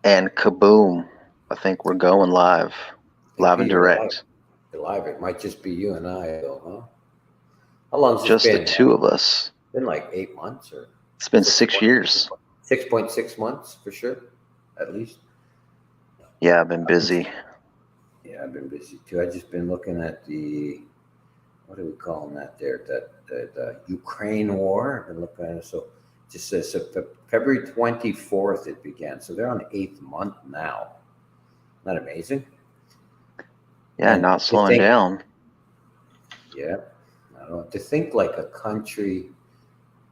And kaboom! I think we're going live, Think live and you're live. direct. You're live. It might just be you and I, though, huh? How long's this Just the been? two of us. Been like 8 months or It's been six 6 years. 6.6 months for sure, at least. Yeah, I've been busy. Yeah, I've been busy too. I just been looking at the what do we call that there? The Ukraine war. I've been looking at it. So it just says February 24th it began. So they're on the 8th month now. Isn't that amazing? Yeah, And not to slowing think, down. yeah, I don't know, to think like a country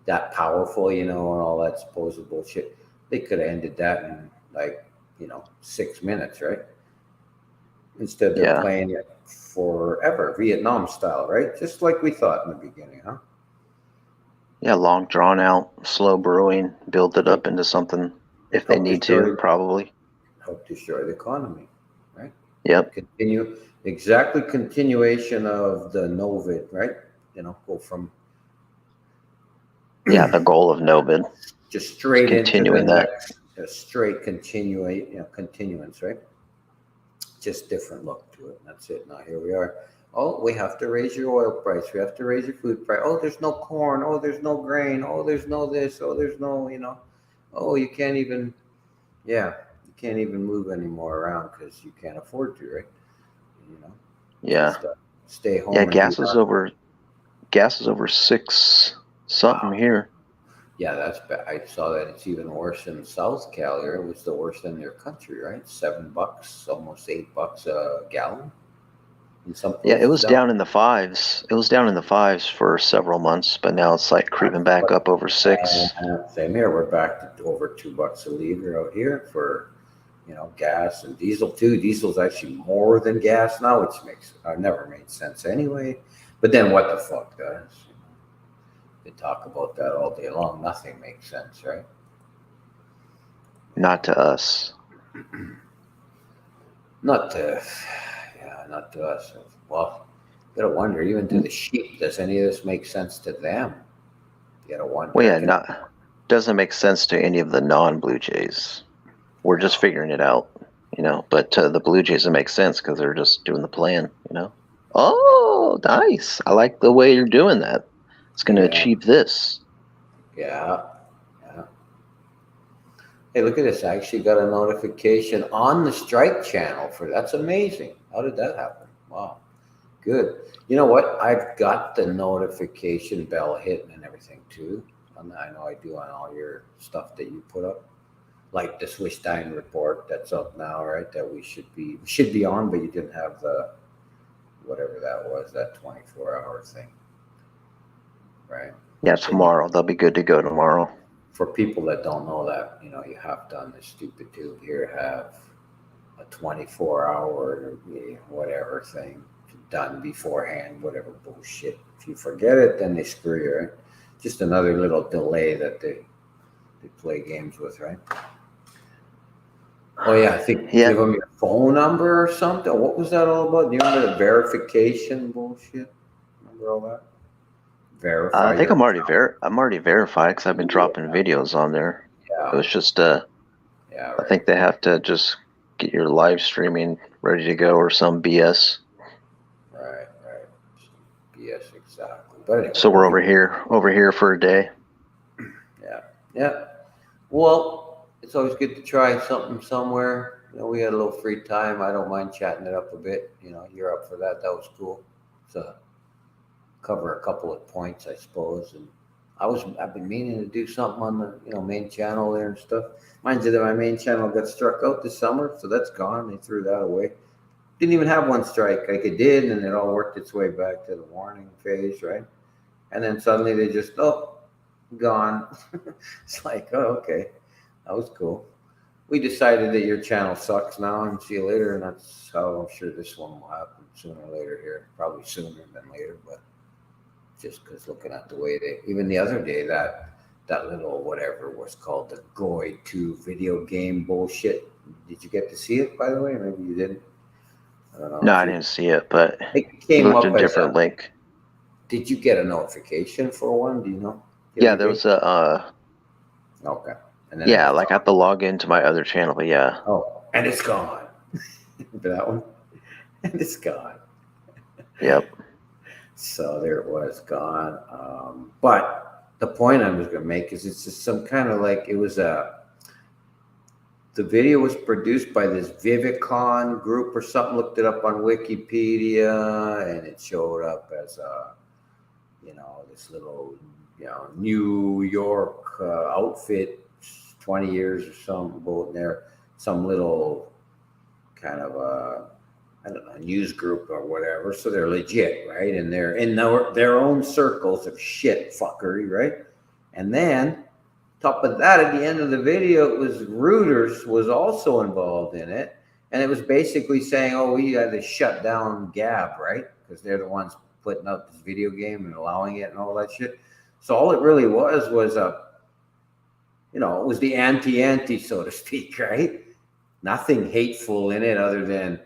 that powerful, and all that supposed bullshit, they could have ended that in like, 6 minutes, right? Instead, they're Yeah, playing it forever, Vietnam style, right? Just like we thought in the beginning, huh? yeah, long drawn out, slow brewing, build it Help, up into something if they help need to, destroy, probably. help destroy the economy, right? Yep. Continue exactly continuation of the Novid, right? Go from Yeah, the goal of Novid just is straight into the continuing that. next, a straight continuance, right? Just different look to it. That's it. Now here we are. Oh, we have to raise your oil price. We have to raise your food price. Oh, there's no corn. Oh, there's no grain. Oh, there's no this. Oh, there's no. Oh, you can't even. Yeah, you can't even move anymore around because you can't afford to, right? You know, Yeah. just stay Yeah, home and do nothing. gas is over six something Wow. here. Yeah, that's bad. I saw that it's even worse in South Cali. It was the worst in their country, right? $7, almost $8 a gallon in some Yeah, it places was down. down in the fives. It was down in the fives for several months, but now it's like creeping back up over six. Same here. We're back to over $2 a liter out here for gas and diesel too. Diesel's actually more than gas now, which makes never made sense anyway. But then what the fuck does? They talk about that all day long. Nothing makes sense, right? Not to us. Not to, yeah, not to us. Well, you gotta wonder. Even to the sheep, does any of this make sense to them? You gotta Well, wonder. I yeah, can. not doesn't make sense to any of the non-Blue Jays. We're just No. figuring it out, But to the Blue Jays, it makes sense because they're just doing the plan. Oh, nice! I like the way you're doing that. It's going to Yeah. achieve this. Yeah. Yeah. Hey, look at this. I actually got a notification on the strike channel for that's amazing. How did that happen? Wow. Good. You know what? I've got the notification bell hitting and everything too. I know I do on all your stuff that you put up. Like the Swiss Dine report that's up now, right? That we should be on, but you didn't have the whatever that was, that 24-hour thing. Right. Yeah, Then you tomorrow. They'll be good to go tomorrow. for people that don't know that, you have to on this stupid tube here have a 24-hour whatever thing done beforehand, whatever bullshit. If you forget it, then they screw you, right? Just another little delay that they play games with, right? Oh yeah, I think Yeah, give them your phone number or something. What was that all about? Do you remember the verification bullshit? Remember all that? I Verify think your account. I'm already verified because I've been dropping videos on there. It Yeah, was just yeah, I right. think they have to just get your live streaming ready to go or some BS. Right, right. Yes, exactly. But anyway, So we're look at over here for a day. yeah, yeah. Well, it's always good to try something somewhere. We had a little free time. I don't mind chatting it up a bit. You're up for that. That was cool. To cover a couple of points, I suppose. And I've been meaning to do something on the main channel there and stuff. Mind you, that my main channel got struck out this summer, so that's gone. They threw that away. Didn't even have one strike. Like it did, and it all worked its way back to the warning phase, right? And then suddenly they just gone. It's like, oh, okay, that was cool. We decided that your channel sucks now, and see you later. And that's how I'm sure this one will happen sooner or later here. Probably sooner than later, but just because looking at the way they, even the other day, that little whatever was called the Goy 2 video game bullshit. Did you get to see it, by the way? Maybe you didn't. I don't know No, if I you. didn't see it, but It you came looked up at a as different a. link. Did you get a notification for one? Do you know the Yeah, other there day? was a Okay. And then it Yeah, was like I have to log into my other channel, but yeah. oh, and it's gone. Remember that one? And it's gone. Yep. So there it was, gone. But the point I was going to make is it's just some kind of like it was a. The video was produced by this Vivicon group or something. Looked it up on Wikipedia, and it showed up as a, this little, New York outfit, 20 years or something, boat there, some little kind of I don't know, news group or whatever. So they're legit, right? And they're in their own circles of shit fuckery, right? And then top of that, at the end of the video, it was Reuters was also involved in it, and it was basically saying, "Oh, we had to shut down Gab, right? Because they're the ones putting out this video game and allowing it and all that shit." So all it really was it was the anti, so to speak, right? Nothing hateful in it other than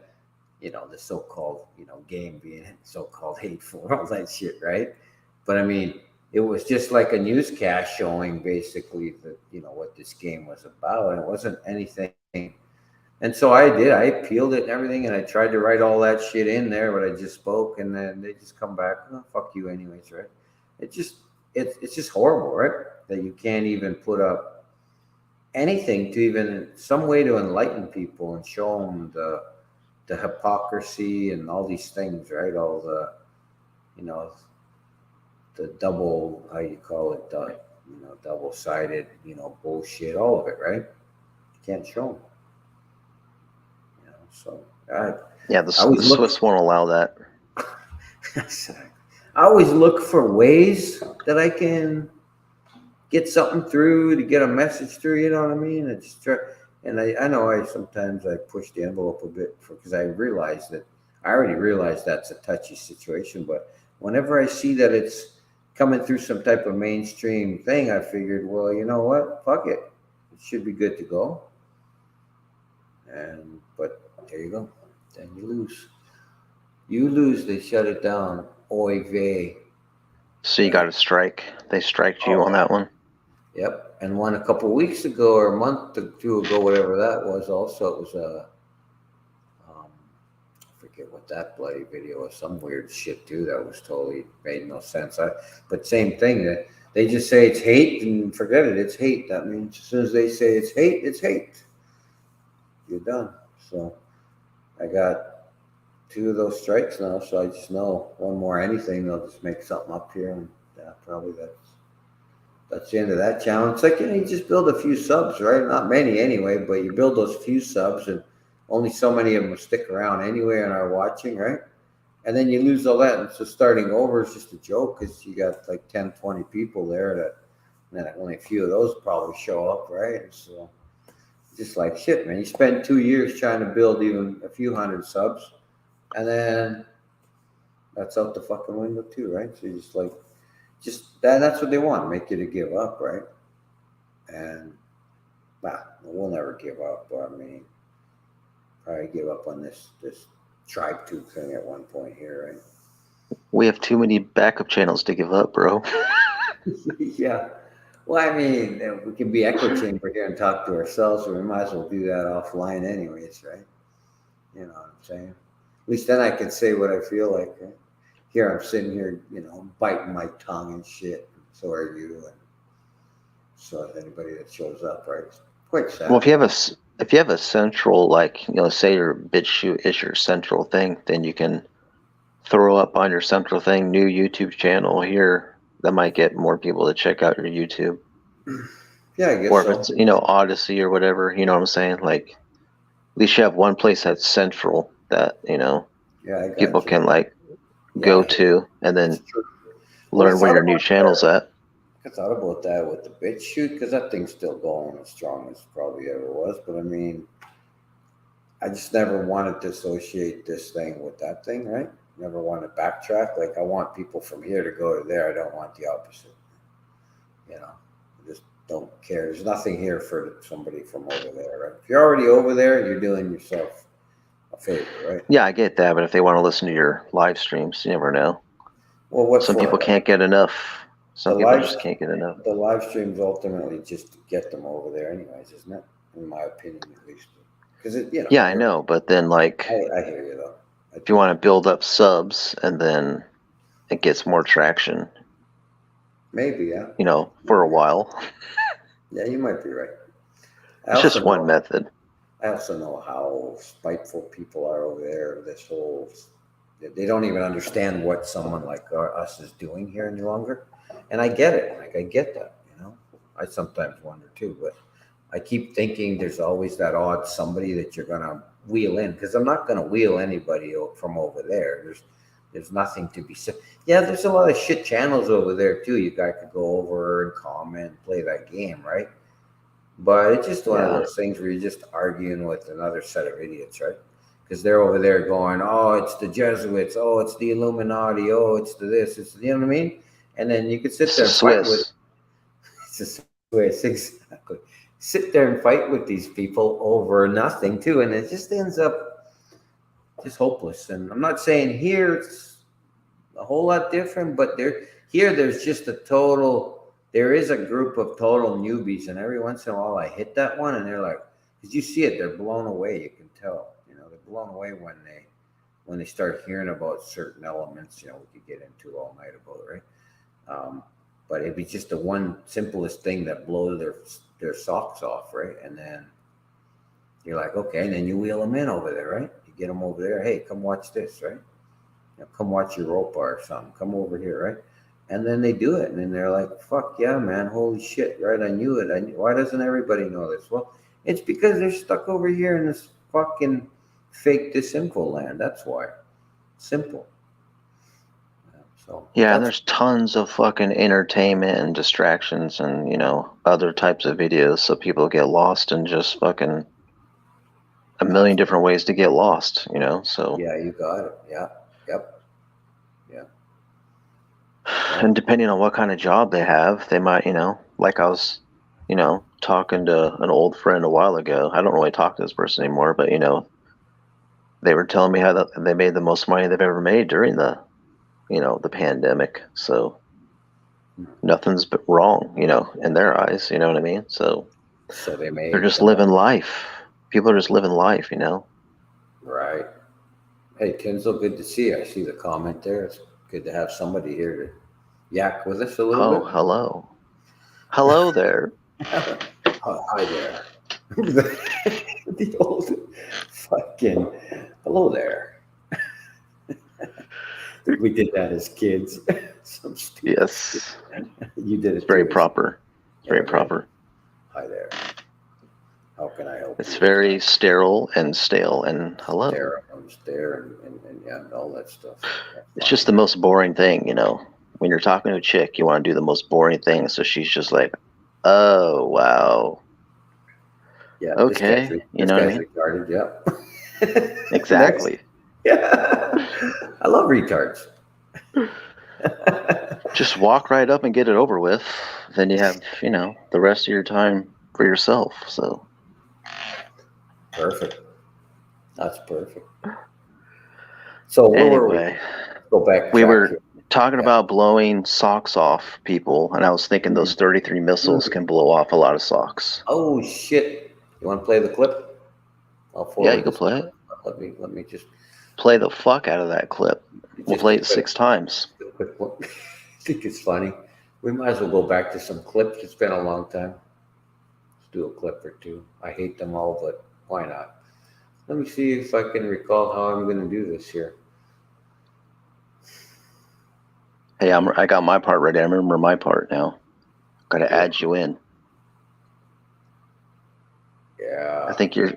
the so-called game being so-called hateful, all that shit, right? But I mean, it was just like a newscast showing basically what this game was about, and it wasn't anything. And so I peeled it and everything, and I tried to write all that shit in there, what I just spoke, and then they just come back, oh, fuck you anyways, right? It just it's just horrible, right? That you can't even put up anything to even some way to enlighten people and show them the hypocrisy and all these things, right? All the you know the double, how you call it, double sided, bullshit, all of it, right? You can't show them, So Yeah, I always the look. Swiss won't allow that. I always look for ways that I can get something through, to get a message through. You know what I mean? It's try, and I know I sometimes I push the envelope a bit because I already realized that's a touchy situation. But whenever I see that it's coming through some type of mainstream thing, I figured, well, you know what? Fuck it. It should be good to go. But there you go. Then you lose. You lose. They shut it down. Oy vey. So you Right? got a strike. They striked you Oh, on that one. yep. And one a couple of weeks ago or a month or two ago, whatever that was. Also, it was I forget what that bloody video was. Some weird shit too. That was totally made no sense. But same thing. They just say it's hate and forget it. It's hate. That means as soon as they say it's hate, it's hate. You're done. So I got two of those strikes now. So I just know one more anything, they'll just make something up here, and probably that's the end of that channel. It's like you just build a few subs, right? Not many anyway, but you build those few subs, and only so many of them will stick around anyway and are watching, right? And then you lose all that, and so starting over is just a joke because you got like 10, 20 people there that only a few of those probably show up, right? And so just like shit, man. You spend 2 years trying to build even a few hundred subs, and then that's out the fucking window too, right? So you just that's what they want, make you to give up, right? And we'll never give up. But I mean, probably give up on this tribe tube thing at one point here, right? We have too many backup channels to give up, bro. Yeah. Well, I mean, we can be echo chamber here and talk to ourselves, so we might as well do that offline, anyways, right? You know what I'm saying? At least then I can say what I feel like. Right? Here I'm sitting here, biting my tongue and shit. So are you, and so is anybody that shows up, right? It's quite sad. Well, if you have a central, like, say your BitChute is your central thing, then you can throw up on your central thing, new YouTube channel here. That might get more people to check out your YouTube. Yeah, I guess Or so. if it's, Odyssey or whatever, you know what I'm saying? Like, at least you have one place that's central that, Yeah, I got people you. can, like, go to and then Well, I learn where thought your new about channel's that. at. I thought about that with the BitChute because that thing's still going as strong as probably ever was. But I mean, I just never wanted to associate this thing with that thing, right? Never want to backtrack. Like I want people from here to go to there. I don't want the opposite. I just don't care. There's nothing here for somebody from over there, right? If you're already over there, you're doing yourself a favor, right? Yeah, I get that, but if they want to listen to your live streams, you never know. Well, what Some for? people Like, can't get enough Some The people live just can't get enough. the live streams ultimately just to get them over there, anyways, isn't it? In my opinion, at least, because Yeah, I know, but then like I hear you though. I if you do. want to build up subs and then it gets more traction, Maybe, yeah. for a while. Yeah, you might be right. I It's also just one know method. I also know how spiteful people are over there. This whole they don't even understand what someone like us is doing here any longer, and I get it. Like I get that. I sometimes wonder too, but I keep thinking there's always that odd somebody that you're gonna wheel in because I'm not gonna wheel anybody from over there. There's nothing to be said. Yeah, there's a lot of shit channels over there too. You guys could go over and comment, play that game, right? But it's just one of Yeah. those things where you're just arguing with another set of idiots, right? Because they're over there going, "Oh, it's the Jesuits. Oh, it's the Illuminati. Oh, it's the this. It's you know what I mean." And then you could sit It's the there and fight with. Swiss. It's just Swiss, exactly. Sit there and fight with these people over nothing too, and it just ends up just hopeless. And I'm not saying here it's a whole lot different, but there's just a total. There is a group of total newbies, and every once in a while I hit that one, and they're like, because you see it, they're blown away. You can tell, they're blown away when they start hearing about certain elements. We could get into all night about, right? But it'd be just the one simplest thing that blows their socks off, right? And then you're like, okay, and then you wheel them in over there, right? You get them over there. Hey, come watch this, right? Come watch Europa or something. Come over here, right? And then they do it, and then they're like, "Fuck yeah, man! Holy shit, right? I knew it. Why doesn't everybody know this?" Well, it's because they're stuck over here in this fucking fake disinfo land. That's why. Simple. So Yeah, and that's there's tons of fucking entertainment and distractions and, other types of videos so people get lost in just fucking a million absolutely. different ways to get lost, so Yeah, you got it. Yeah. Yep. Yeah. and Yep. depending on what kind of job they have, they might, like I was, talking to an old friend a while ago. I don't really talk to this person anymore, but they were telling me how they made the most money they've ever made during the pandemic. So nothing's wrong, in their eyes, you know what I mean? So So they they're made just the most. living life. People are just living life, Right. Hey, Tinsel, good to see you. I see the comment there. It's good to have somebody here to yak with us a little Oh, bit. hello. Hello there. Hi there. The old fucking hello there. We did that as kids. Some stupid shit. Yes. You did It's it very too. proper. It's very Yeah, right. proper. Hi there. How can I help It's you tonight? very sterile and stale and hello. Stare, I'm stare, and yeah, and all that stuff. That's It's just fine. the most boring thing, When you're talking to a chick, you want to do the most boring thing. So she's just like, oh, wow. Yeah, Okay. You this know what I guy's mean? retarded. Yep. Next. Exactly. Yeah. I love retards. Just walk right up and get it over with. Then you have, the rest of your time for yourself. So, Perfect. That's perfect. So where were we? anyway, Go we backtrack were here. talking Yeah. about blowing socks off people, and I was thinking those Mhm. 33 missiles can blow off a lot of socks. Oh shit! You want to play the clip? I'll Yeah, you forward could this. play it. Let me just Play the fuck out of that clip. We'll just play it 6 times. a quick one. I think it's funny. We might as well go back to some clips. It's been a long time. Let's do a clip or two. I hate them all, but why not? Let me see if I can recall how I'm going to do this here. Hey, I got my part ready. I remember my part now. Got You to do. add you in. I Yeah, think your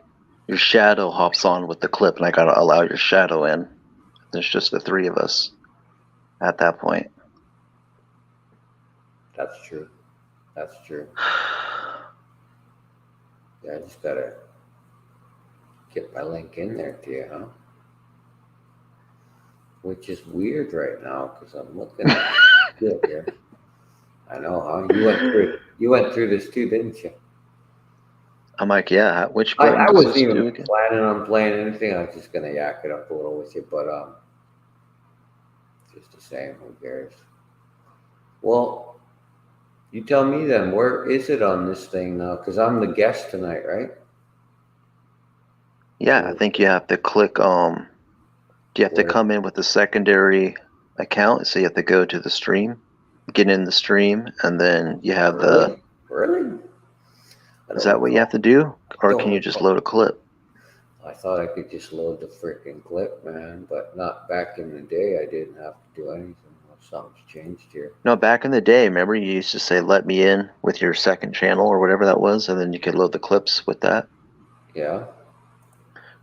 shadow hops on with the clip, and I got to allow your shadow in. There's just the three of us at that point. that's true. That's true. Yeah, I just got to get my link in there to you, huh? Which is weird right now because I'm looking at it here. I know, huh? You went through this too, didn't you? I'm like, yeah, which button I does wasn't this even do again? planning on playing anything. I was just gonna yak it up a little with you, but just the same, who cares? Well, You tell me then, where is it on this thing now? Because I'm the guest tonight, right? Yeah, I Or think you have to click you have to where? come in with a secondary account, so you have to go to the stream, get in the stream, and then you have the. Really? Really? I Is don't that what you have recall. to do, or Don't can you just recall. load a clip? I thought I could just load the freaking clip, man, but not back in the day. I didn't have to do anything. Well, something's changed here. No, back in the day, remember you used to say "Let me in" with your second channel or whatever that was, and then you could load the clips with that. Yeah.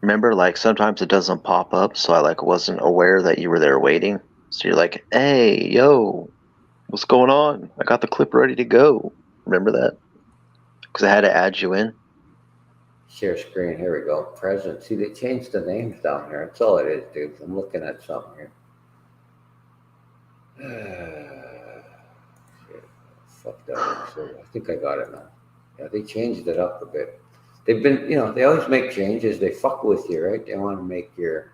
Remember, like sometimes it doesn't pop up, so I like wasn't aware that you were there waiting. So you're like, "Hey, yo, what's going on? I got the clip ready to go." Remember that? Because I had to add you in. Share screen. Here we go. Present. See, they changed the names down here. That's all it is, dude. I'm looking at something here. Shit. Fuck that looks so. I think I got it now. Yeah, they changed it up a bit. They've been, they always make changes. They fuck with you, right? They want to make your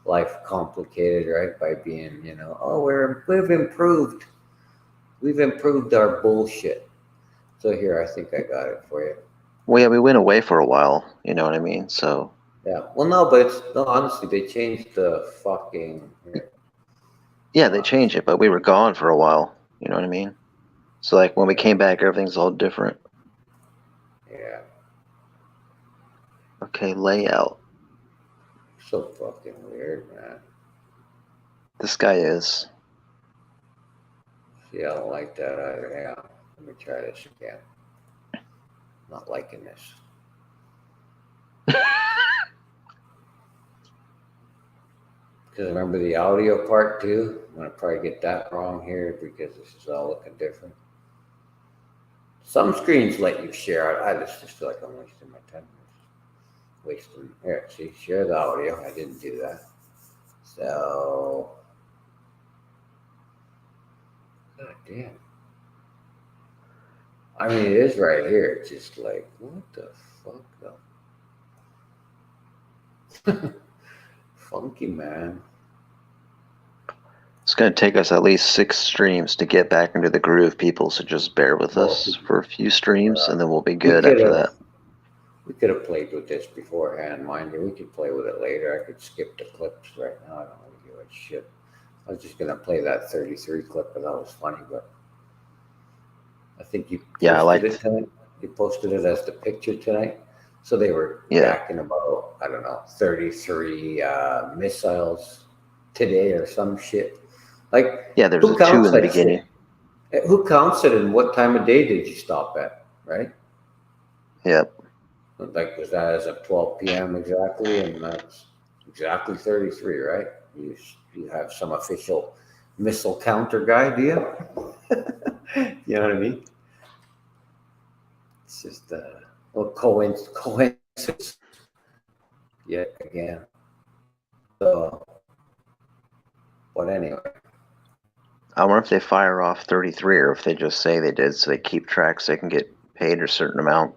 life complicated, right? By being, oh, we've improved our bullshit. So here, I think I got it for you. Well, yeah, we went away for a while. You know what I mean? So Yeah. Well, no, but it's no. Honestly, they changed the fucking. Here, yeah, they uh, changed it, but we were gone for a while. You know what I mean? So like when we yeah, came back, everything's all different. yeah. Okay, layout. So fucking weird, man. This guy is. See, I don't like that either. Yeah. Let me try this again. Not liking this. Because remember the audio part too. I'm gonna probably get that wrong here because this is all looking different. Some screens let you share. I just feel like I'm wasting my time. Wasting. Here, see, share the audio. I didn't do that. So, god damn. I mean, it is right here. It's just like, what the fuck, though? Funky, man. It's going to take us at least 6 streams to get back into the groove, people. So just bear with Well, us for a few streams, and then we'll be we good could after have that. we could have played with this beforehand, mind you. We could play with it later. I could skip the clips right now. I don't really give a shit. I was just gonna play that 33 clip, but that was funny. But I think you Yeah, I posted it liked. tonight. You posted it as the picture tonight. So they were Yeah, jacking about, I don't know, 33 missiles today or some shit. Like, yeah. There's who a 2 counts in the that beginning. shit? Who counts it and what time of day did you stop at, right? Yep. Like, was that as of 12 p.m. exactly? And that's exactly 33, right? You have some official missile counter guy, do you? You know what I mean? It's just a little coincidence yet again. So, but anyway, I wonder if they fire off 33 or if they just say they did, so they keep track so they can get paid a certain amount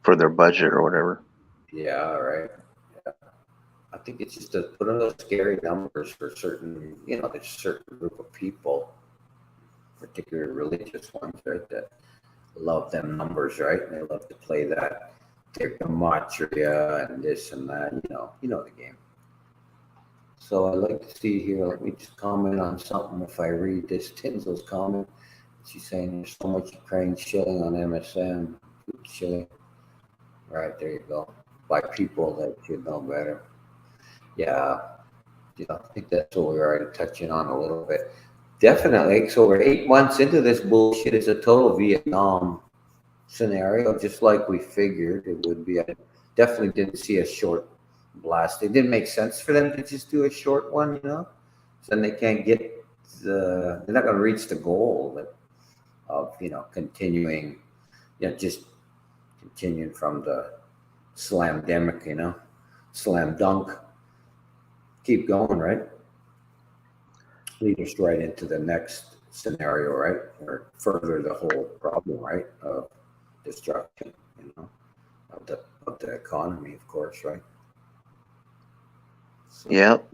for their budget or whatever. yeah, right. Yeah. I think it's just to put in those scary numbers for certain, there's a certain group of people, particularly religious ones, right, that love them numbers, right? And they love to play that gematria and this and that. You know the game. So I'd like to see here. Let me just comment on something. If I read this Tinsel's comment, she's saying there's so much Ukraine shilling on MSM. Shilling. Right, there you go. By people that should know better. Yeah, I think that's what we were already touching on a little bit. Definitely. So we're 8 months into this bullshit. It's a total Vietnam scenario, just like we figured it would be. I definitely didn't see a short blast. It didn't make sense for them to just do a short one. So then they can't get they're not going to reach the goal of continuing, just continuing from the slam demic, slam dunk, keep going, right? Lead us right into the next scenario, right? Or further the whole problem, right? Of destruction, of the economy, of course, right? So, Yep.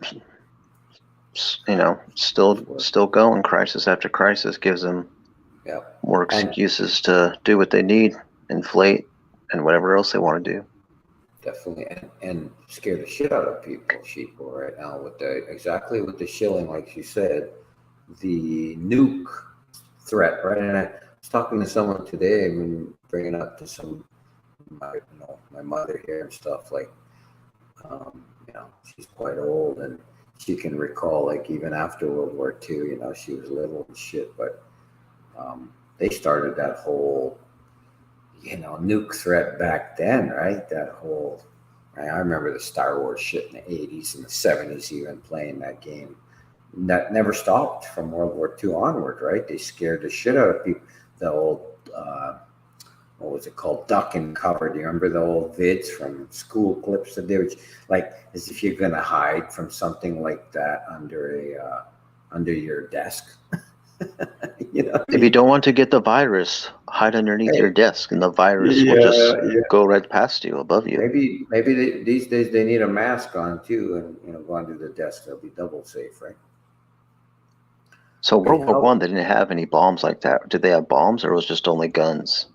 Still going. Crisis after crisis gives them Yeah. More And excuses to do what they need, inflate, and whatever else they want to do. definitely, and scare the shit out of sheeple right now with the exactly with the shilling, like you said, the nuke threat, right? And I was talking to someone today, and bringing up to my mother here and stuff like, she's quite old and she can recall like even after World War II, she was little and shit, but they started that whole nuke threat back then, right? That whole, I remember the Star Wars shit in the 80s and the 70s, even playing that game. That never stopped from World War II onward, right? They scared the shit out of people. The old, what was it called? Duck and cover. Do you remember the old vids from school clips that they would, like, as if you're going to hide from something like that under your desk? You know what I If you mean? don't want to get the virus, hide underneath your Hey, desk, and the virus will just yeah, go right past you, above you. maybe these days they need a mask on too, and go under the desk. They'll be double safe, right? So Hey, World War One, they didn't have any bombs like that. Did they have bombs, or was it just only guns,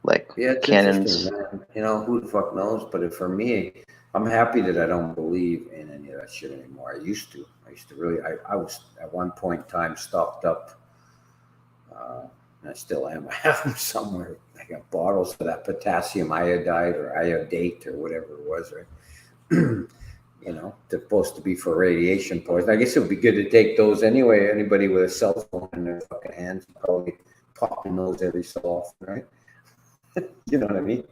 like yeah, it's interesting, cannons? man. Who the fuck knows? But for me, I'm happy that I don't believe in any of that shit anymore. I used to. I used to really. I was at one point in time stocked up. And I still am. I have them somewhere. I got bottles of that potassium iodide or iodate or whatever it was, right? They're supposed to be for radiation poison. I guess it would be good to take those anyway. Anybody with a cell phone in their fucking hands probably popping those every so often, right? You know what I mean?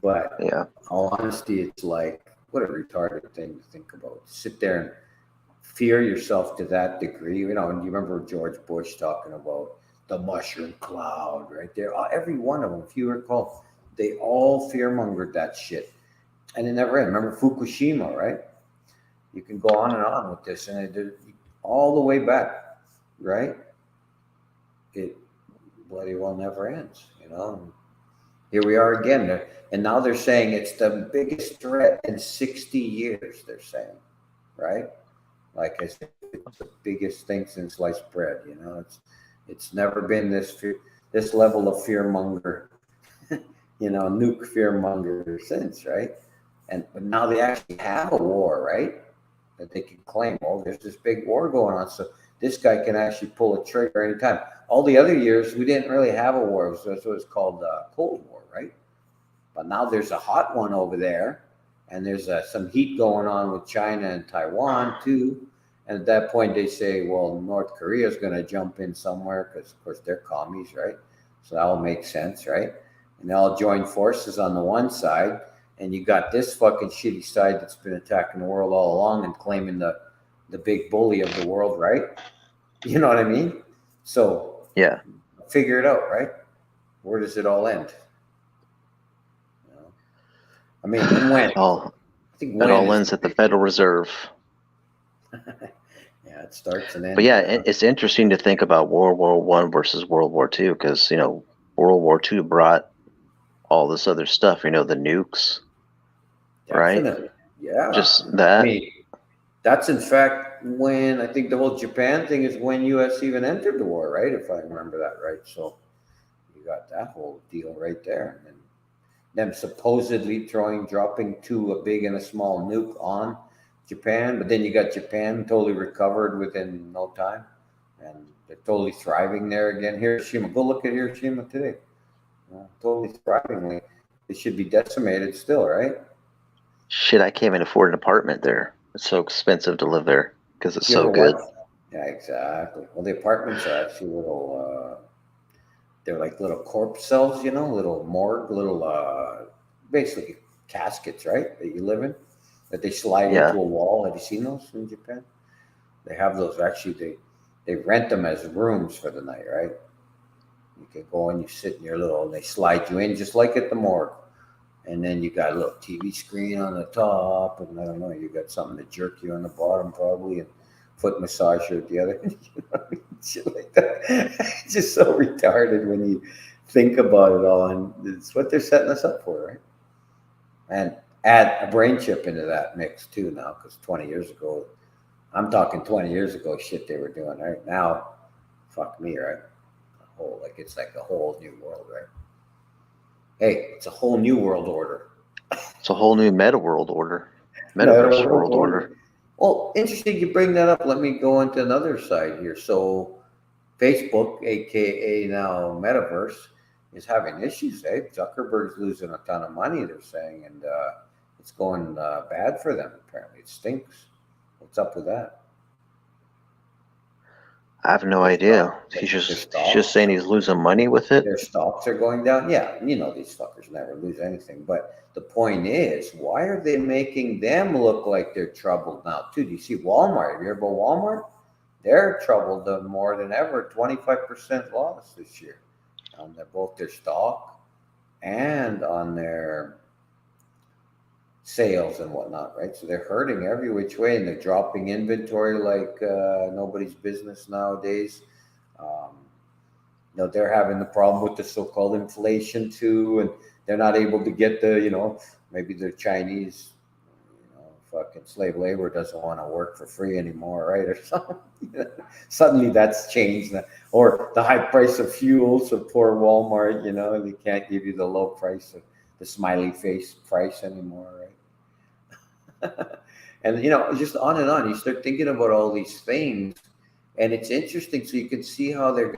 But Yeah. all honesty, it's like, what a retarded thing to think about. Sit there and fear yourself to that degree. And you remember George Bush talking about the mushroom cloud right there. Every one of them, if you recall, they all fearmongered that shit. And it never ended. Remember Fukushima, right? You can go on and on with this, and it did all the way back, right? It bloody well never ends, And here we are again, and now they're saying it's the biggest threat in 60 years. They're saying, right? Like I said, it's the biggest thing since sliced bread. It's never been this level of fear monger, nuke fear monger since, right? But now they actually have a war, right? That they can claim, oh, there's this big war going on, so this guy can actually pull a trigger anytime. All the other years, we didn't really have a war. That's what it's called, Cold War, right? But now there's a hot one over there, and there's some heat going on with China and Taiwan too. And at that point, they say, well, North Korea is going to jump in somewhere because, of course, they're commies, right? So that will make sense, right? And they'll join forces on the one side, and you got this fucking shitty side that's been attacking the world all along and claiming the big bully of the world, right? You know what I mean? So Yeah. figure it out, right? Where does it all end? You know? I mean, and when? all I think it when all is ends the at the big Federal thing. Reserve. Yeah, it starts and But ends yeah, there. it's interesting to think about World War One versus World War Two because World War Two brought all this other stuff. The nukes, right? Definitely. Yeah. Just I that. mean, that's in fact when I think the whole Japan thing is when US even entered the war, right? If I remember that right. So you got that whole deal right there. And then them supposedly dropping a big and a small nuke on Japan, but then you got Japan totally recovered within no time, and they're totally thriving there again. Hiroshima, go look at Hiroshima today. Totally thriving. Like, they should be decimated still, right? Shit, I can't even afford an apartment there. It's so expensive to live there because it's You so ever good. watch? Yeah, exactly. Well, the apartments are actually they're like little corpse cells, little morgue, little, basically caskets, right? That you live in, that they slide Yeah. into a wall. Have you seen those in Japan? They have those. Actually, they rent them as rooms for the night, right? You can go and you sit in your little, and they slide you in just like at the morgue. And then you got a little TV screen on the top, and I don't know, you got something to jerk you on the bottom probably, and foot massager at the other. Shit like that. It's just so retarded when you think about it all, and it's what they're setting us up for, right? And add a brain chip into that mix too now, because 20 years ago, I'm talking 20 years ago, shit they were doing right now. Fuck me, right? whole, like it's like a whole new world, right? Hey, it's a whole new world order. It's a whole new meta world order, Meta metaverse world world order. order. Well, interesting you bring that up. Let me go into another side here. So Facebook, aka now Metaverse, is having issues. Eh? Zuckerberg's losing a ton of money. They're saying, and it's going bad for them. Apparently, it stinks. What's up with that? I have no Their idea. stock, their He's just stocks, saying he's losing money with it. their stocks are going down. Yeah, you know these fuckers never lose anything. But the point is, why are they making them look like they're troubled now too? Do you see Walmart? Have you heard about Walmart? They're troubled more than ever. 25% loss this year on both their stock and on their sales and whatnot, right? So they're hurting every which way, and they're dropping inventory like nobody's business nowadays. Um, they're having the problem with the so-called inflation too, and they're not able to get maybe the Chinese, fucking slave labor doesn't want to work for free anymore, right? Or something. Suddenly that's changed, or the high price of fuel. So poor Walmart, they can't give you the low price of the smiley face price anymore, right? And just on and on. You start thinking about all these things, and it's interesting. So you can see how they're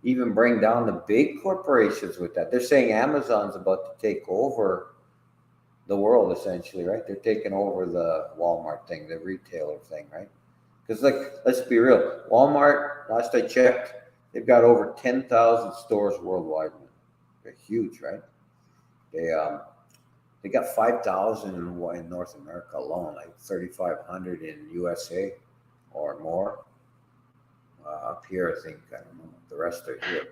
even bring down the big corporations with that. They're saying Amazon's about to take over the world essentially, right? They're taking over the Walmart thing, the retailer thing, right? Because let's be real, Walmart. Last I checked, they've got over 10,000 stores worldwide. They're huge, right? They got 5,000 in North America alone, like 3,500 in USA or more. Up here, I think I don't know. The rest are here.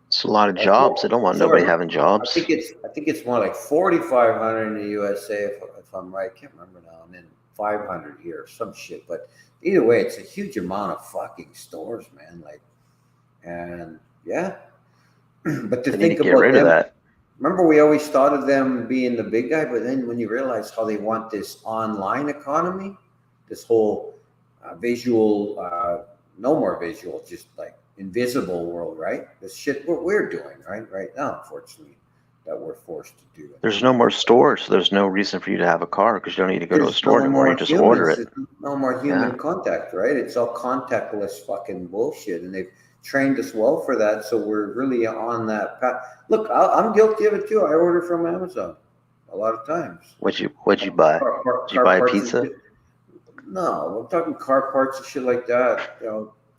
It's a lot of jobs. They don't want nobody Sorry, having jobs. I think it's more like 4,500 in the USA if I'm right. I can't remember now. And then 500 here, some shit. But either way, it's a huge amount of fucking stores, man. Like, and yeah. But to They need to think get about rid of them, that. remember we always thought of them being the big guy, but then when you realize how they want this online economy, this whole visual, no more visual, just like invisible world, right? The shit what we're doing, right now, unfortunately, that we're forced to do at the There's no moment. more stores, so there's no reason for you to have a car because you don't need to go to a There's store no anymore. You more just order humans. it. There's no more Yeah. human contact, right? It's all contactless fucking bullshit, and they've trained us well for that. So we're really on that path. Look, I'm guilty of it too. I order from Amazon a lot of times. What'd you buy? Did you Car buy a parts and pizza? shit. No, I'm talking car parts and shit like that.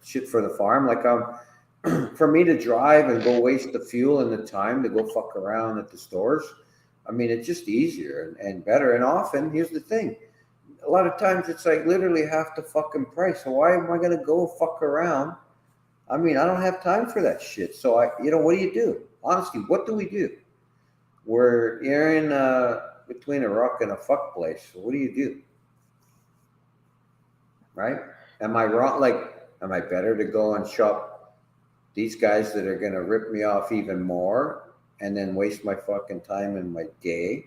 Shit for the farm. Like for me to drive and go waste the fuel and the time to go fuck around at the stores. I mean, it's just easier and better. And often, here's the thing: a lot of times it's like literally half the fucking price. So why am I gonna go fuck around? I mean, I don't have time for that shit. So what do you do? Honestly, what do we do? You're in between a rock and a fuck place. So what do you do? Right? Am I wrong? Like, am I better to go and shop these guys that are going to rip me off even more and then waste my fucking time and my day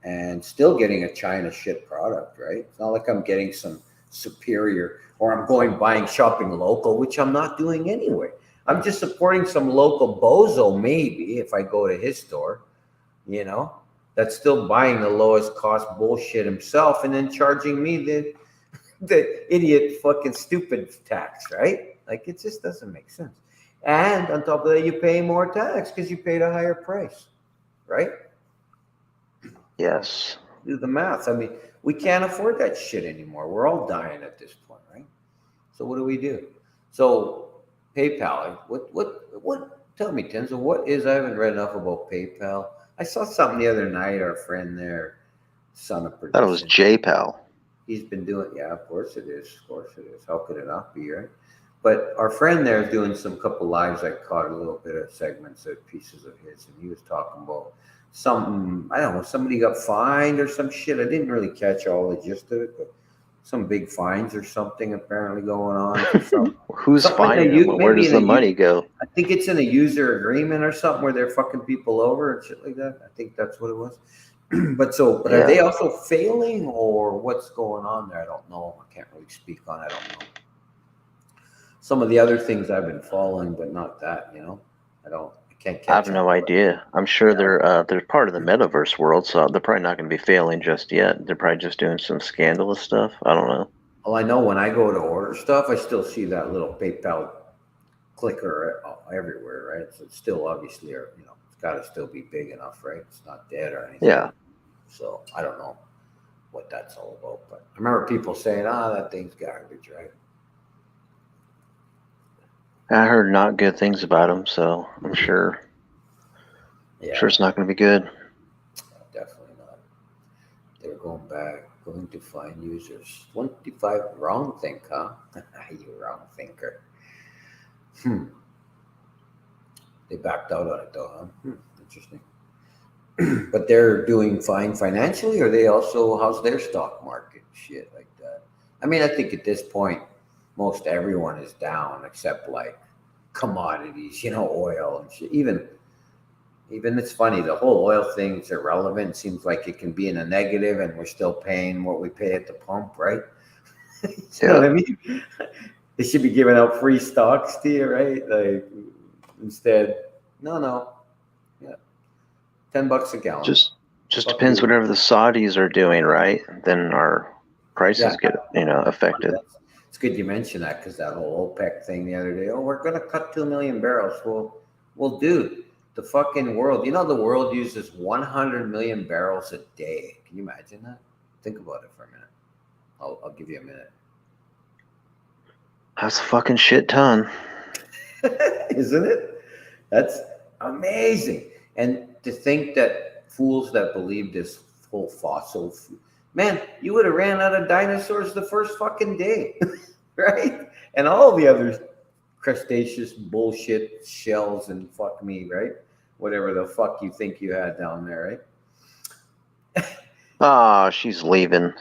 and still getting a China shit product, right? It's not like I'm getting some superior or I'm going buying shopping local, which I'm not doing anyway. I'm just supporting some local bozo, maybe if I go to his store, you know, that's still buying the lowest cost bullshit himself and then charging me the idiot fucking stupid tax, right? Like it just doesn't make sense. And on top of that, you pay more tax because you paid a higher price, right? Yes. Do the math. I mean, we can't afford that shit anymore. We're all dying at this point, right? So what do we do? So PayPal, what tell me, Tenzo, what is I haven't read enough about PayPal. I saw something the other night, our friend there, son of Thought it was perdition. JPal. He's been doing, yeah, of course it is. Of course it is. How could it not be, right? But our friend there is doing some couple lives. I caught a little bit of segments of pieces of his, and he was talking about something, I don't know, somebody got fined or some shit. I didn't really catch all the gist of it, but some big fines or something apparently going on for Who's something finding them? Where maybe does the money go? I think it's in a user agreement or something where they're fucking people over and shit like that. I think that's what it was. But are they Yeah. also failing or what's going on there? I don't know. I can't really speak on. I don't know. Some of the other things I've been following, but not that. I can't I have catch no up. idea. I'm sure they're part of the metaverse world, so they're probably not going to be failing just yet. They're probably just doing some scandalous stuff. I don't know. Well, I know when I go to order stuff, I still see that little PayPal clicker everywhere, right? So it's still obviously, it's got to still be big enough, right? It's not dead or anything. Yeah, So I don't know what that's all about, but I remember people saying, "Ah, that thing's garbage," right? I heard not good things about them, so I'm sure Yeah, it's not going to be good. definitely not. They're going to find users. 25 wrong think, huh? You wrong thinker. Hmm. They backed out on it though, huh? Interesting. But they're doing fine financially, or they also, how's their stock market? Shit like that. I mean, I think at this point, most everyone is down except like commodities, oil and shit. Even it's funny, the whole oil thing is irrelevant. It seems like it can be in a negative and we're still paying what we pay at the pump, right? You know what Yeah, I mean? They should be giving out free stocks to you, right? Like instead, no. Yeah. $10 a gallon. just Fuck depends you. whatever the Saudis are doing, right? Then our Yeah. prices get affected. It's good you mentioned that because that whole OPEC thing the other day. Oh, we're gonna cut 2 million barrels. Well, dude, the fucking world. The world uses 100 million barrels a day. Can you imagine that? Think about it for a minute. I'll give you a minute. That's a fucking shit ton. Isn't it? That's amazing. And to think that fools that believe this whole man, you would have ran out of dinosaurs the first fucking day, right? And all the other crustaceous bullshit shells and fuck me, right? Whatever the fuck you think you had down there, right? Ah, she's leaving.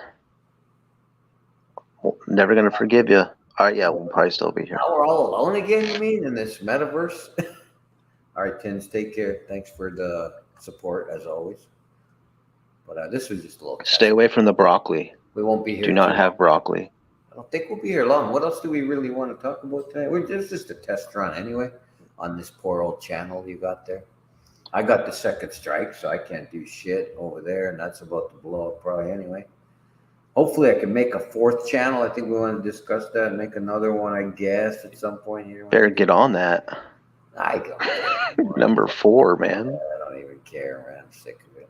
Never gonna forgive you. Yeah, we'll probably still be here. Now we're all alone again, you mean, in this metaverse? All right, Tins, take care. Thanks for the support as always. But this was just a little Stay test. away from the broccoli. We won't be Do here too not long. have broccoli. I don't think we'll be here long. What else do we really want to talk about today? Just a test run anyway on this poor old channel you got there. I got the second strike, so I can't do shit over there, and that's about to blow up probably anyway. Hopefully, I can make a fourth channel. I think we want to discuss that. Make another one, I guess, at some point here. Better get on that. I don't care anymore. Number 4, man. I don't even care, man. I'm sick of it.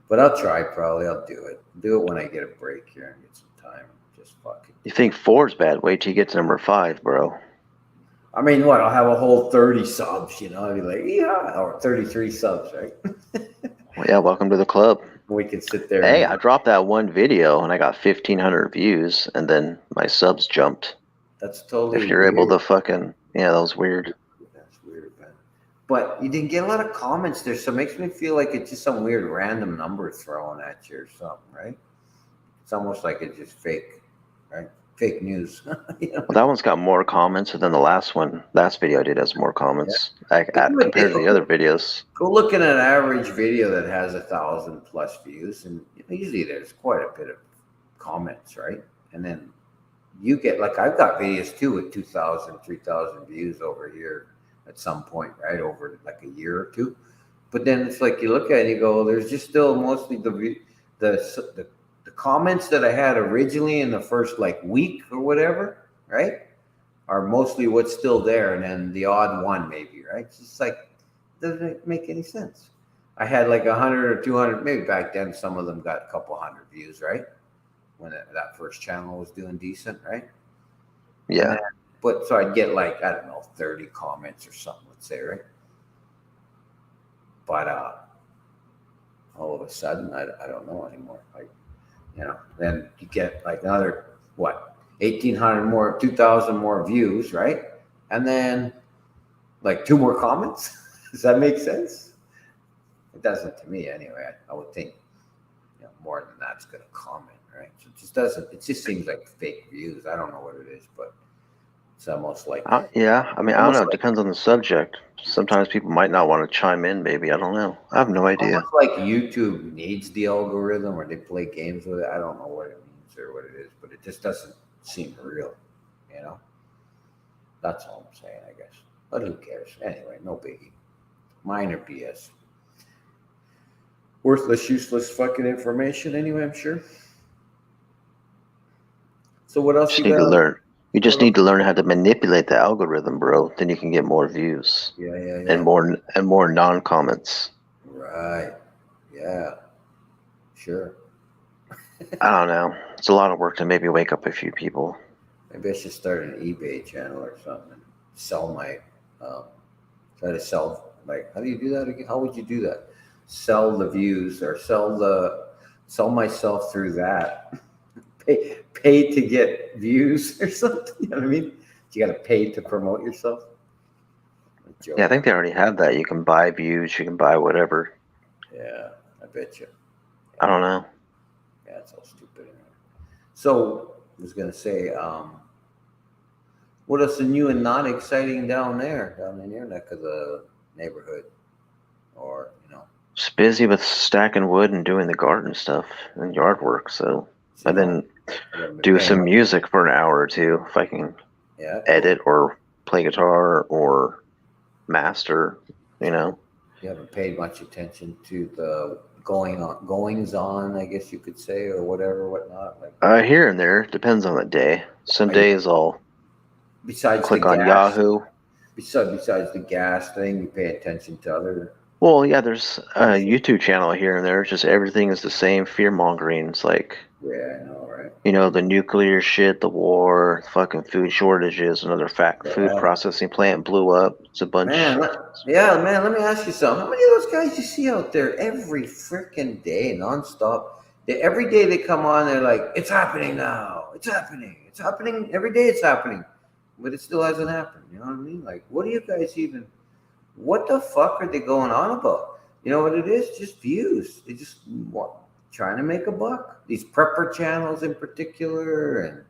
But I'll try. Probably, I'll do it. Do it when I get a break here and get some time. Just fucking. You think 4's bad? Wait till you get to number 5, bro. I mean, what? I'll have a whole 30 subs. I'll be like, yeah, or 33 subs, right? Well, yeah, welcome to the club. We can sit there. Hey, I dropped that one video and I got 1,500 views, and then my subs jumped. That's totally. If you're weird. able to fucking, yeah, that was weird. That's weird, man. But you didn't get a lot of comments there, so it makes me feel like it's just some weird random number thrown at you or something, right? It's almost like it's just fake, right? Fake news. Well, that one's got more comments than the last one. Last video I did has more comments compared to the other videos. Go look at an average video that has 1,000+ views, and usually there's quite a bit of comments, right? And then you get, like, I've got videos too with 2,000, 3,000 views over here at some point, right? Over like a year or two. But then it's like you look at it and you go, there's just still mostly the comments that I had originally in the first like week or whatever, right? Are mostly what's still there, and then the odd one maybe, right? It's just like, doesn't make any sense. I had like 100 or 200, maybe back then some of them got a couple hundred views, right? When that first channel was doing decent, right? Yeah. Then, but so I'd get like, I don't know, 30 comments or something, let's say, right? But all of a sudden, I don't know anymore. Like, then you get like another, what, 1,800 more, 2,000 more views, right? And then like 2 more comments. Does that make sense? It doesn't to me anyway. I would think more than that's going to comment, right? So it just doesn't, it just seems like fake views. I don't know what it is, but it's almost like, Yeah, I mean, I don't know. It depends on the subject. Sometimes people might not want to chime in, maybe. I don't know. I have no idea. almost like YouTube needs the algorithm, or they play games with it. I don't know what it means or what it is, but it just doesn't seem real, That's all I'm saying, I guess. But who cares? Anyway, no biggie. Minor BS. Worthless, useless fucking information anyway, I'm sure. So what else Just you need got? to learn. You just What need else? to learn how to manipulate the algorithm, bro. Then you can get more views Yeah. and more non-comments. Right. Yeah. Sure. I don't know. It's a lot of work to maybe wake up a few people. Maybe I should start an eBay channel or something. Sell my, um, try to sell, like, how do you do that again? How would you do that? Sell the views or sell myself through that. Pay to get views or something. You know what I mean? You got to pay to promote yourself. I'm Yeah, I joking. think they already have that. You can buy views. You can buy whatever. Yeah, I bet you. I Yeah, don't know. yeah, it's all stupid. Anyway. So I was gonna say, what else is new and not exciting down in your neck of the neighborhood, or Just busy with stacking wood and doing the garden stuff and yard work. So, so, and then I haven't been do paying some much. music for an hour or two if I can Yeah, edit cool. or play guitar or master. You So know, you haven't paid much attention to the goings on, I guess you could say, or whatever, whatnot. Like, here and there depends on the day. Some are you days I'll besides the click on gas? Yahoo. Besides the gas thing, you pay attention to other Well, yeah, there's a bullshit. YouTube channel here and there. It's just everything is the same fear mongering. It's like, Yeah, I know, right? the nuclear shit, the war, fucking food shortages, another food Yeah. processing plant blew up. It's a bunch. Man, yeah, man, let me ask you something. How many of those guys you see out there every freaking day, nonstop? Every day they come on, they're like, it's happening now. It's happening. It's happening. Every day it's happening. But it still hasn't happened. You know what I mean? Like, what do you guys even, what the fuck are they going on about? You know what it is? Just views. They just trying to make a buck. These prepper channels in particular, and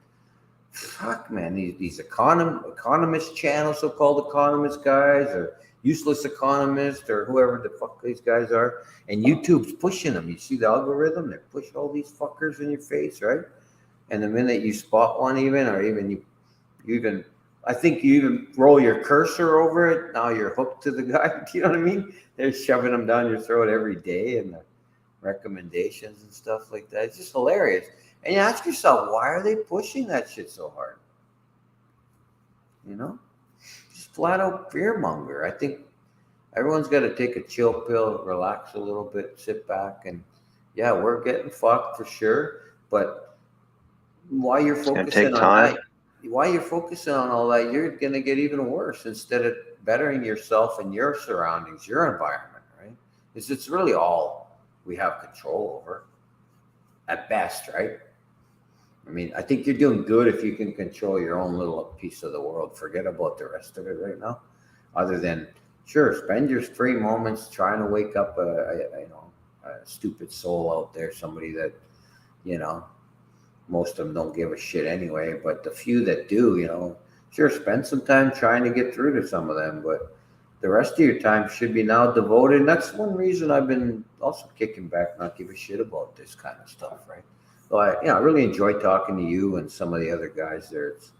fuck, man, these economist channels, so-called economist guys, or useless economist, or whoever the fuck these guys are, and YouTube's pushing them. You see the algorithm? They push all these fuckers in your face, right? And the minute you spot one, even, or even you even, I think you even roll your cursor over it. Now you're hooked to the guy. Do you know what I mean? They're shoving them down your throat every day, and the recommendations and stuff like that. It's just hilarious. And you ask yourself, why are they pushing that shit so hard? You know, just flat out fear monger. I think everyone's got to take a chill pill, relax a little bit, sit back, and yeah, we're getting fucked for sure. But while you're It's gonna take focusing on time. that, while you're focusing on all that, you're gonna get even worse instead of bettering yourself and your surroundings, your environment, right? It's really all we have control over at best, right? I mean, I think you're doing good if you can control your own little piece of the world. Forget about the rest of it right now. Other than, sure, spend your free moments trying to wake up a stupid soul out there, somebody that you know most of them don't give a shit anyway. But the few that do, sure, spend some time trying to get through to some of them. But the rest of your time should be now devoted. And that's one reason I've been also kicking back, not give a shit about this kind of stuff, right? So I really enjoy talking to you and some of the other guys there. It's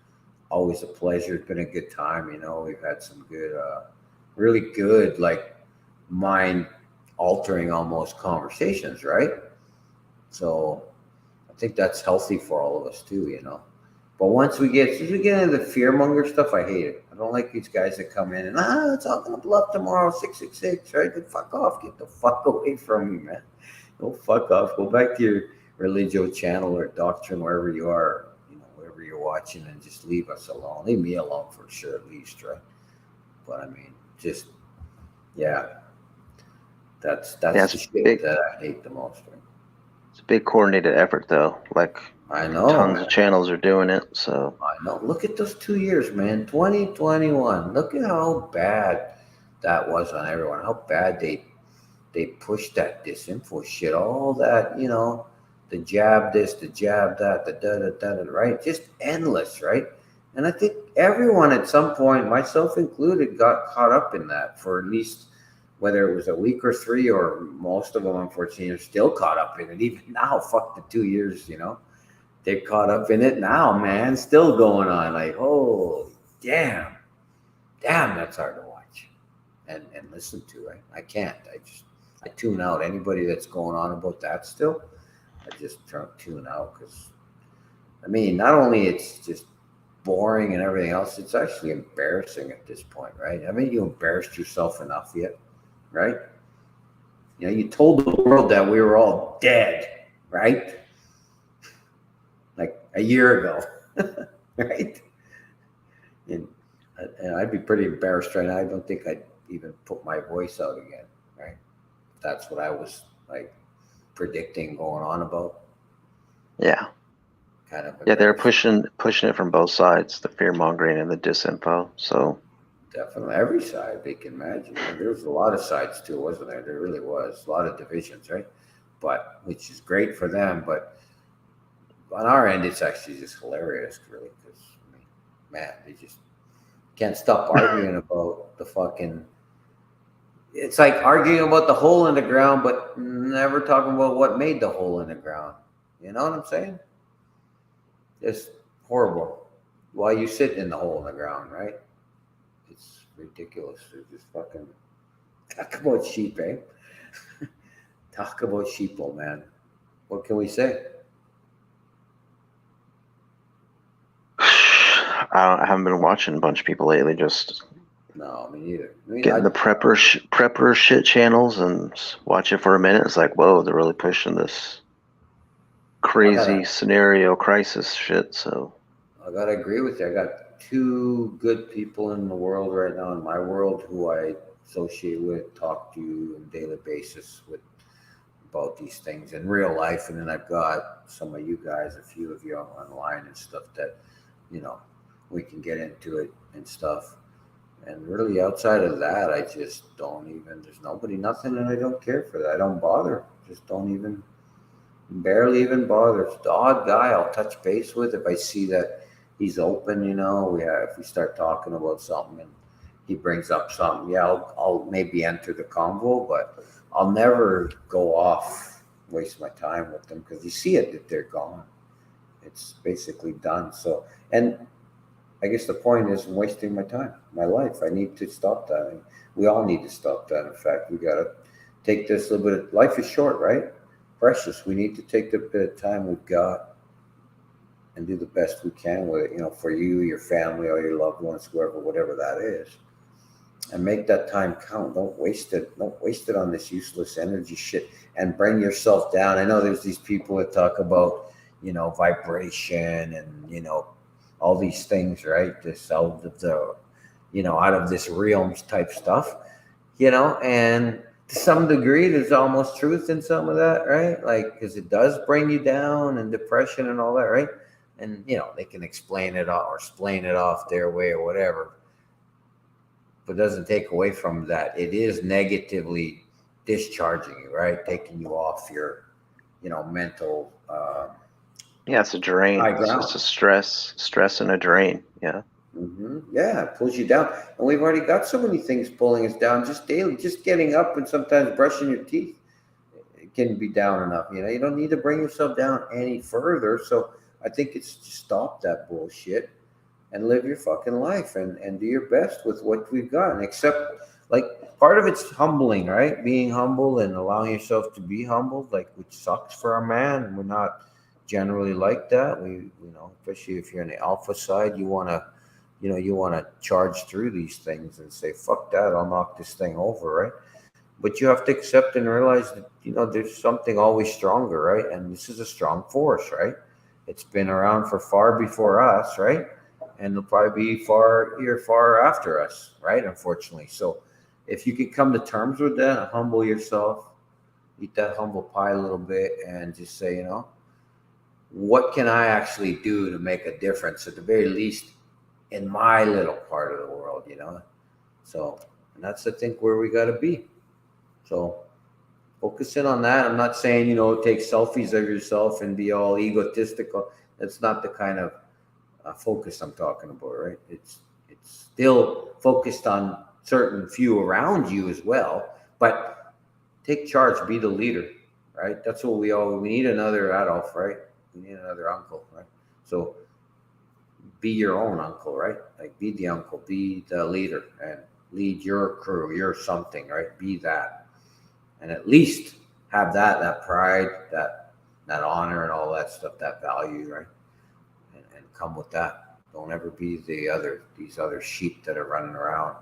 always a pleasure. It's been a good time. We've had some good, really good, like mind altering almost conversations, right? So I think that's healthy for all of us too. But since we get into the fear monger stuff, I hate it. I don't like these guys that come in and it's all gonna blow up tomorrow, 666, right? Then fuck off, get the fuck away from me, man. Go fuck off. Go back to your religio channel or doctrine, wherever you are, wherever you're watching, and just leave us alone. Leave me alone for sure, at least, right? But I mean, just yeah, Yeah, that's the shit that I hate the most, right? it's a big coordinated effort though. Like I know, tons man. of channels are doing it. So I know. Look at those 2 years, man. 2021. Look at how bad that was on everyone. How bad they pushed that disinfo shit. All that, the jab this, the jab that, the da da da da, right? Just endless, right? And I think everyone at some point, myself included, got caught up in that for at least whether it was a week or three, or most of them, unfortunately, are still caught up in it. Even now, fuck the 2 years. They're caught up in it now, man. Still going on. Like, oh, damn. Damn, that's hard to watch. and listen to, right? I can't. I tune out anybody that's going on about that still. I just tune out because I mean, not only it's just boring and everything else, it's actually embarrassing at this point, right? I mean, you embarrassed yourself enough yet, right? You know, you told the world that we were all dead, right? Like a year ago, right? And, and I'd be pretty embarrassed right now. I don't think I'd even put my voice out again, right? That's what I was like predicting going on about. Yeah. Kind of Yeah, they're embarrassing. pushing it from both sides, the fear mongering and the disinfo. So Definitely, every side they can imagine. And there was a lot of sides too, wasn't there? There really was a lot of divisions, right? But which is great for them. But on our end, it's actually just hilarious, really, because I mean, man, they just can't stop arguing about the fucking. It's like arguing about the hole in the ground, but never talking about what made the hole in the ground. You know what I'm saying? It's horrible. Why you sit in the hole in the ground, right? It's ridiculous. It's just fucking talk about sheep, eh? Talk about sheeple, man. What can we say? I haven't been watching a bunch of people lately, just No, me neither. I mean, getting the prepper shit channels and watch it for a minute. It's like, whoa, they're really pushing this I crazy gotta, scenario crisis shit. So I gotta agree with you. I got two good people in the world right now in my world who I associate with, talk to on a daily basis with about these things in real life, and then I've got some of you guys, a few of you online and stuff that you know we can get into it and stuff. And really, outside of that, I just don't even. There's nobody, nothing, and I don't care for that. I don't bother. Just don't even, barely even bother. It's the odd guy I'll touch base with if I see that he's open. You know, if we start talking about something and he brings up something, yeah, I'll maybe enter the convo, but I'll never go off, waste my time with them because you see it that they're gone. It's basically done. So, and I guess the point is I'm wasting my time, my life. I need to stop that. And we all need to stop that. In fact, we got to take this little bit of life is short, right? Precious. We need to take the bit of time we've got and do the best we can with it, you know, for you, your family, or your loved ones, whoever, whatever that is. And make that time count. Don't waste it. Don't waste it on this useless energy shit and bring yourself down. I know there's these people that talk about, you know, vibration and, you know, all these things, right? This out of the, you know, out of this realms type stuff, you know, and to some degree, there's almost truth in some of that, right? Like, because it does bring you down and depression and all that, right? And, you know, they can explain it or explain it off their way or whatever, but doesn't take away from that. It is negatively discharging you, right? Taking you off your, you know, mental yeah, it's a drain. high It's just ground. a stress and a drain. Yeah. Yeah, it pulls you down. And we've already got so many things pulling us down just daily, just getting up and sometimes brushing your teeth. It can be down enough. You know, you don't need to bring yourself down any further. So I think it's just stop that bullshit and live your fucking life and do your best with what we've got. And accept, like, part of it's humbling, right? Being humble and allowing yourself to be humbled, like, which sucks for a man. We're not generally like that. You know, especially if you're on the alpha side, you want to, you know, you want to charge through these things and say, fuck that, I'll knock this thing over, right? But you have to accept and realize that, you know, there's something always stronger, right? And this is a strong force, right? It's been around for far before us, right? And it'll probably be far after us, right? Unfortunately. So if you could come to terms with that, humble yourself, eat that humble pie a little bit, and just say, you know, what can I actually do to make a difference at the very least in my little part of the world, you know? So, and that's, I think, where we got to be. So focus in on that. I'm not saying, you know, take selfies of yourself and be all egotistical. That's not the kind of focus I'm talking about, right? It's still focused on certain few around you as well, but take charge, be the leader, right? That's what we need another Adolf, right? We need another uncle, right? So be your own uncle, right? Like be the uncle, be the leader, and lead your crew, your something, right? Be that, and at least have that pride, that honor, and all that stuff, that value, right? And come with that. Don't ever be these other sheep that are running around.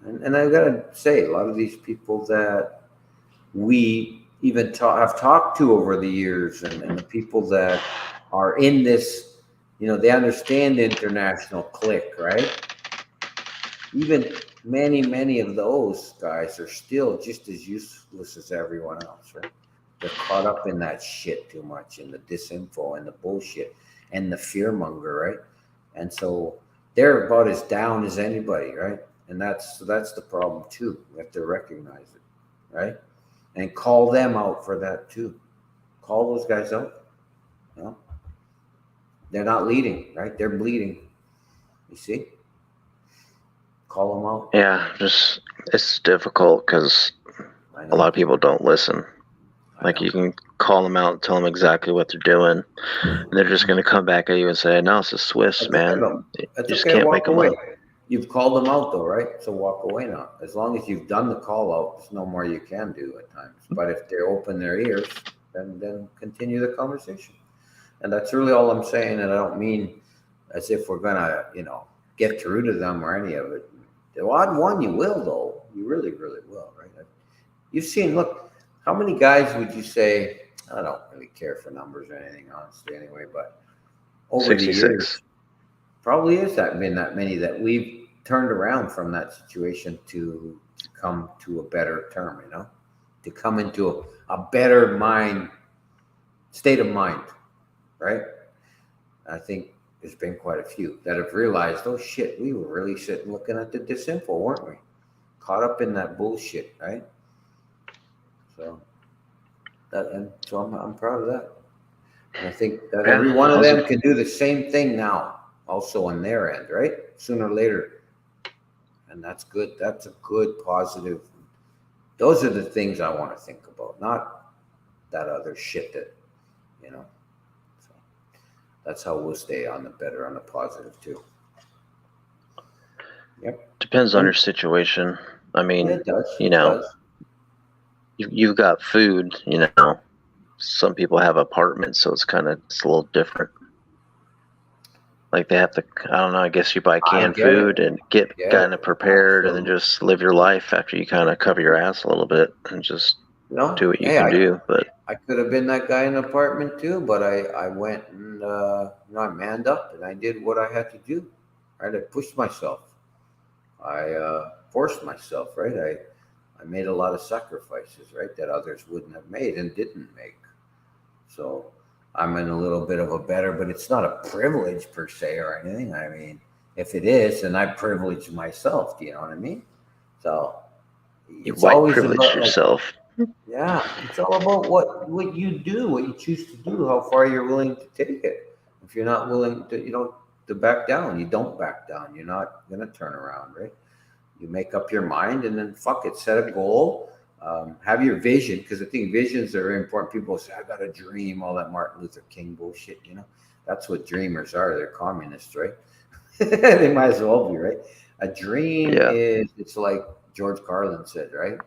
And I gotta say, a lot of these people that we even have talked to over the years, and the people that are in this, they understand the international click, right? Even many of those guys are still just as useless as everyone else, right? They're caught up in that shit too much, in the disinfo and the bullshit and the fear monger, right? And so they're about as down as anybody, right? And that's the problem too. We have to recognize it, right? And call them out for that too. Call those guys out. You know, they're not leading, right? They're bleeding. You see? Call them out. Yeah, just it's difficult because a lot of people don't listen. Like you can call them out and tell them exactly what they're doing, and they're just going to come back at you and say, "No, it's a Swiss, That's okay, man." though. You That's just okay. can't wake Walk them away. up. You've called them out, though, right? So walk away now. As long as you've done the call out, there's no more you can do at times. But if they open their ears, then continue the conversation. And that's really all I'm saying. And I don't mean as if we're gonna, get through to them or any of it. The odd one, you will, though. You really, really will, right? You've seen. Look, how many guys would you say? I don't really care for numbers or anything, honestly, anyway. But over the 66. years, probably is been that many that we've turned around from that situation to come to a better term, to come into a better state of mind, right? I think there's been quite a few that have realized, oh shit, we were really sitting looking at the disinfo, weren't we? Caught up in that bullshit, right? So I'm proud of that. And I think that every one of them can do the same thing now, also on their end, right? Sooner or later. And that's good. That's a good positive. Those are the things I want to think about, not that other shit that, So that's how we'll stay on the positive too. Yep. Depends on your situation. I mean, it does. you've got food, Some people have apartments, so it's a little different. Like they have to, I don't know, I guess you buy canned food and get kind of prepared and then just live your life after you kind of cover your ass a little bit and just do what you can do. But I could have been that guy in an apartment too, but I went and, I manned up and I did what I had to do. Right? I pushed myself. I forced myself, right? I made a lot of sacrifices, right, that others wouldn't have made and didn't make. So I'm in a little bit of a better, but it's not a privilege per se or anything. I mean, if it is, then I privilege myself. Do you know what I mean? So it's always privilege about yourself. Yeah, it's all about what you do, what you choose to do, how far you're willing to take it. If you're not willing to, to back down, you don't back down. You're not gonna turn around, right? You make up your mind and then fuck it, set a goal. Have your vision, because I think visions are very important. People say, I got a dream, all that Martin Luther King bullshit, That's what dreamers are. They're communists, right? They might as well be, right? A dream it's like George Carlin said, right?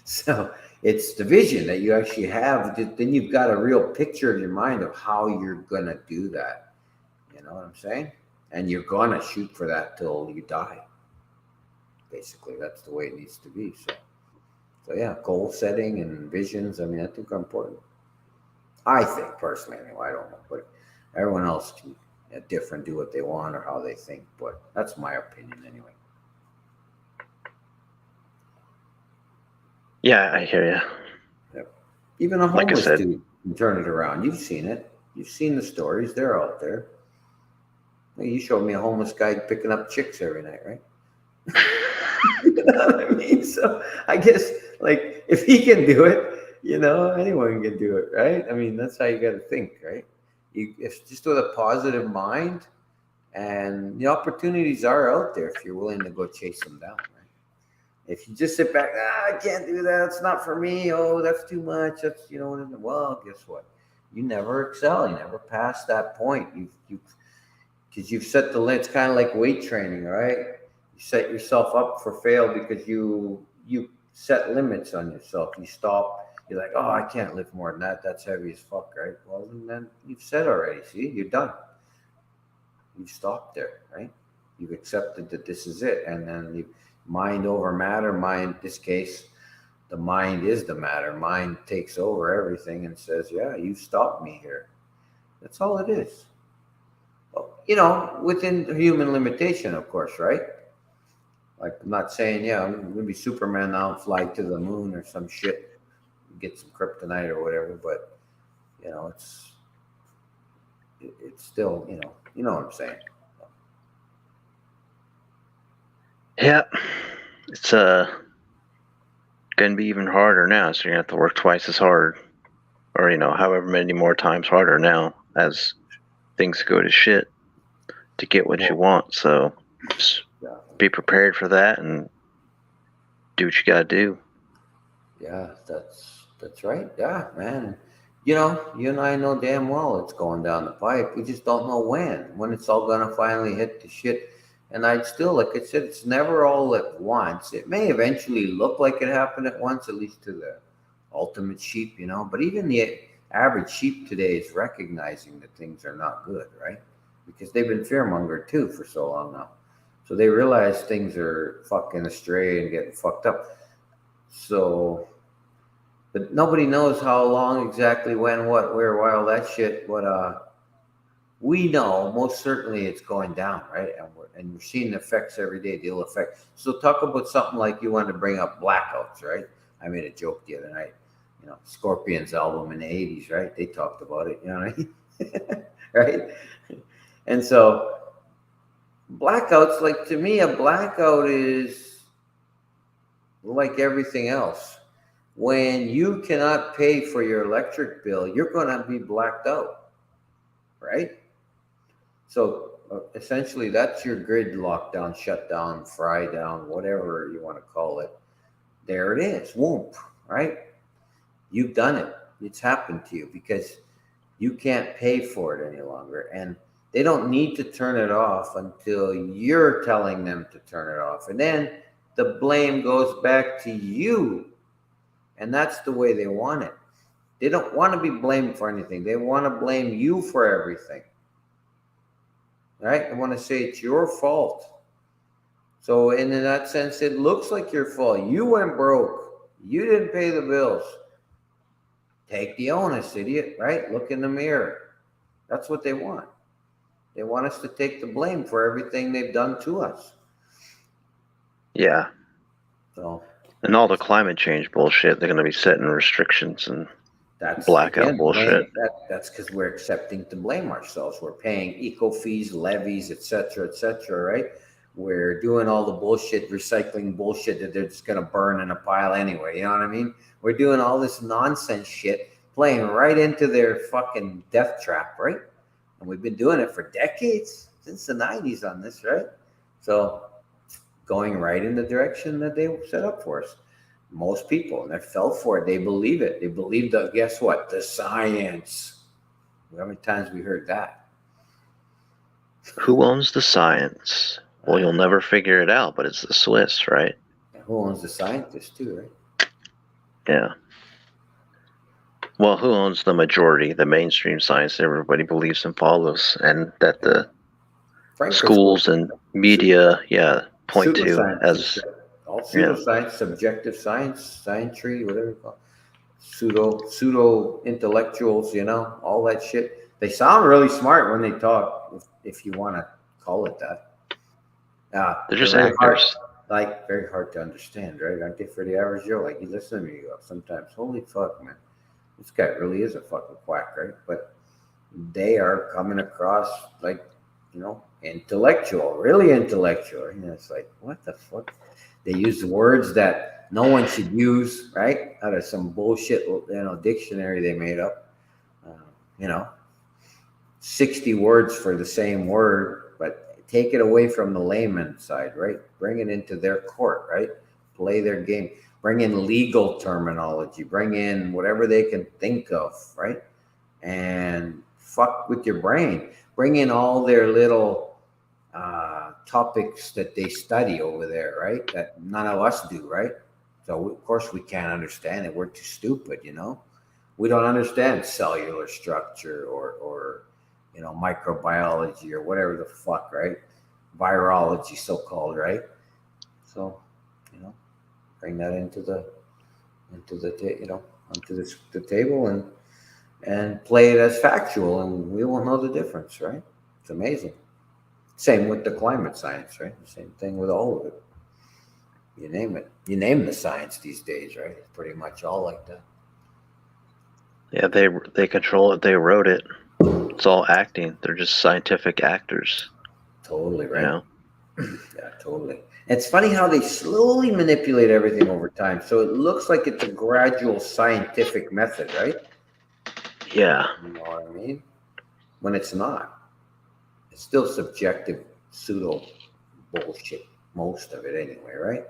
So it's the vision that you actually have. Then you've got a real picture in your mind of how you're going to do that. You know what I'm saying? And you're going to shoot for that till you die. Basically, that's the way it needs to be. So yeah, goal setting and visions, I think are important. I think personally, anyway, I don't know, but everyone else can different, do what they want or how they think, but that's my opinion anyway. Yeah, I hear you. Yep. Even a homeless dude can turn it around. You've seen it. You've seen the stories. They're out there. You showed me a homeless guy picking up chicks every night, right? You know what I mean? So I guess, if he can do it, anyone can do it, right? That's how you got to think, right? If just with a positive mind, and the opportunities are out there if you're willing to go chase them down, right? If you just sit back, I can't do that. It's not for me. Oh, that's too much. That's, well, guess what? You never excel. You never pass that point. You because you've set the limit. It's kind of like weight training, right? You set yourself up for fail because you set limits on yourself. You stop. You're like, oh, I can't lift more than that. That's heavy as fuck, right? Well, then you've said already. See, you're done. You've stopped there, right? You've accepted that this is it, and then you mind over matter. Mind, this case, the mind is the matter. Mind takes over everything and says, yeah, you stopped me here. That's all it is. Within human limitation, of course, right? Like, I'm not saying, yeah, I'm gonna be Superman now and fly to the moon or some shit, get some kryptonite or whatever. But it's still, you know what I'm saying. Yeah, it's gonna be even harder now. So you're gonna have to work twice as hard, or however many more times harder now as things go to shit to get what you want. So just Yeah, be prepared for that and do what you gotta do. yeah, that's right. Yeah, man. You and I know damn well it's going down the pipe. We just don't know when it's all gonna finally hit the shit. And I'd still, like I said, it's never all at once. It may eventually look like it happened at once, at least to the ultimate sheep, But even the average sheep today is recognizing that things are not good, right? Because they've been fearmongered too for so long now. So they realize things are fucking astray and getting fucked up. So, but nobody knows how long exactly, when, what, where, why, all that shit. But we know most certainly it's going down, right? And we're seeing the effects every day, the ill effect. So talk about something like, you wanted to bring up blackouts, right? I made a joke the other night. Scorpions album in the '80s, right? They talked about it. You know what I mean? Right? And so blackouts, like, to me, a blackout is like everything else. When you cannot pay for your electric bill, you're going to be blacked out, right? So essentially, that's your grid lockdown, shutdown, fry down, whatever you want to call it. There it is. Whoop, right? You've done it. It's happened to you because you can't pay for it any longer. And they don't need to turn it off until you're telling them to turn it off. And then the blame goes back to you. And that's the way they want it. They don't want to be blamed for anything. They want to blame you for everything. Right? They want to say it's your fault. So in that sense, it looks like your fault. You went broke. You didn't pay the bills. Take the onus, idiot, right? Look in the mirror. That's what they want. They want us to take the blame for everything they've done to us. Yeah. So, and all the climate change bullshit, they're going to be setting restrictions and that's, blackout again, bullshit. That's because we're accepting to blame ourselves. We're paying eco fees, levies, etc., right? We're doing all the bullshit, recycling bullshit that they're just going to burn in a pile anyway. You know what I mean? We're doing all this nonsense shit, playing right into their fucking death trap, right? And we've been doing it for decades, since the '90s on this, right? So going right in the direction that they set up for us. Most people, and they fell for it. They believe it. They believe the, guess what? The science. How many times we heard that? Who owns the science? Well, you'll never figure it out, but it's the Swiss, right? Who owns the scientists too, right? Yeah. Well, who owns the majority, the mainstream science that everybody believes and follows, and that the schools and media, point to as, all pseudoscience, subjective science, scientry, whatever you call it. Pseudo intellectuals, all that shit. They sound really smart when they talk, if you want to call it that. they're just very hard, actors. very hard to understand, right? Aren't they, for the average Joe? Like, you listen to me, you go, sometimes, holy fuck, man, this guy really is a fucking quack, right? But they are coming across like, intellectual, really intellectual. It's like, what the fuck? They use words that no one should use, right? Out of some bullshit, dictionary they made up. Uh, you know, 60 words for the same word, but take it away from the layman side, right? Bring it into their court, right? Play their game. Bring in legal terminology. Bring in whatever they can think of, right? And fuck with your brain. Bring in all their little topics that they study over there, right? That none of us do, right? So of course we can't understand it. We're too stupid, you know. We don't understand cellular structure or microbiology or whatever the fuck, right? Virology, so called, right? So, you know, bring that onto the table and play it as factual, and we will know the difference, right? It's amazing. Same with the climate science, right? The same thing with all of it. You name it. You name the science these days, right? It's pretty much all like that. Yeah, they control it. They wrote it. It's all acting. They're just scientific actors. Totally You right. know. Yeah, totally. It's funny how they slowly manipulate everything over time. So it looks like it's a gradual scientific method, right? Yeah. You know what I mean? When it's not. It's still subjective pseudo bullshit. Most of it anyway, right?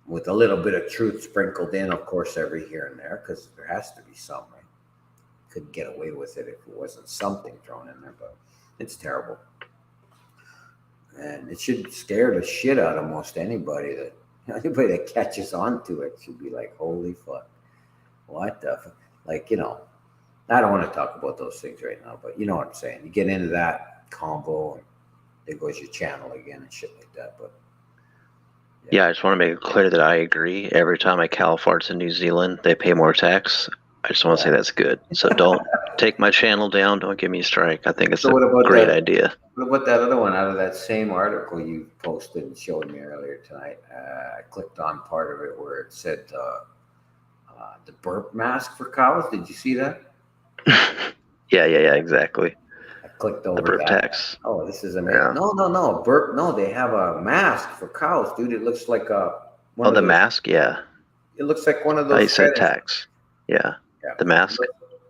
With a little bit of truth sprinkled in, of course, every here and there, because there has to be some, right? Couldn't get away with it if it wasn't something thrown in there, but it's terrible. And it should scare the shit out of most anybody that catches on to it should be like, holy fuck, what the like, I don't want to talk about those things right now, but you know what I'm saying. You get into that combo, and there goes your channel again and shit like that. But Yeah, I just want to make it clear that I agree. Every time a cow farts in New Zealand, they pay more tax. I just want to say that's good. So don't take my channel down. Don't give me a strike. I think it's so a what about great that? idea. What about that other one out of that same article you posted and showed me earlier tonight? I clicked on part of it where it said the burp mask for cows. Did you see that? Yeah, exactly. I clicked The over burp that. tax. Oh, this is amazing. Yeah. No, burp. No, they have a mask for cows, dude. It looks like one Oh, of the those. mask? Yeah. It looks like one of I those said fetish. tax. Yeah. Yeah, The mask?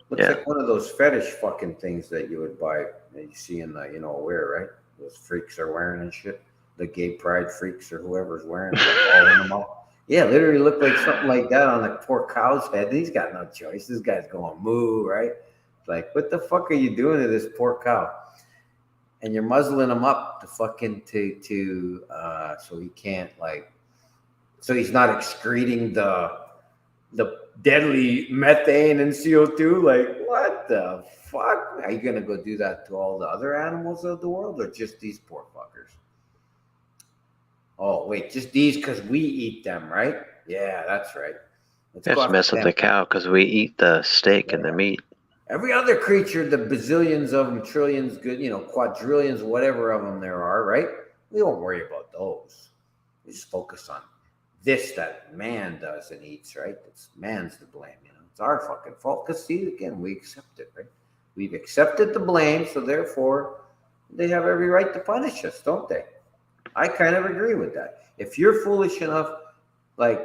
looks Yeah. like one of those fetish fucking things that you would buy that you see in the wear, right? Those freaks are wearing and shit. The gay pride freaks or whoever's wearing it, like all in them all. Yeah, literally looked like something like that on a poor cow's head. He's got no choice. This guy's going moo, right? Like, what the fuck are you doing to this poor cow? And you're muzzling him up to fucking to so he can't so he's not excreting the deadly methane and CO2. Like, what the fuck? Are you gonna go do that to all the other animals of the world, or just these poor fuckers? Oh wait, just these because we eat them, right? Yeah, that's right. Let's go Just after mess with them. the cow because we eat the steak and the meat. Every other creature, the bazillions of them, trillions, good, quadrillions, whatever of them there are, right? We don't worry about those. We just focus on this that man does and eats, right? It's man's to blame, It's our fucking fault. Because see, again, we accept it, right? We've accepted the blame, so therefore they have every right to punish us, don't they? I kind of agree with that. If you're foolish enough, like,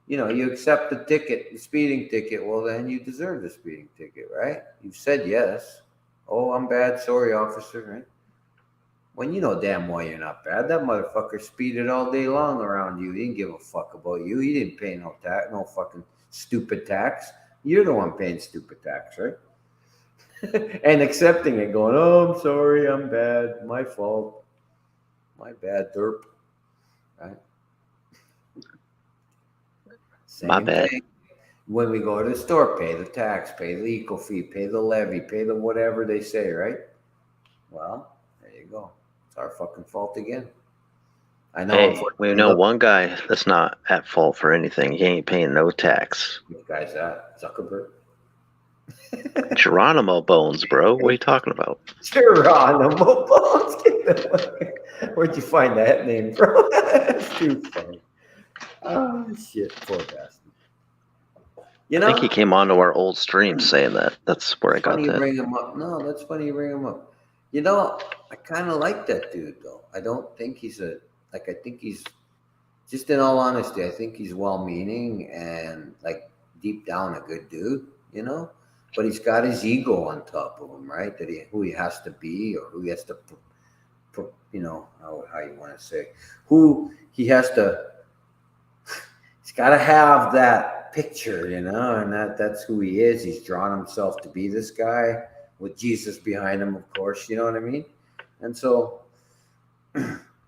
you accept the ticket, the speeding ticket, well, then you deserve the speeding ticket, right? You've said yes. Oh, I'm bad. Sorry, officer, right? When you know damn well you're not bad. That motherfucker speeded all day long around you. He didn't give a fuck about you. He didn't pay no tax, no fucking stupid tax. You're the one paying stupid tax, right? And accepting it, going, oh, I'm sorry, I'm bad. My fault. My bad, derp. Right? My Same bad. thing. When we go to the store, pay the tax, pay the eco fee, pay the levy, pay the whatever they say, right? Well, there you go. It's our fucking fault again. I know, Hey, we unfortunately, know look, one guy that's not at fault for anything. He ain't paying no tax. which guy's that? Zuckerberg? Geronimo bones, bro. What are you talking about? Geronimo Bones. Where'd you find that name from? That's too funny. Oh, shit. Poor bastard. I think he came onto our old stream saying that. That's where I got Funny you that. bring him up. No, that's funny you bring him up. I kind of like that dude, though. I don't think I think he's, just in all honesty, I think he's well meaning and, like, deep down a good dude, But he's got his ego on top of him, right? Who he has to be or who he has to, how you want to say, who he has to, he's got to have that picture, and that's who he is. He's drawn himself to be this guy with Jesus behind him, of course, you know what I mean? And so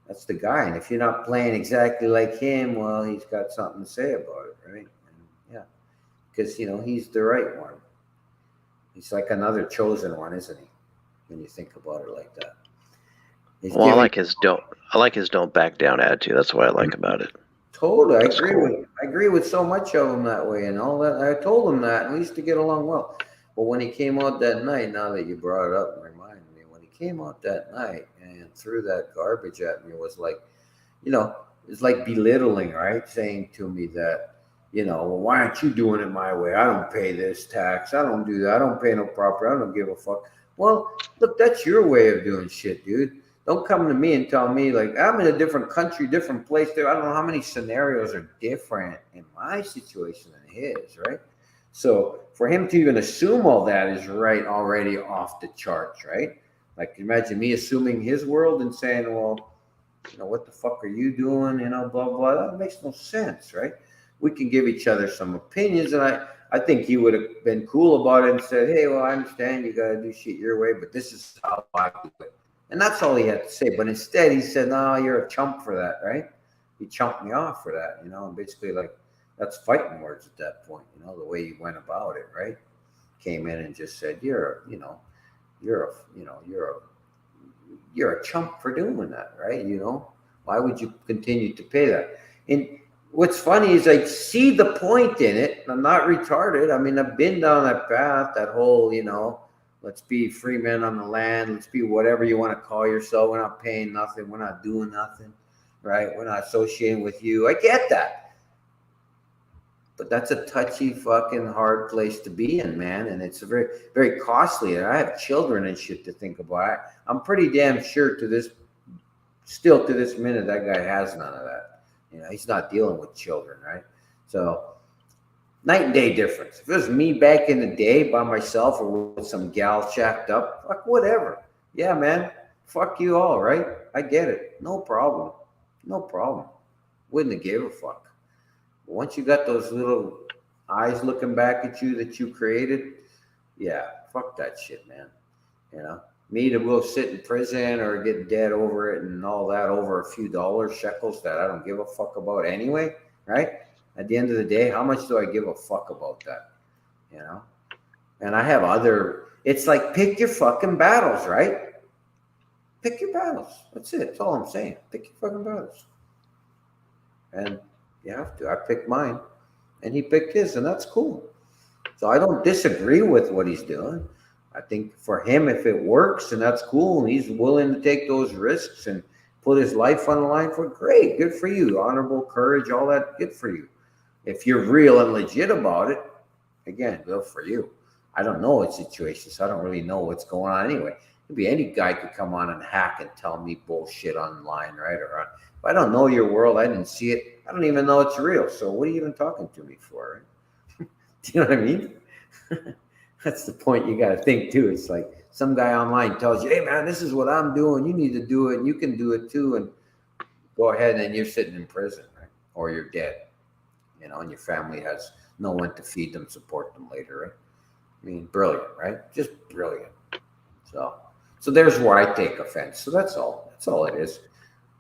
That's the guy. And if you're not playing exactly like him, well, he's got something to say about it, right? And yeah, because he's the right one. He's like another chosen one, isn't he? When you think about it like that, he's Well, giving. I like his don't back down attitude. That's what I like about it. Totally, That's cool. I agree with so much of him that way, and all that. I told him that, and we used to get along well. But when he came out that night, now that you brought it up, and reminded me, when he came out that night and threw that garbage at me, it was like, you know, it's like belittling, right? Saying to me that, well, why aren't you doing it my way? I don't pay this tax. I don't do that. I don't pay no property. I don't give a fuck. Well, look, that's your way of doing shit, dude. Don't come to me and tell me like I'm in a different country, different place. There, I don't know how many scenarios are different in my situation than his, right? So for him to even assume all that is right already off the charts, right? Like imagine me assuming his world and saying, well, what the fuck are you doing? Blah blah. That makes no sense, right? We can give each other some opinions, and I think he would have been cool about it and said, hey, well, I understand you got to do shit your way, but this is how I do it. And that's all he had to say. But instead, he said, no, you're a chump for that, right? He chumped me off for that, and basically, like, that's fighting words at that point, the way he went about it, right? Came in and just said, you're a, you're a chump for doing that, right? Why would you continue to pay that? And what's funny is I see the point in it. I'm not retarded. I mean, I've been down that path, that whole, let's be free men on the land. Let's be whatever you want to call yourself. We're not paying nothing. We're not doing nothing, right? We're not associating with you. I get that. But that's a touchy fucking hard place to be in, man. And it's very, very costly. And I have children and shit to think about. I'm pretty damn sure still to this minute, that guy has none of that. He's not dealing with children, right? So night and day difference. If it was me back in the day by myself or with some gal shacked up, fuck whatever. Yeah, man. Fuck you all, right? I get it. No problem. No problem. Wouldn't have gave a fuck. But once you got those little eyes looking back at you that you created, yeah, fuck that shit, man. Me to go sit in prison or get dead over it and all that over a few dollars, shekels that I don't give a fuck about anyway, right? At the end of the day, how much do I give a fuck about that? And I have it's like pick your fucking battles, right? Pick your battles. That's it. That's all I'm saying. Pick your fucking battles. And you have to. I picked mine and he picked his, and that's cool. So I don't disagree with what he's doing. I think for him, if it works and that's cool and he's willing to take those risks and put his life on the line for great, good for you. Honorable courage, all that, good for you. If you're real and legit about it, again, good for you. I don't know what situation, so I don't really know what's going on anyway. Maybe any guy could come on and hack and tell me bullshit online, right? If I don't know your world, I didn't see it. I don't even know it's real. So what are you even talking to me for? Right? Do you know what I mean? That's the point you got to think too. It's like some guy online tells you, hey man, this is what I'm doing. You need to do it. And you can do it too. And go ahead and then you're sitting in prison, right? Or you're dead, and your family has no one to feed them, support them later, right? I mean, brilliant, right? Just brilliant. So there's where I take offense. So that's all. That's all it is.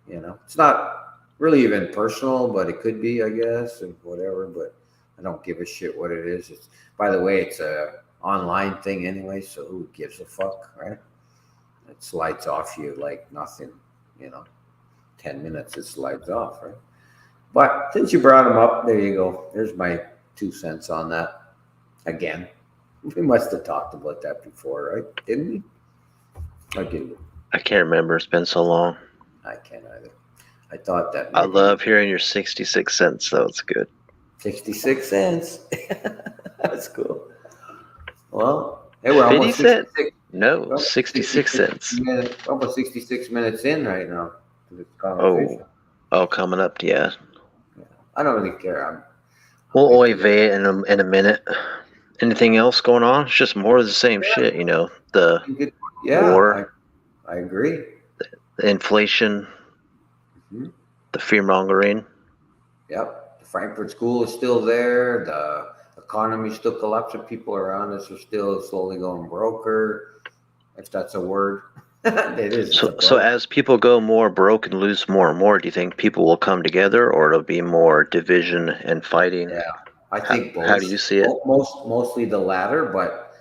It's not really even personal, but it could be, I guess, and whatever. But I don't give a shit what it is. By the way, it's a online thing anyway, so who gives a fuck, right? It slides off you like nothing, 10 minutes it slides off, right? But since you brought them up, there you go. There's my 2 cents on that. Again, we must have talked about that before, right? Didn't we? Or did we? I can't remember. It's been so long. I can't either. I thought that I love hearing your 66 cents, though. It's good. 66 cents. That's cool. Well, hey, we're 50 almost cents? 66. No, 66 cents. Almost 66 minutes in right now to this conversation. Oh, coming up, yeah. I don't really care. We'll oy vey it in a minute. Anything else going on? It's just more of the same shit, The war. I agree. The inflation. Mm-hmm. The fear mongering. Yep. The Frankfurt School is still there. The economy is still collapsing. People around us are still slowly going broker, if that's a word. It is. It's a So bug. as people go more broke and lose more and more, do you think people will come together, or it'll be more division and fighting? Yeah, I How think how do both. you see it? Mostly the latter, but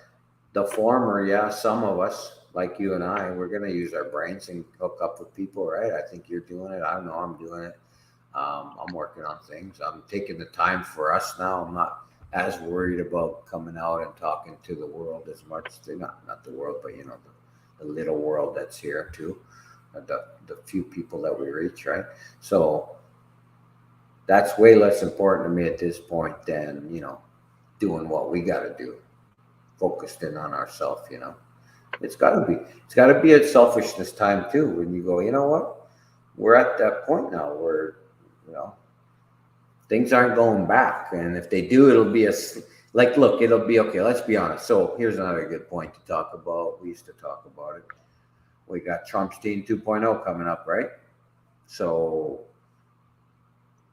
the former, yeah. Some of us, like you and I, we're gonna use our brains and hook up with people, right? I think you're doing it. I know I'm doing it. I'm working on things. I'm taking the time for us now. I'm not as worried about coming out and talking to the world as much. Not the world, but the little world that's here too. The few people that we reach, right? So that's way less important to me at this point than doing what we got to do, focused in on ourselves. It's got to be a selfishness time too. When you go, you know what, we're at that point now where you know things aren't going back, and if they do, it'll be like, look, it'll be okay. Let's be honest. So here's another good point to talk about. We used to talk about it. We got Trump's Team 2.0 coming up, right? So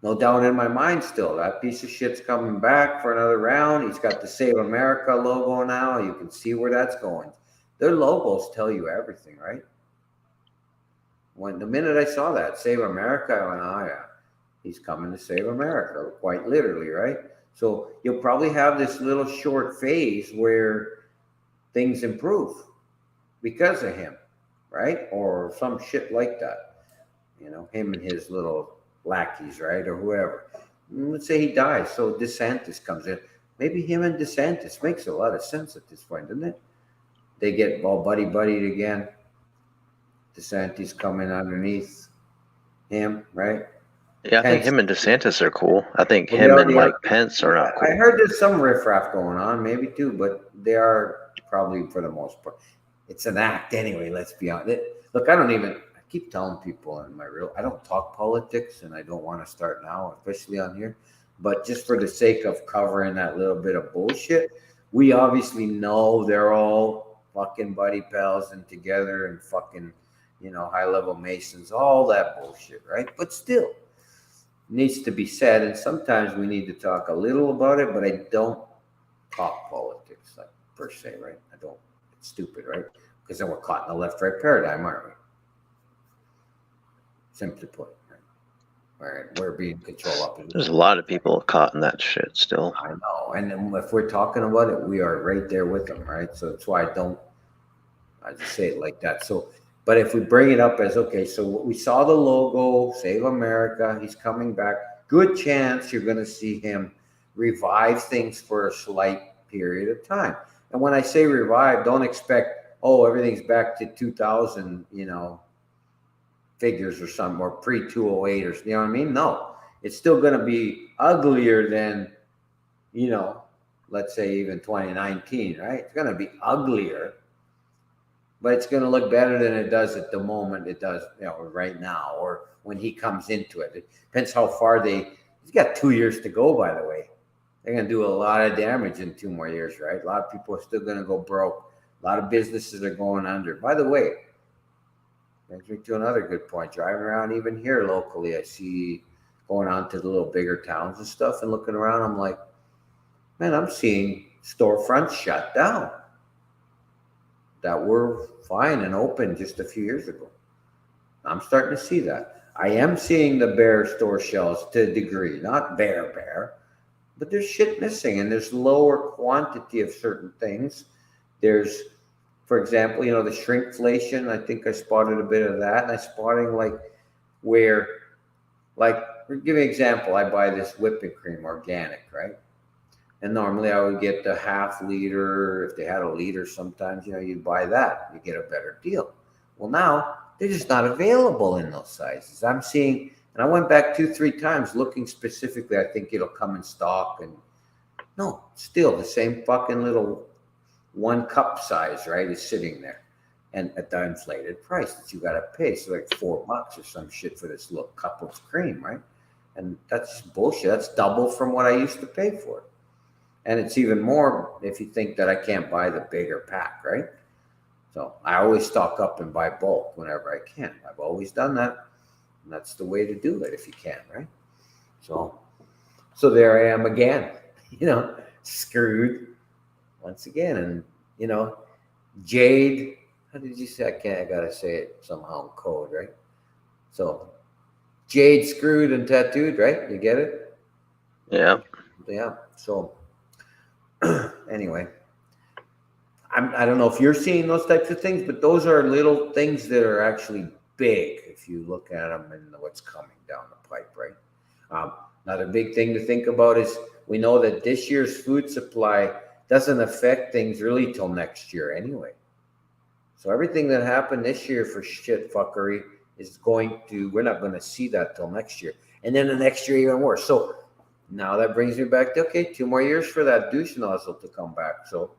no doubt in my mind still, that piece of shit's coming back for another round. He's got the Save America logo now. You can see where that's going. Their logos tell you everything, right? When the minute I saw that, Save America, I went, oh yeah, he's coming to save America, quite literally, right? So you'll probably have this little short phase where things improve because of him, right? Or some shit like that. Him and his little lackeys, right? Or whoever. Let's say he dies, so DeSantis comes in. Maybe him and DeSantis makes a lot of sense at this point, doesn't it? They get all buddy-buddied again. DeSantis coming underneath him, right? Yeah, I think Pence. him and DeSantis are cool. I think Well, they him and already are. Mike Pence are not I cool. heard there's some riffraff going on, maybe too, but they are probably for the most part. It's an act anyway. Let's be honest. Look, I don't even. I keep telling people in my real. I don't talk politics, and I don't want to start now, especially on here. But just for the sake of covering that little bit of bullshit, we obviously know they're all fucking buddy pals and together and fucking, high level masons, all that bullshit, right? But still, needs to be said, and sometimes we need to talk a little about it, but I don't talk politics, like, per se, right? I don't. It's stupid, right? Because then we're caught in the left-right paradigm, aren't we? Simply put, right? All right, we're being control There's a opposition. lot of people caught in that shit still. I know, and then if we're talking about it, we are right there with them, right? So that's why I don't. I just say it like that. So, but if we bring it up as, okay, so we saw the logo, Save America, he's coming back. Good chance you're going to see him revive things for a slight period of time. And when I say revive, don't expect, oh, everything's back to 2000, figures or something, or pre 208 or, you know what I mean? No, it's still going to be uglier than, you know, let's say even 2019, right? It's going to be uglier, but it's going to look better than it does at the moment it does, right now, or when he comes into it. It depends how far he's got 2 years to go, by the way. They're going to do a lot of damage in 2 more years, right? A lot of people are still going to go broke. A lot of businesses are going under. By the way, brings me to another good point. Driving around even here locally, I see going on to the little bigger towns and stuff and looking around, I'm like, man, I'm seeing storefronts shut down that were fine and open just a few years ago. I'm starting to see that. I am seeing the bare store shelves to a degree, not bare, but there's shit missing and there's lower quantity of certain things. There's, for example, the shrinkflation. I think I spotted a bit of that, and I spotting where, like, give me an example. I buy this whipping cream organic, right? And normally I would get the half liter. If they had a liter, sometimes, you'd buy that. You get a better deal. Well, now they're just not available in those sizes. I'm seeing, and I went back 2, 3 times looking specifically. I think it'll come in stock, and no, still the same fucking little 1 cup size, right, is sitting there, and at the inflated price that you got to pay. So like $4 or some shit for this little cup of cream, right? And that's bullshit. That's double from what I used to pay for it. And it's even more if you think that I can't buy the bigger pack, right? So I always stock up and buy bulk whenever I can. I've always done that. And that's the way to do it if you can, right? So there I am again, screwed once again. And, Jade, how did you say? I gotta say it somehow in code, right? So jade, screwed, and tattooed, right? You get it? Yeah. Yeah. So anyway, I don't know if you're seeing those types of things, but those are little things that are actually big if you look at them and what's coming down the pipe, right? Um, Another big thing to think about is we know that this year's food supply doesn't affect things really till next year anyway. So everything that happened this year for shit fuckery is we're not going to see that till next year. And then the next year even worse. So now that brings me back to, okay, 2 more years for that douche nozzle to come back. So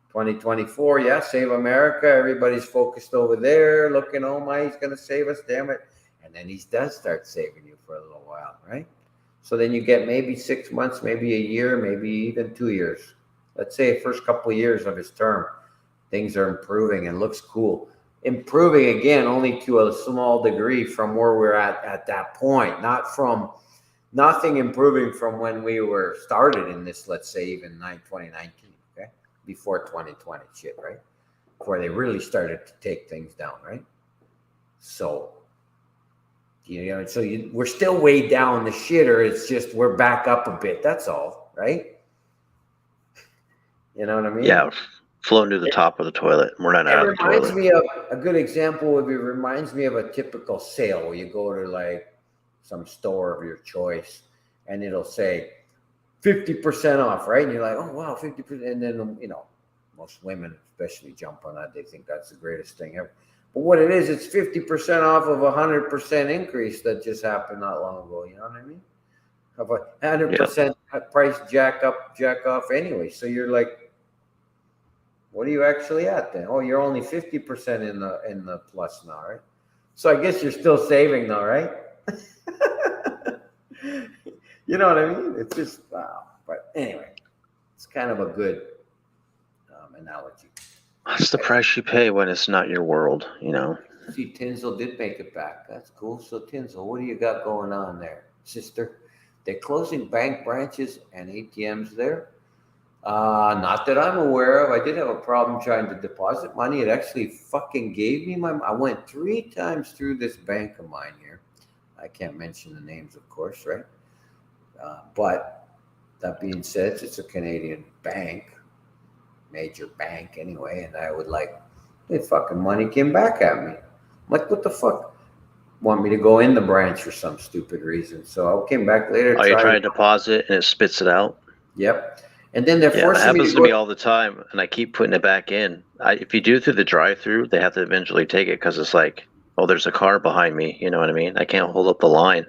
2024, yeah, save America. Everybody's focused over there looking, oh my, he's going to save us, damn it. And then he does start saving you for a little while, right? So then you get maybe 6 months, maybe a year, maybe even 2 years. Let's say the first couple of years of his term, things are improving and looks cool. Improving again, only to a small degree from where we're at that point, not from nothing improving from when we were started in this, let's say even 2019, okay? Before 2020 shit, right? Before they really started to take things down, right? So, we're still way down the shitter. It's just we're back up a bit. That's all, right? You know what I mean? Yeah. Floating to the top of the toilet. We're not It out of the reminds toilet. me of a good example would be reminds me of a typical sale where you go to like some store of your choice and it'll say 50% off, right? And you're like, oh wow, 50%. And then most women especially jump on that. They think that's the greatest thing ever. But what it is, it's 50% off of 100% increase that just happened not long ago. You know what I mean? Of a Yeah. 100% price jack off anyway. So you're like, what are you actually at then? Oh, you're only 50% in the plus now, right? So I guess you're still saving though, right? You know what I mean? It's just wow. But anyway, it's kind of a good analogy. That's the price you pay when it's not your world, See, Tinsel did make it back. That's cool. So Tinsel, what do you got going on there, sister? They're closing bank branches and ATMs there. Not that I'm aware of. I did have a problem trying to deposit money. It actually fucking gave me I went 3 times through this bank of mine here. I can't mention the names, of course, right? But that being said, it's a Canadian bank, major bank anyway, and I would the fucking money came back at me. I'm like, what the fuck? Want me to go in the branch for some stupid reason. So I came back later, Oh, you try tried. to deposit and it spits it out? Yep. And then they're Yeah, that forcing me to happens to go. me all the time, and I keep putting it back in. If you do it through the drive-through, they have to eventually take it because it's like, oh, there's a car behind me. You know what I mean? I can't hold up the line.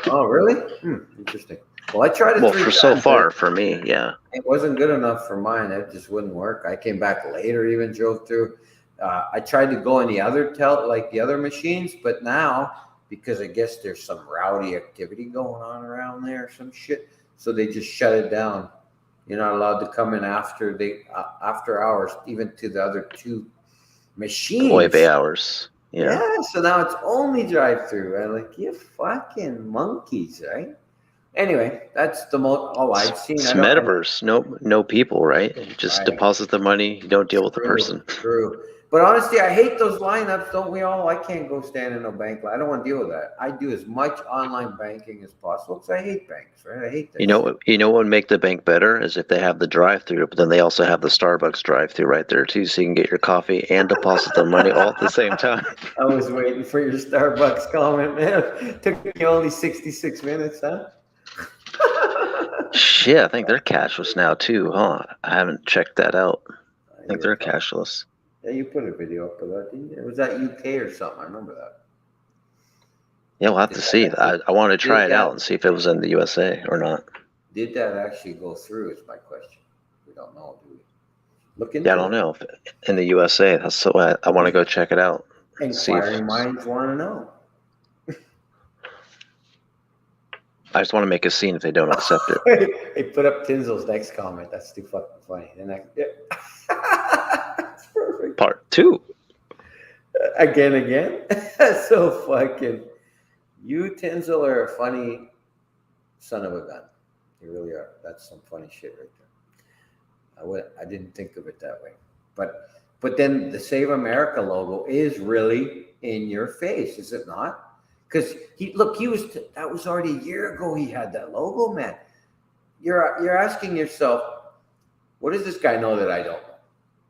Oh, really? Interesting. Well, I tried it Well, three for so times. far, for me, yeah. It wasn't good enough for mine. It just wouldn't work. I came back later, even drove through. I tried to go in the other the other machines, but now because I guess there's some rowdy activity going on around there, some shit, so they just shut it down. You're not allowed to come in after hours, even to the other 2 The Oy machines. Vey hours. Yeah. Yeah, so now it's only drive through. I'm like, you fucking monkeys, right? Anyway, that's the most all I've seen. It's I don't. metaverse. No people, right? You just Right. deposit the money. You don't deal with the True, person. true. But honestly, I hate those lineups. Don't we all? I can't go stand in a bank line. I don't want to deal with that. I do as much online banking as possible because I hate banks, right? I hate that shit. What would make the bank better is if they have the drive-through, but then they also have the Starbucks drive-through right there too, so you can get your coffee and deposit the money all at the same time. I was waiting for your Starbucks comment, man. Took you only 66 minutes, huh? Shit, I think they're cashless now too, huh? I haven't checked that out. I think You were they're talking. cashless. Yeah, you put a video up of that, didn't you? It was that UK or something. I remember that. Yeah, we'll have Did to that see. actually, I want to try did it that out and see if it was in the USA or not. did that actually go through? Is my question. We don't know, do we? Look Yeah, I into don't it. know if in the USA. That's so I want to go check it out. See if Inquiring minds want to know. I just want to make a scene if they don't accept it. Hey, put up Tinsel's next comment. That's too fucking funny. Yeah. That's perfect. Part 2. Again. That's so fucking. You, Tinsel, are a funny son of a gun. You really are. That's some funny shit right there. I didn't think of it that way. But But then the Save America logo is really in your face, is it not? Because that was already a year ago. He had that logo, man. You're asking yourself, what does this guy know that I don't know?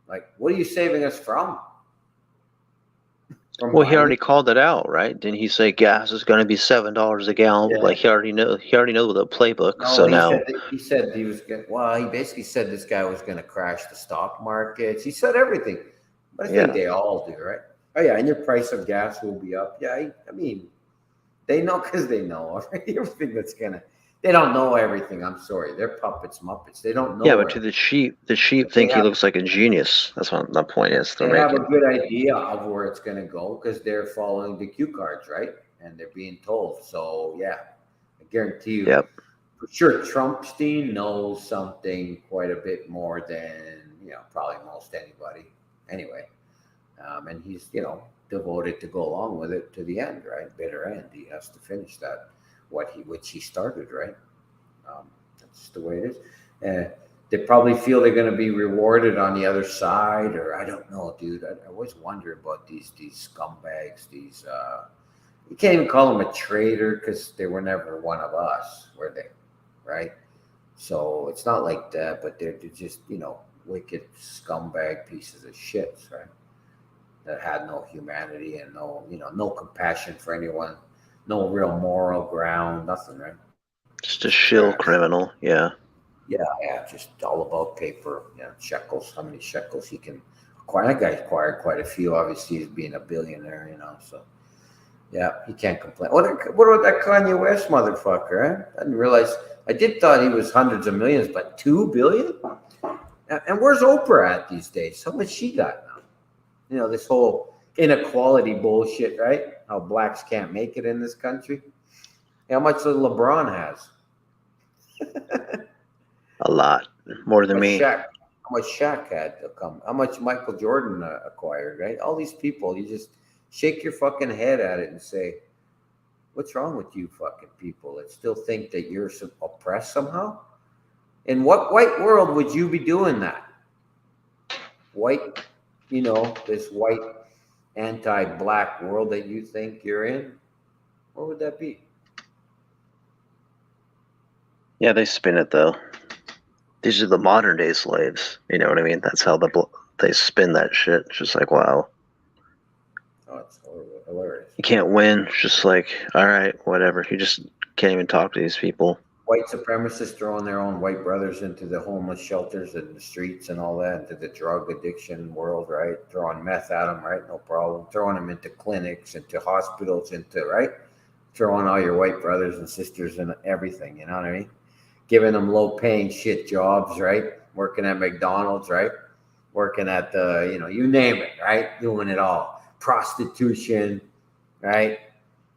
Like, what are you saving us from? From Well, he buying already it? called it out, right? Didn't he say gas is going to be $7 a gallon? Yeah. Like he already know. He already know the playbook. No, So now, he said he was going. Well, he basically said this guy was going to crash the stock markets. He said everything, but I think yeah, they all do, right? Oh yeah, and your price of gas will be up. Yeah, I mean, they know because they know everything that's gonna. They don't know everything. I'm sorry, they're puppets, muppets. They don't yeah. know But to everything. the sheep They think he have looks like a genius. That's what the point is they're they have a making. good idea of where it's going to go because they're following the cue cards, right? And they're being told. So yeah, I guarantee you, Yep. for sure, Trumpstein knows something quite a bit more than probably most anybody. Anyway, and he's devoted to go along with it to the end, right? Bitter end. He has to finish that which he started, right? That's just the way it is. They probably feel they're going to be rewarded on the other side, or I don't know, dude. I always wonder about these scumbags. These you can't even call them a traitor because they were never one of us, were they? Right? So it's not like that, but they're just wicked scumbag pieces of shit, right? That had no humanity and no compassion for anyone, no real moral ground, nothing, right? Just a Just shill trash. criminal. Yeah. Yeah, just all about paper, shekels, how many shekels he can acquire. That guy acquired quite a few. Obviously, he's being a billionaire, so yeah, he can't complain. What about that Kanye West motherfucker? Eh? I didn't realize. I did thought he was hundreds of millions, but 2 billion. And where's Oprah at these days? How much she got now? This whole inequality bullshit, right? How blacks can't make it in this country. How much LeBron has? A lot more than But me. Shaq had to come, how much Michael Jordan acquired, right? All these people, you just shake your fucking head at it and say, what's wrong with you fucking people that still think that you're oppressed somehow? In what white world would you be doing that? White, this white anti-black world that you think you're in? What would that be? Yeah, they spin it though. These are the modern day slaves. You know what I mean? That's how they spin that shit. It's just like, wow, Oh, it's horrible, hilarious. you can't win. It's just like, all right, whatever. You just can't even talk to these people. White supremacists throwing their own white brothers into the homeless shelters and the streets and all that, into the drug addiction world, right? Throwing meth at them, right? No problem. Throwing them into clinics, into hospitals, right? Throwing all your white brothers and sisters and everything, you know what I mean? Giving them low paying shit jobs, right? Working at McDonald's, right? Working at you name it, right? Doing it all. Prostitution, right?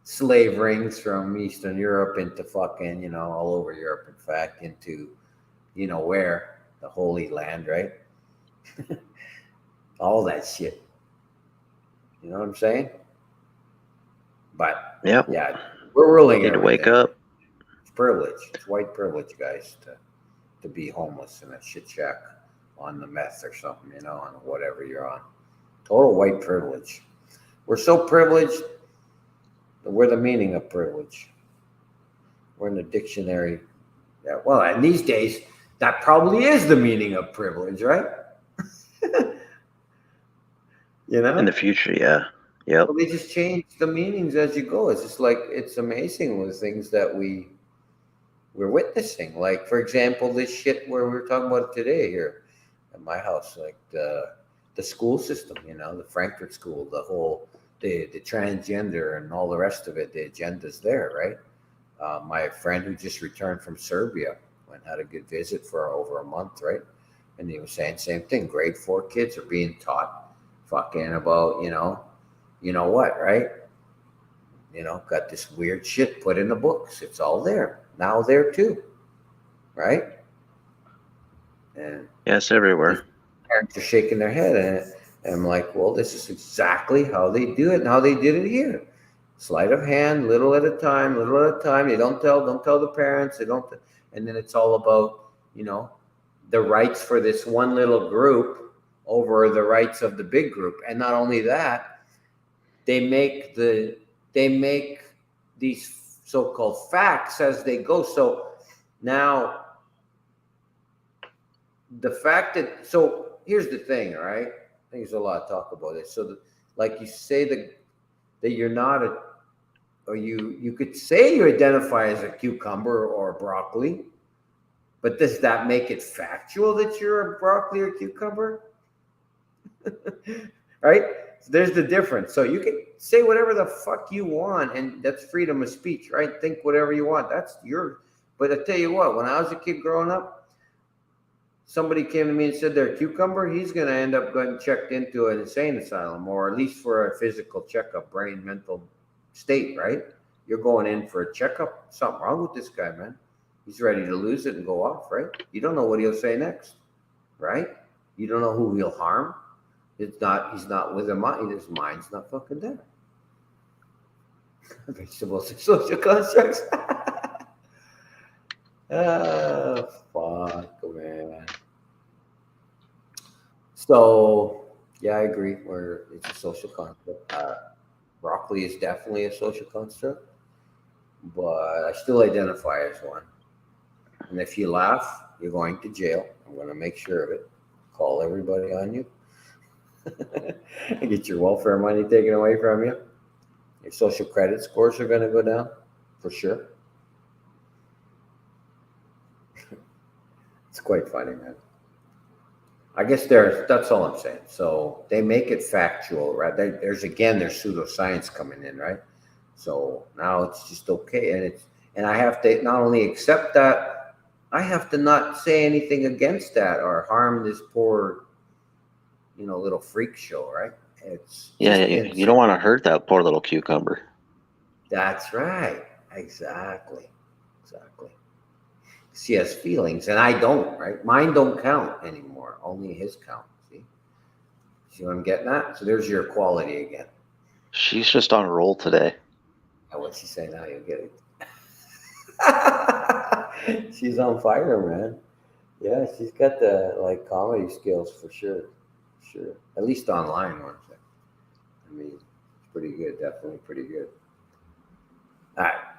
Slave rings from Eastern Europe into fucking, all over Europe, in fact, into, where? The Holy Land, right? All that shit. You know what I'm saying? But, Yep. yeah, we're ruling Need to wake everything. up. It's privilege. It's white privilege, guys, to be homeless in a shit shack on the meth or something, on whatever you're on. Total white privilege. We're so privileged. We're the meaning of privilege. We're in the dictionary. Yeah, well, and these days, that probably is the meaning of privilege, right? In the future, yeah. Yep. Well, they just change the meanings as you go. It's just like it's amazing with things that we're witnessing. Like, for example, this shit where we were talking about it today here at my house, like the school system, the Frankfurt School, the transgender and all the rest of it. The agenda's there, right? My friend who just returned from Serbia and had a good visit for over a month, right? And he was saying same thing. Grade 4 kids are being taught fucking about, you know what, right? Got this weird shit put in the books. It's all there. Now there too, right? And Yeah, it's everywhere. parents are shaking their head and I'm like, well, this is exactly how they do it and how they did it here. Sleight of hand, little at a time, little at a time. They don't tell the parents. They don't, and then it's all about, the rights for this one little group, over the rights of the big group. And not only that, they make these so-called facts as they go. So now the fact that, so here's the thing, all right? I think there's a lot of talk about this. So like you say that you're not a, or you could say you identify as a cucumber or broccoli, but does that make it factual that you're a broccoli or cucumber? Right? So there's the difference. So you can say whatever the fuck you want, and that's freedom of speech, right? Think whatever you want. That's your. But I tell you what, when I was a kid growing up, somebody came to me and said they're a cucumber, he's going to end up getting checked into an insane asylum, or at least for a physical checkup, brain, mental state, right? You're going in for a checkup. Something wrong with this guy, man. He's ready to lose it and go off, right? You don't know what he'll say next, right? You don't know who he'll harm. He's not with a mind. His mind's not fucking there. Vegetables and social constructs. Oh, fuck, man. So, yeah, I agree. Where it's a social construct. Broccoli is definitely a social construct, but I still identify as one. And if you laugh, you're going to jail. I'm going to make sure of it. Call everybody on you. Get your welfare money taken away from you. Your social credit scores are going to go down for sure. It's quite funny, man. I guess that's all I'm saying. So they make it factual, right? There's pseudoscience coming in, right? So now it's just okay, and I have to not only accept that, I have to not say anything against that or harm this poor, little freak show, right? It's you don't want to hurt that poor little cucumber. That's right. Exactly. She has feelings, and I don't, right? Mine don't count anymore. Only his count. See what I'm getting at? So there's your equality again. She's just on a roll today. What's she saying now? You'll get it. She's on fire, man. Yeah, she's got the comedy skills for sure. At least online ones. I mean, it's pretty good. Definitely pretty good.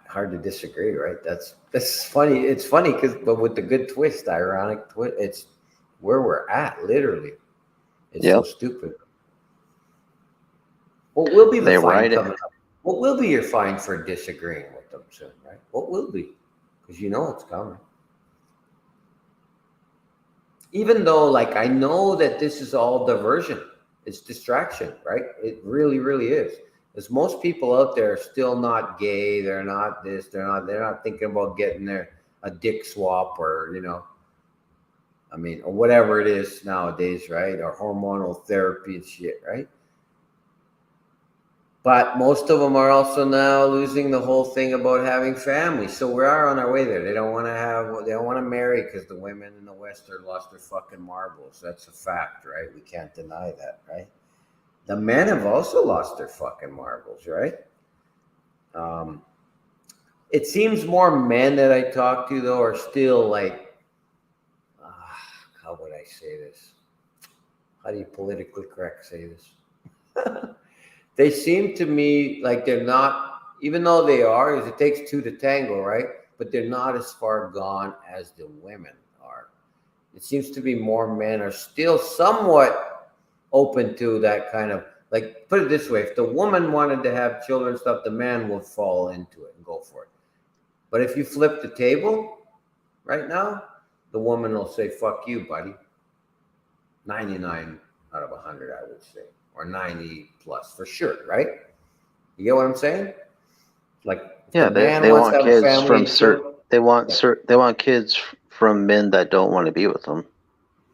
Hard to disagree, right? That's funny. It's funny but with the good twist, ironic twist, it's where we're at. Literally, it's so stupid. What will be the fine coming up? What will be your fine for disagreeing with them soon, right? What will be? Because it's coming. Even though, I know that this is all diversion, it's distraction, right? It really, really is. Because most people out there are still not gay. They're not this. They're not thinking about getting a dick swap or or whatever it is nowadays, right? Or hormonal therapy and shit, right? But most of them are also now losing the whole thing about having families. So we are on our way there. They don't want to marry because the women in the West are lost their fucking marbles. That's a fact, right? We can't deny that, right? The men have also lost their fucking marbles, right? It seems more men that I talk to, though, are still how would I say this? How do you politically correct say this? They seem to me like they're not, even though they are, because it takes two to tango, right? But they're not as far gone as the women are. It seems to be more men are still somewhat open to that kind of, put it this way, if the woman wanted to have children and stuff, the man will fall into it and go for it. But if you flip the table right now, the woman will say, fuck you, buddy. 99 out of 100, I would say. Or 90 plus for sure, right? You get what I'm saying? They want kids from they want kids from men that don't want to be with them,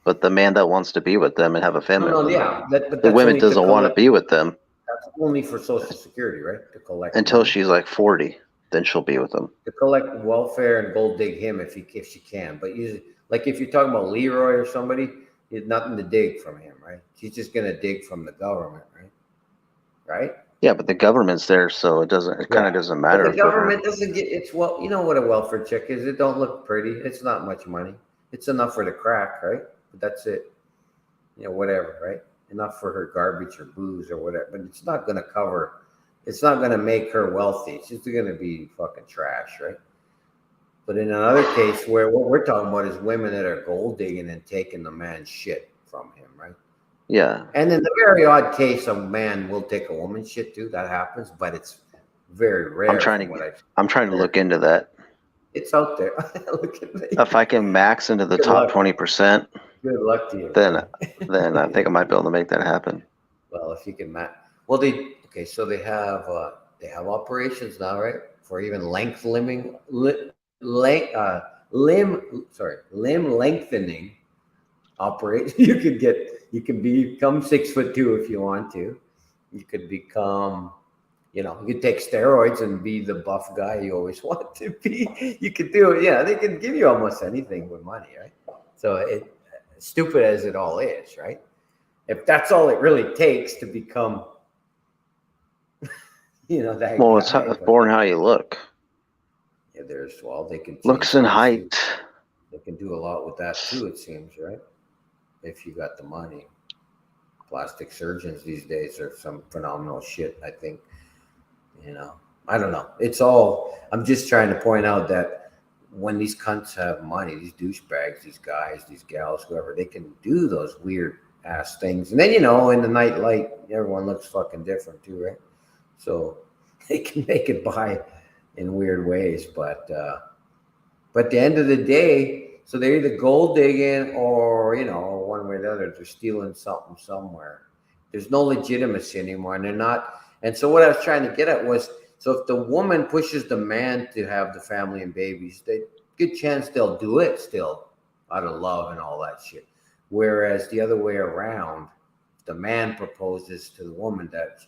but the man that wants to be with them and have a family with them, the women doesn't want to be with them. That's only for Social Security, right? To collect until money. She's 40, then she'll be with them. To collect welfare and gold dig him if she can, but usually, if you're talking about Leroy or somebody. There's nothing to dig from him, right? She's just gonna dig from the government, right? Right? Yeah, but the government's there, so it kind of doesn't matter. But the government doesn't get you know what a welfare check is. It don't look pretty. It's not much money. It's enough for the crack, right? But that's it. whatever, right? Enough for her garbage or booze or whatever, but it's not going to cover. It's not going to make her wealthy. It's just going to be fucking trash, right? But in another case, where what we're talking about is women that are gold digging and taking the man's shit from him, right? Yeah. And in the very odd case, a man will take a woman's shit too. That happens, but it's very I'm rare trying from to what I've seen. I'm trying to Very. look into that. It's out there. Look at me. If I can max into the Good top luck. 20%, Good luck to you, then buddy. I think I might be able to make that happen. Well, if you can match. Well, okay. So they have operations now, right? For even length limbing, limb lengthening operation. You can become 6'2" if you want to. You could become, you could take steroids and be the buff guy you always want to be. You could do it. Yeah, they can give you almost anything with money, right? So stupid as it all is, right? If that's all it really takes to become, that Well, guy. it's But born how you look. yeah, they can Looks change and things too. height. They can do a lot with that too, it seems, right? If you got the money. Plastic surgeons these days are some phenomenal shit, I think. I don't know. I'm just trying to point out that when these cunts have money, these douchebags, these guys, these gals, whoever, they can do those weird ass things. And then, in the night light, everyone looks fucking different too, right? So they can make it by in weird ways. But at the end of the day, so they're either gold digging or, one way or the other, they're stealing something somewhere. There's no legitimacy anymore. And they're not. And so what I was trying to get at was, so if the woman pushes the man to have the family and babies, good chance they'll do it still out of love and all that shit. Whereas the other way around, the man proposes to the woman that,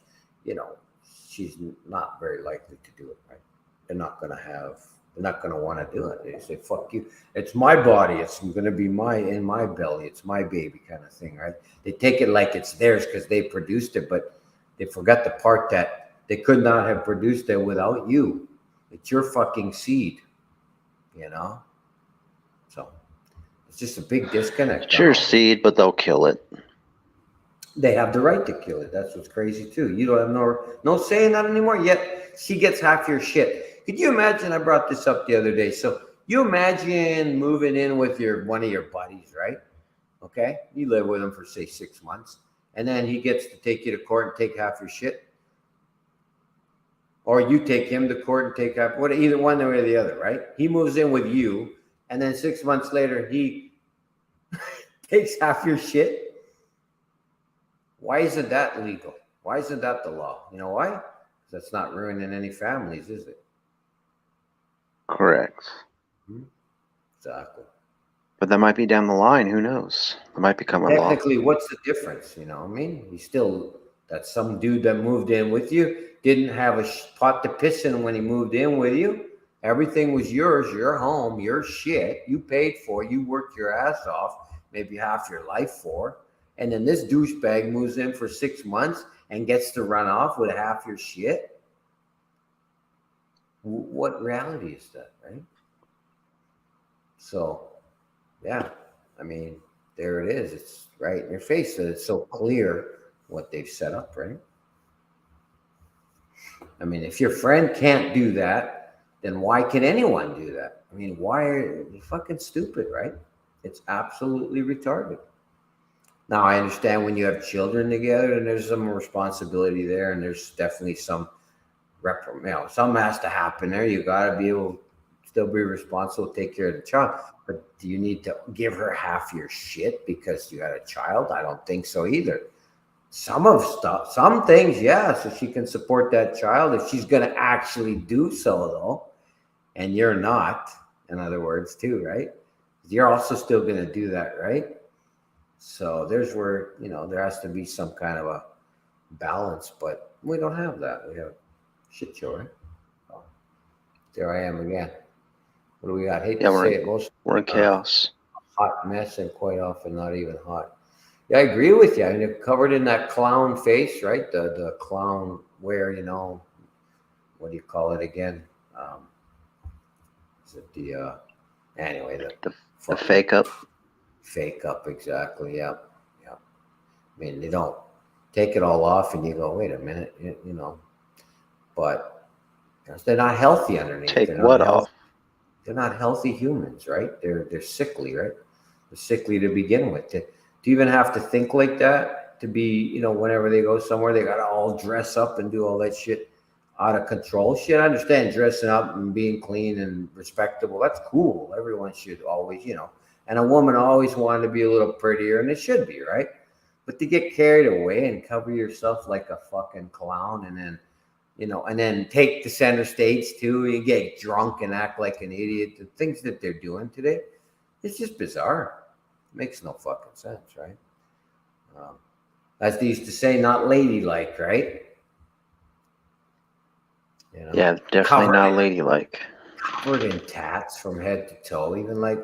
she's not very likely to do it, right? They're not going to want to do it. They say, fuck you. It's my body. It's going to be in my belly. It's my baby kind of thing, right? They take it like it's theirs because they produced it, but they forgot the part that they could not have produced it without you. It's your fucking seed, you know? So it's just a big disconnect It's on your all this. seed, but they'll kill it. They have the right to kill it. That's what's crazy too. You don't have no say in that anymore. Yet she gets half your shit. Could you imagine? I brought this up the other day. So you imagine moving in with one of your buddies, right? Okay, you live with him for say 6 months, and then he gets to take you to court and take half your shit, or you take him to court and take half. Either one or the other, right? He moves in with you, and then 6 months later he takes half your shit. Why isn't that legal? Why isn't that the law? You know why? Because that's not ruining any families, is it? Correct. Exactly. But that might be down the line. Who knows? It might become a law. Technically, what's the difference? You know what I mean? He's still that some dude that moved in with you didn't have a pot to piss in when he moved in with you. Everything was yours, your home, your shit. You paid for. You worked your ass off, maybe half your life for. And then this douchebag moves in for 6 months and gets to run off with half your shit. What reality is that, right? So, yeah, I mean, there it is. It's right in your face that it's so clear what they've set up, right? I mean, if your friend can't do that, then why can anyone do that? I mean, why are you fucking stupid, right? It's absolutely retarded. Now, I understand when you have children together, and there's some responsibility there, and there's definitely some something has to happen there. You got to be able to still be responsible, take care of the child. But do you need to give her half your shit because you had a child? I don't think so either. Some things, yeah, so she can support that child if she's going to actually do so, though, and you're not. In other words, too, right? You're also still going to do that, right? So there's where, there has to be some kind of a balance, but we don't have that. We have shit show, right? So there I am again. What do we got? I hate to say it, most we're in chaos. hot mess and quite often not even hot. Yeah, I agree with you. I mean, you're covered in that clown face, right? The clown where, what do you call it again? Is it anyway, The fake up. Fake up, exactly. Yeah. Yeah. I mean, they don't take it all off, and you go, wait a minute, but they're not healthy underneath. Take what off? They're not healthy humans, right? They're sickly, right? They're sickly to begin with. To even have to think like that, to be, whenever they go somewhere, they got to all dress up and do all that shit out of control shit. I understand dressing up and being clean and respectable. That's cool. Everyone should always, and a woman always wanted to be a little prettier, and it should be, right? But to get carried away and cover yourself like a fucking clown, and then and then take the center stage too. You get drunk and act like an idiot. The things that they're doing today, it's just bizarre. It makes no fucking sense, right? As they used to say, not ladylike, right? Yeah, definitely not ladylike. Covered in tats from head to toe. Even like,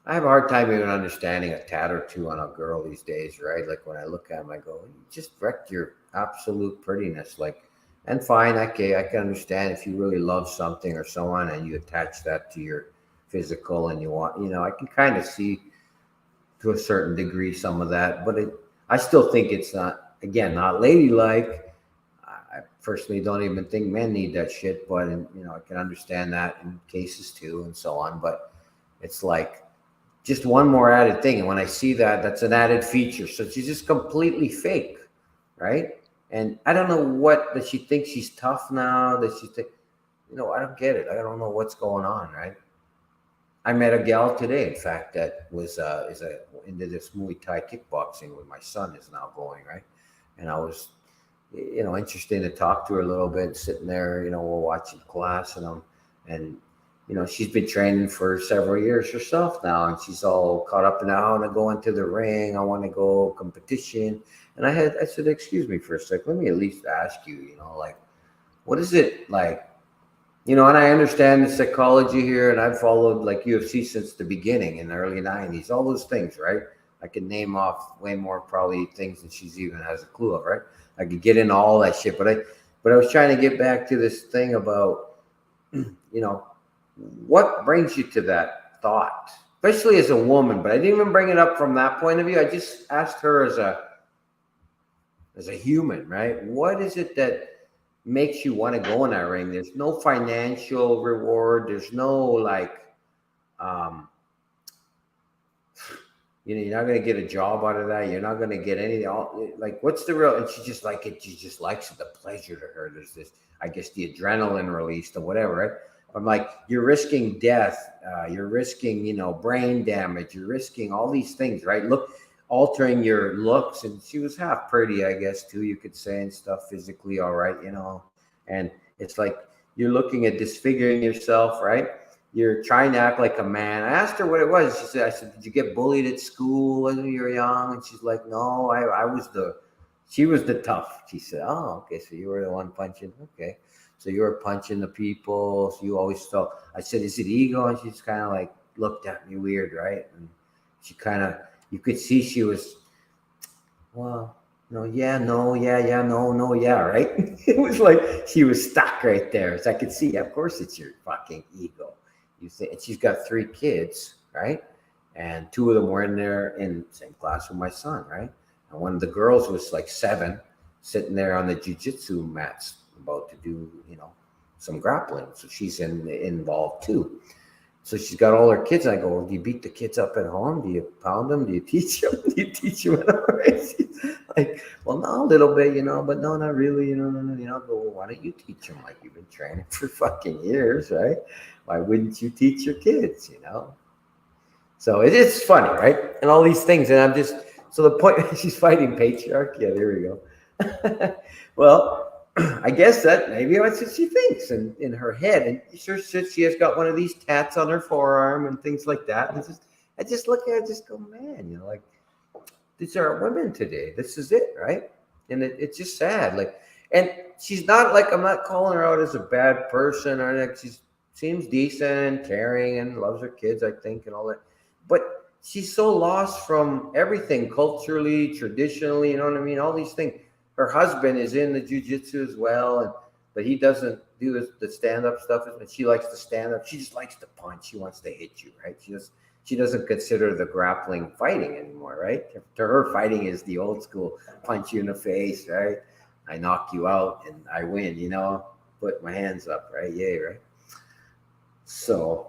I have a hard time even understanding a tat or two on a girl these days, right? Like when I look at them, I go, you just wrecked your absolute prettiness. Like, and fine, okay, I can understand if you really love something or so on, and you attach that to your physical, and you want, I can kind of see to a certain degree some of that, but I still think it's not, again, not ladylike. I personally don't even think men need that shit, but I can understand that in cases too, and so on. But it's like just one more added thing, and when I see that, that's an added feature. So she's just completely fake, right? And I don't know what that she thinks she's tough now. That she think, I don't get it. I don't know what's going on, right? I met a gal today, in fact, that was into this Muay Thai kickboxing with my son is now going, right, and I was, interested to talk to her a little bit, sitting there, we're watching class, and she's been training for several years herself now, and she's all caught up in, I want to go into the ring, I want to go competition, and I said, excuse me for a sec, let me at least ask you, like, what is it like? And I understand the psychology here, and I've followed like UFC since the beginning in the early 90s, all those things, right? I could name off way more probably things than she's even has a clue of, right? I could get into all that shit, but I was trying to get back to this thing about, what brings you to that thought, especially as a woman, but I didn't even bring it up from that point of view. I just asked her as a human, right? What is it that makes you want to go in that ring? There's no financial reward. There's no like, you're not going to get a job out of that. You're not going to get anything. Like, what's the real? And she just like it. She just likes it. The pleasure to her. There's this, I guess, the adrenaline released or whatever, right? I'm like, you're risking death. You're risking, brain damage. You're risking all these things, right? Look, altering your looks. And she was half pretty, I guess, too, you could say, and stuff, physically all right, and it's like you're looking at disfiguring yourself, right? You're trying to act like a man. I asked her what it was. I said, did you get bullied at school when you were young? And she's like, no, she was the tough. She said, oh, okay, so you were the one punching. Okay, so you were punching the people. So you always felt, I said, is it ego? And she's kind of like looked at me weird, right? And she kind of, you could see she was, well, no, yeah, no, yeah, no, yeah, right? It was like she was stuck right there. So I could see, of course, it's your fucking ego. You think, and she's got 3 kids, right? And 2 of them were in there in the same class with my son, right? And one of the girls was like 7, sitting there on the jiu-jitsu mats about to do, some grappling. So she's involved too. So she's got all her kids. I go, well, do you beat the kids up at home? Do you pound them? Do you teach them? Do you teach them? She's like, well, no, a little bit, but no, not really, no. I go, well, why don't you teach them? Like, you've been training for fucking years, right? Why wouldn't you teach your kids, So it's funny, right? And all these things. And I'm just, so the point, she's fighting patriarchy. Yeah, there we go. Well, I guess that maybe that's what she thinks in her head. And she has got one of these tats on her forearm and things like that. And I just look at it, just go, man, like, these are women today. This is it, right? And it's just sad. Like, and she's not like, I'm not calling her out as a bad person or like, she seems decent, caring, and loves her kids, I think, and all that. But she's so lost from everything culturally, traditionally, you know what I mean? All these things. Her husband is in the jiu-jitsu as well, but he doesn't do the stand-up stuff. And she likes to stand up. She just likes to punch. She wants to hit you, right? she doesn't consider the grappling fighting anymore, right? To her, fighting is the old school punch you in the face, right? I knock you out and I win, put my hands up, right? Yay, right? So,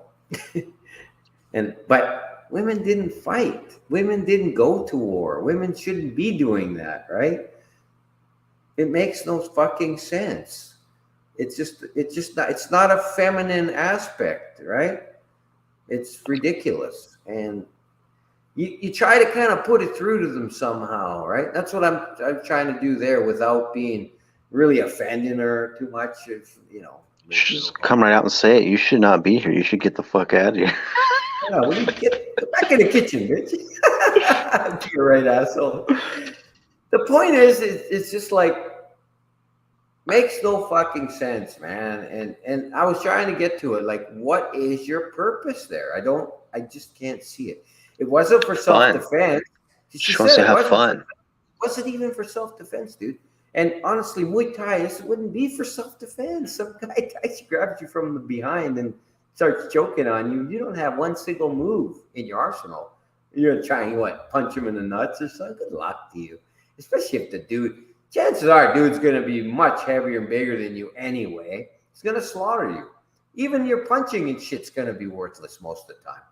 but women didn't fight. Women didn't go to war. Women shouldn't be doing that, right? It makes no fucking sense. It's not a feminine aspect, right? It's ridiculous. And you try to kind of put it through to them somehow, right? That's what I'm trying to do there without being really offending her too much. If Just come right out and say it. You should not be here. You should get the fuck out of here. Yeah, well, you get back in the kitchen, bitch. You're right, asshole. The point is, it's just like makes no fucking sense, man. And I was trying to get to it. Like, what is your purpose there? I just can't see it. It wasn't for self-defense. She wants to have fun. Wasn't even for self-defense, dude. And honestly, Muay Thai, this wouldn't be for self-defense. Some guy grabs you from the behind and starts choking on you. You don't have one single move in your arsenal. You're trying to punch him in the nuts or something. Good luck to you. Especially if the dude, chances are dude's going to be much heavier and bigger than you anyway. He's going to slaughter you. Even your punching and shit's going to be worthless most of the time.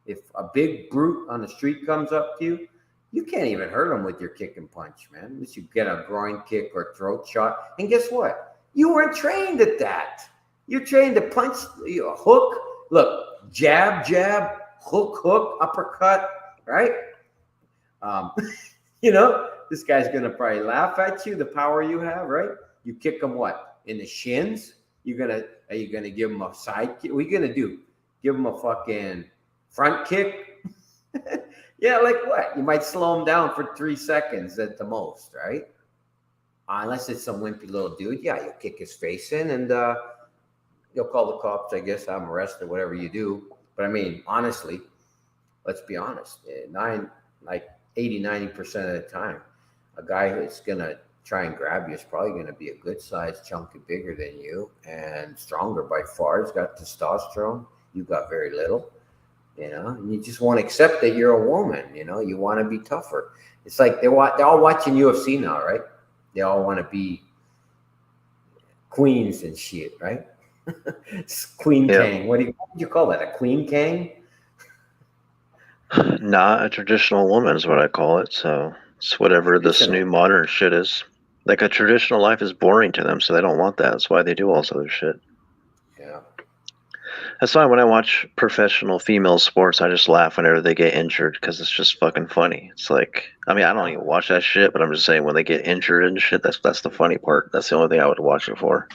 If a big brute on the street comes up to you, you can't even hurt him with your kick and punch, man. Unless you get a groin kick or throat shot. And guess what? You weren't trained at that. You're trained to punch, hook. Look, jab, jab, hook, uppercut, right? This guy's going to probably laugh at you, the power you have, right? You kick him what? In the shins? Are you going to give him a side kick? What are you going to do? Give him a fucking front kick? Yeah, like what? You might slow him down for 3 seconds at the most, right? Unless it's some wimpy little dude. Yeah, you'll kick his face in and you'll call the cops, I guess, have him arrested, whatever you do. But I mean, honestly, let's be honest. 80, 90% of the time, a guy who's going to try and grab you is probably going to be a good sized chunk bigger than you and stronger by far. He's got testosterone. You've got very little. And you just want to accept that you're a woman. You want to be tougher. It's like they're all watching UFC now, right? They all want to be queens and shit, right? Queen Kang. What do you call that? A Queen Kang? Not a traditional woman is what I call it. So it's whatever this new modern shit is. Like a traditional life is boring to them, so they don't want that. That's why they do all this other shit. Yeah. That's why when I watch professional female sports, I just laugh whenever they get injured because it's just fucking funny. It's like, I mean, I don't even watch that shit, but I'm just saying when they get injured and shit, that's the funny part. That's the only thing I would watch it for.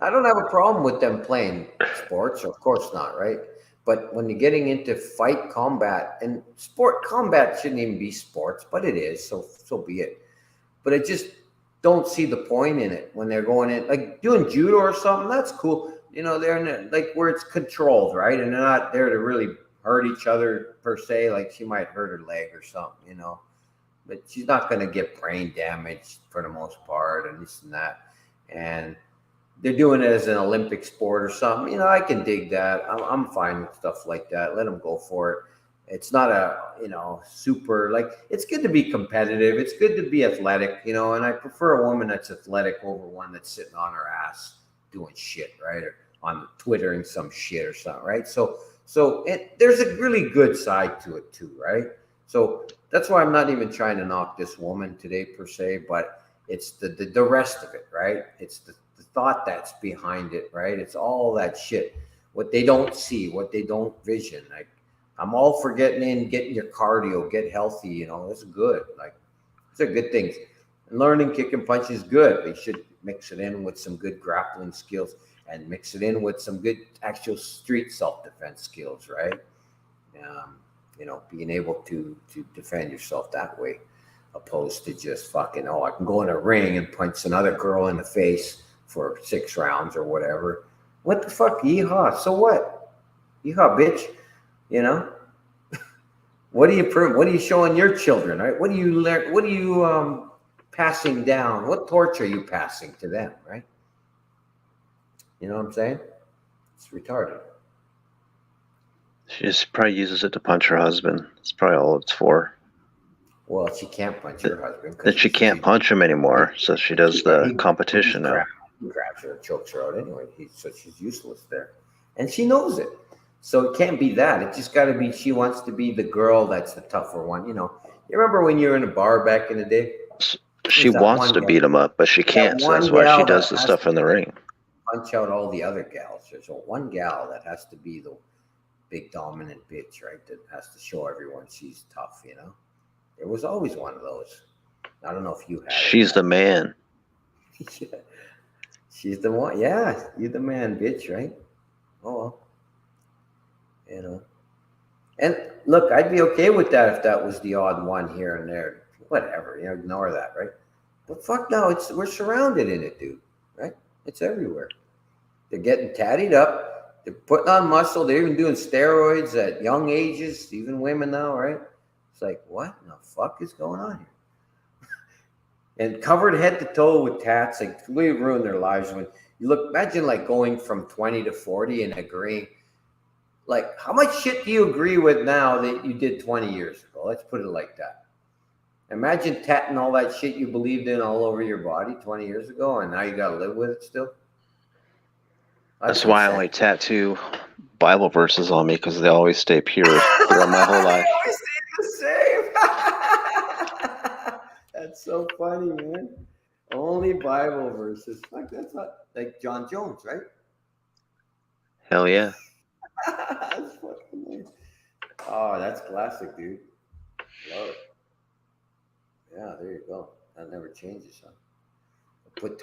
I don't have a problem with them playing sports, of course not, right? But when you're getting into fight combat, and combat shouldn't even be sports, but it is, so be it. But I just don't see the point in it when they're going in, like doing judo or something, that's cool. They're in like where it's controlled, right? And they're not there to really hurt each other per se. Like she might hurt her leg or something, but she's not going to get brain damage for the most part and this and that. And they're doing it as an Olympic sport or something. I can dig that. I'm fine with stuff like that. Let them go for it. It's not a, super, like, it's good to be competitive. It's good to be athletic, and I prefer a woman that's athletic over one that's sitting on her ass doing shit, right? Or on Twittering some shit or something, right? So there's a really good side to it too, right? So that's why I'm not even trying to knock this woman today per se, but it's the rest of it, right? It's the thought that's behind it, right? It's all that shit, what they don't see, what they don't vision. Like, I'm all for getting your cardio, get healthy, that's good. Like, these are good things. And learning kick and punch is good. They should mix it in with some good grappling skills and mix it in with some good actual street self-defense skills, right? Being able to defend yourself that way, opposed to just fucking, I can go in a ring and punch another girl in the face for 6 rounds or whatever. What the fuck? Yeehaw. So what? Yeehaw, bitch. What are you showing your children, right? What do you learn? What are you passing down? What torch are you passing to them, right? You know what I'm saying? It's retarded. She just probably uses it to punch her husband. That's probably all it's for. Well, she can't punch her husband That because she can't punch him anymore, so she does the competition now. he grabs her and chokes her out anyway. So she's useless there, and she knows it. So it can't be that. It just got to be she wants to be the girl that's the tougher one. You know, you remember when you were in a bar back in the day? She wants to beat him up, but she can't. So that's why she does the stuff in the ring. Punch out all the other gals. There's one gal that has to be the big dominant bitch, right? That has to show everyone she's tough. You know, there was always one of those. I don't know if you had. She's the man. Yeah. She's the one. Yeah, you're the man, bitch, right? Oh well, you know. And look, I'd be okay with that if that was the odd one here and there. Whatever, you know, ignore that, right? But fuck no, we're surrounded in it, dude. Right? It's everywhere. They're getting tatted up. They're putting on muscle. They're even doing steroids at young ages, even women now, right? It's like, what in the fuck is going on here? And covered head to toe with tats, like completely ruin their lives. When you look, imagine like going from 20 to 40 and agreeing. Like, how much shit do you agree with now that you did 20 years ago? Let's put it like that. Imagine tatting all that shit you believed in all over your body 20 years ago, and now you got to live with it still. That's why I only tattoo Bible verses on me, because they always stay pure throughout my whole life. They always stay the same. That's so funny, man. Only Bible verses. Like that's not like John Jones, right? Hell yeah. That's fucking nice. Oh, that's classic, dude. Love it. Yeah, there you go. That never changes, huh? Put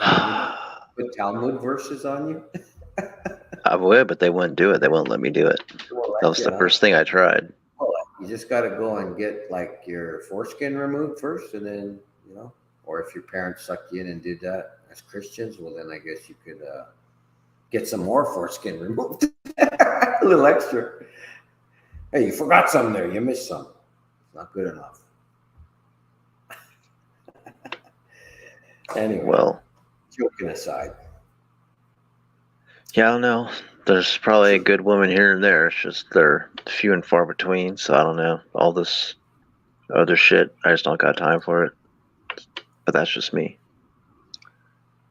Talmud verses on you. I would, but they wouldn't do it. They wouldn't let me do it. That was the first thing I tried. Well, you just got to go and get like your foreskin removed first, and then or if your parents sucked you in and did that as Christians, well, then I guess you could get some more foreskin removed, a little extra. Hey, you forgot some there. You missed some. It's not good enough. Anyway, well, joking aside. Yeah, I don't know. There's probably a good woman here and there. It's just they're few and far between. So I don't know. All this other shit, I just don't got time for it. But that's just me.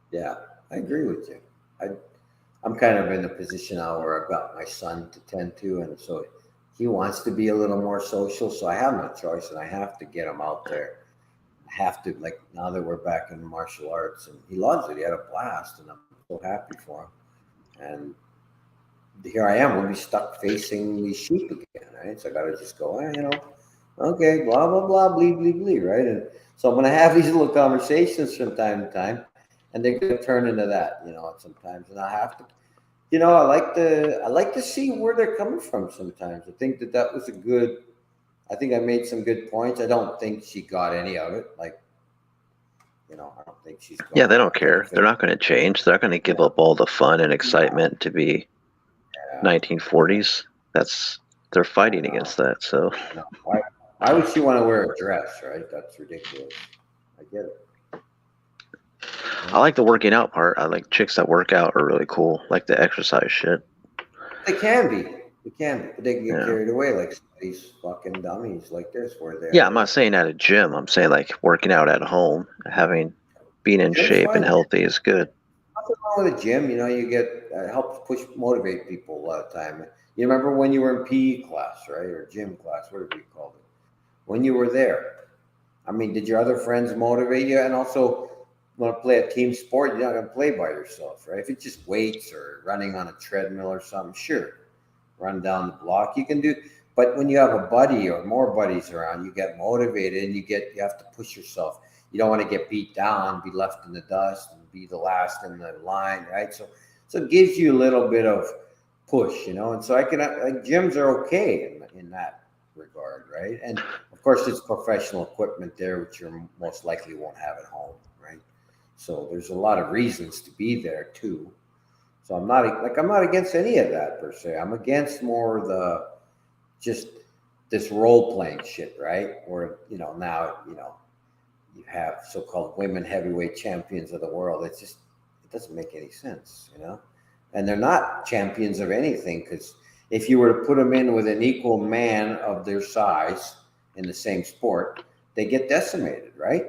Yeah, I agree with you. I'm kind of in a position now where I've got my son to tend to, and so he wants to be a little more social. So I have no choice, and I have to get him out there. I have to, like, now that we're back in martial arts, and he loves it. He had a blast, and I'm so happy for him. And here I am. We'll be stuck facing these sheep again, right? So I got to just go, okay, blah, blah, blah, bleed, bleed, bleed, right? And so I'm going to have these little conversations from time to time, and they're going to turn into that, sometimes. And I have to, I like to see where they're coming from sometimes. I think that was I think I made some good points. I don't think she got any of it. Like, I don't think she's going. Yeah, they don't care. They're not going to change. They're not going to give up all the fun and excitement to be 1940s. They're fighting against that. So why would she want to wear a dress, right? That's ridiculous. I get it. I like the working out part. I like chicks that work out are really cool. Like the exercise shit. They can be. But they can get carried away like these fucking dummies like this where they. Yeah, I'm not saying at a gym. I'm saying like working out at home, being in shape and healthy is good. Nothing wrong with a gym. You get helps motivate people a lot of time. You remember when you were in PE class, right, or gym class, whatever you called it, when you were there. I mean, did your other friends motivate you? And also, want to play a team sport, you're not going to play by yourself, right? If it's just weights or running on a treadmill or something, sure, run down the block, you can do. But when you have a buddy or more buddies around, you get motivated and you have to push yourself. You don't want to get beat down, be left in the dust, and be the last in the line, right? So it gives you a little bit of push, and so gyms are okay in that regard, right? And of course, it's professional equipment there, which you most likely won't have at home, right? So there's a lot of reasons to be there too. So I'm not against any of that per se. I'm against more just this role playing shit, right? Where now you have so-called women heavyweight champions of the world. It doesn't make any sense, and they're not champions of anything because If you were to put them in with an equal man of their size in the same sport, they get decimated, right?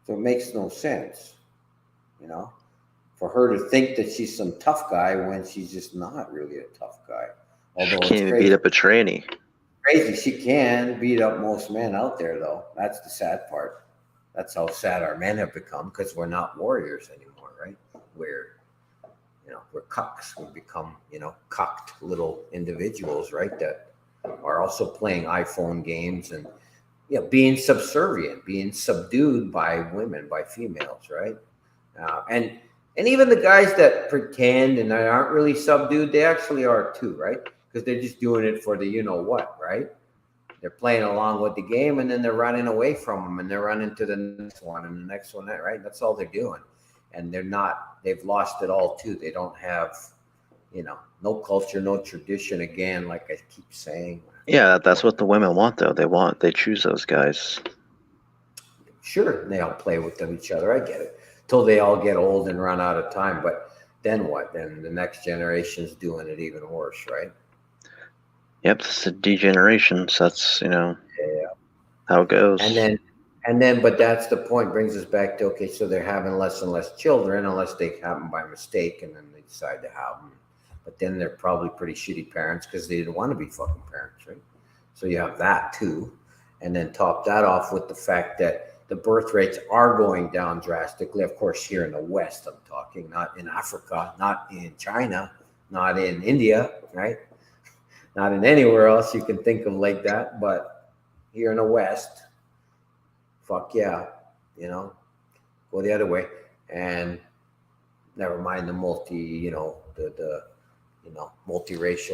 So it makes no sense, you know, for her to think that she's some tough guy when she's just not really a tough guy. She Although can't it's even beat crazy. up a tranny. Crazy. She can beat up most men out there, though. That's the sad part. That's how sad our men have become because we're not warriors anymore, right? We're, we're cucks. We become, cucked little individuals, right? That are also playing iPhone games and, being subservient, being subdued by women, by females, right? And even the guys that pretend and aren't really subdued, they actually are too, right? Because they're just doing it for the what, right? They're playing along with the game and then they're running away from them and they're running to the next one and the next one, right? That's all they're doing. And they've lost it all too. They don't have, no culture, no tradition again, like I keep saying. Yeah, that's what the women want, though. They choose those guys. Sure, they all play with each other. I get it. Till they all get old and run out of time. But then what? Then the next generation's doing it even worse, right? Yep, it's a degeneration. So that's Yeah. how it goes. But that's the point. Brings us back to okay. So they're having less and less children, unless they happen by mistake, and then they decide to have them. But then they're probably pretty shitty parents because they didn't want to be fucking parents, right? So you have that too, and then top that off with the fact that the birth rates are going down drastically. Of course, here in the West, I'm talking, not in Africa, not in China, not in India, right? Not in anywhere else you can think of like that, but here in the West, fuck yeah, go the other way, and never mind the multiracial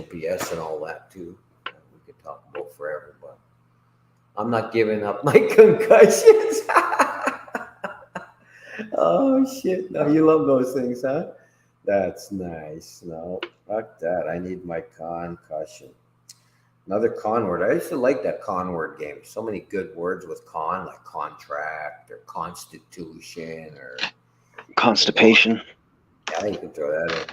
BS and all that too. We could talk about forever, but I'm not giving up my concussions. Oh shit! No, you love those things, huh? That's nice. No, fuck that. I need my concussion. Another con word. I used to like that con word game. So many good words with con, like contract or constitution or Constipation. yeah, you can throw that in.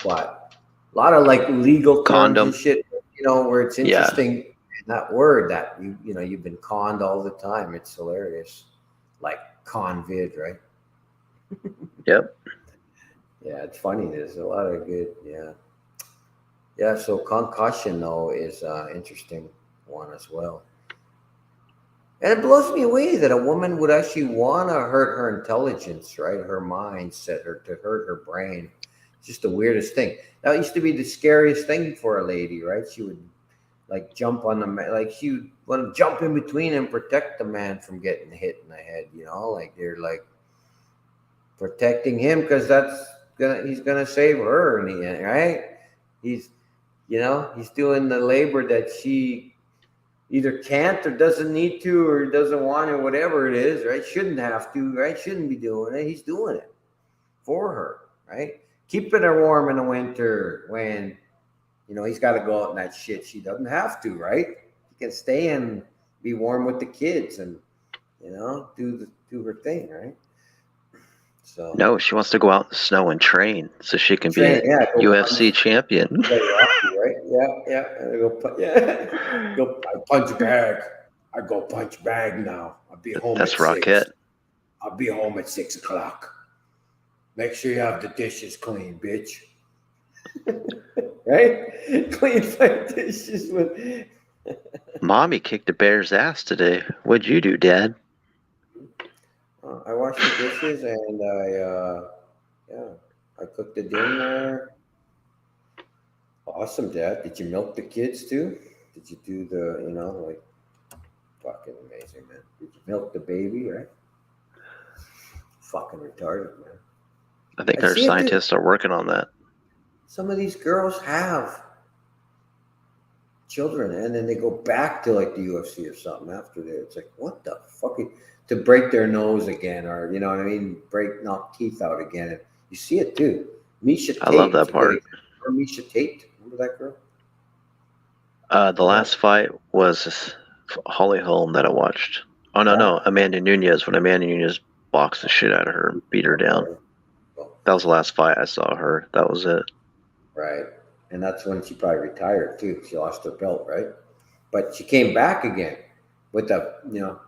But a lot of like legal terms and Condom. shit, where it's Yeah. interesting. That word that you've been conned all the time. It's hilarious. Like convid, right? Yep. Yeah, it's funny. There's a lot of good, yeah. Yeah, so concussion though is interesting one as well. And it blows me away that a woman would actually want to hurt her intelligence, right? Her mindset, her to hurt her brain. It's just the weirdest thing. That used to be the scariest thing for a lady, right? She would like jump on the man, like she would want to jump in between and protect the man from getting hit in the head. Like they're like protecting him because he's gonna save her in the end, right? He's he's doing the labor that she either can't or doesn't need to or doesn't want or whatever it is, right? Shouldn't have to, right? Shouldn't be doing it. He's doing it for her, right? Keeping her warm in the winter when, he's got to go out in that shit. She doesn't have to, right? She can stay and be warm with the kids and, do her thing, right? So No, she wants to go out in the snow and train so she can be a UFC champion. Right? Yeah. Go punch bag. I go punch bag now. I'll be home. That's at Rocket. 6. I'll be home at 6 o'clock. Make sure you have the dishes clean, bitch. Right? Clean my dishes with. Mommy kicked the bear's ass today. What'd you do, Dad? I washed the dishes and I cooked the dinner. Awesome, Dad. Did you milk the kids too? Did you do the, fucking amazing, man. Did you milk the baby, right? Fucking retarded, man. I think our scientists are working on that. Some of these girls have children and then they go back to like the UFC or something after that. It's like, what the fuck? To break their nose again or, you know what I mean? Knock teeth out again. And you see it too. Misha Tate. I love that part. Misha Tate. Remember that girl? The last fight was Holly Holm that I watched. Oh, no. Amanda Nunes. When Amanda Nunes boxed the shit out of her and beat her down. That was the last fight I saw her. That was it. Right. And that's when she probably retired too. She lost her belt, right? But she came back again with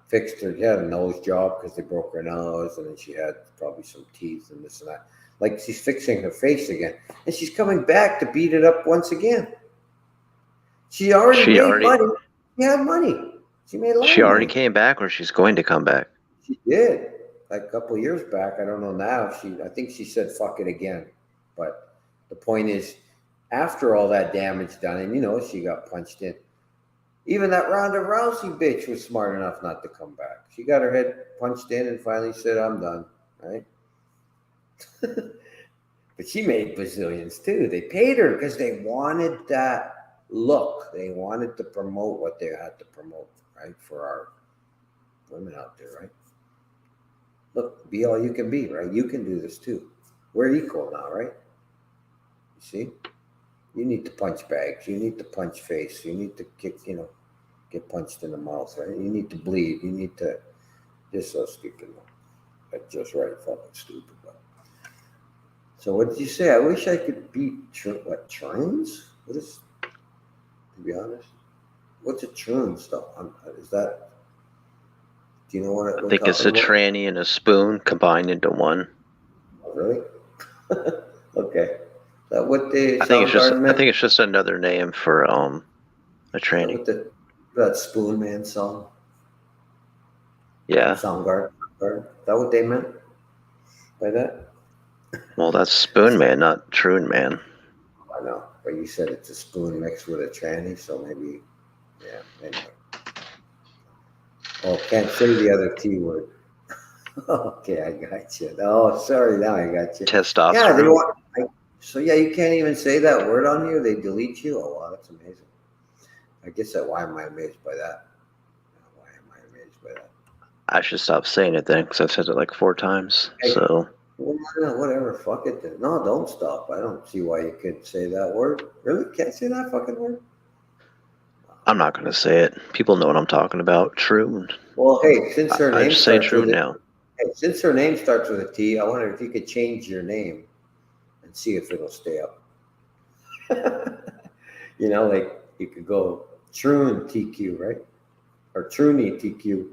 fixed her, she had a nose job because they broke her nose, and then she had probably some teeth and this and that. Like she's fixing her face again, and she's coming back to beat it up once again. She already She made already money. She had money. She made a lot she of already money. came back, or she's going to come back. She did. Like a couple of years back. I don't know now. I think she said fuck it again. But the point is, after all that damage done, and she got punched in. Even that Ronda Rousey bitch was smart enough not to come back. She got her head punched in and finally said, I'm done. Right? But she made bazillions too. They paid her because they wanted that look. They wanted to promote what they had to promote, right? For our women out there, right? Look, be all you can be, right? You can do this too. We're equal now, right? You see? You need to punch bags. You need to punch face. You need to get punched in the mouth, right? You need to bleed. You need to, just so stupid. That's just right, fucking stupid. So what did you say? I wish I could beat trains? What is, to be honest, what's a train stuff? Is that, do you know what I we're think it's talking a about? tranny and a spoon combined into one. Oh, really? Okay. Is that what the I think Soundgarden meant? it's just another name for a Is that tranny. what that Spoon Man song? Yeah. Soundgarden? Is that what they meant by that? Well, that's Spoon Man, not Troon Man. I know, but you said it's a spoon mixed with a tranny, so maybe, yeah, anyway. Oh, can't say the other T word. Okay, I got you. Oh, sorry, now I got you. Yeah, they Testosterone. want. So yeah, you can't even say that word on here. They delete you. Oh wow, that's amazing. I guess that. Why am I amazed by that? Why am I amazed by that? I should stop saying it then, because I've said it like 4 times. Hey, So well, no, whatever. Fuck it then. No, don't stop. I don't see why you could say that word. Really? Can't say that fucking word? I'm not going to say it. People know what I'm talking about. Troon. Well, hey, since her I name just say starts with Troon a now. hey, since her name starts with a T, I wonder if you could change your name and see if it'll stay up. Like you could go Troon TQ, right? Or Trooney TQ,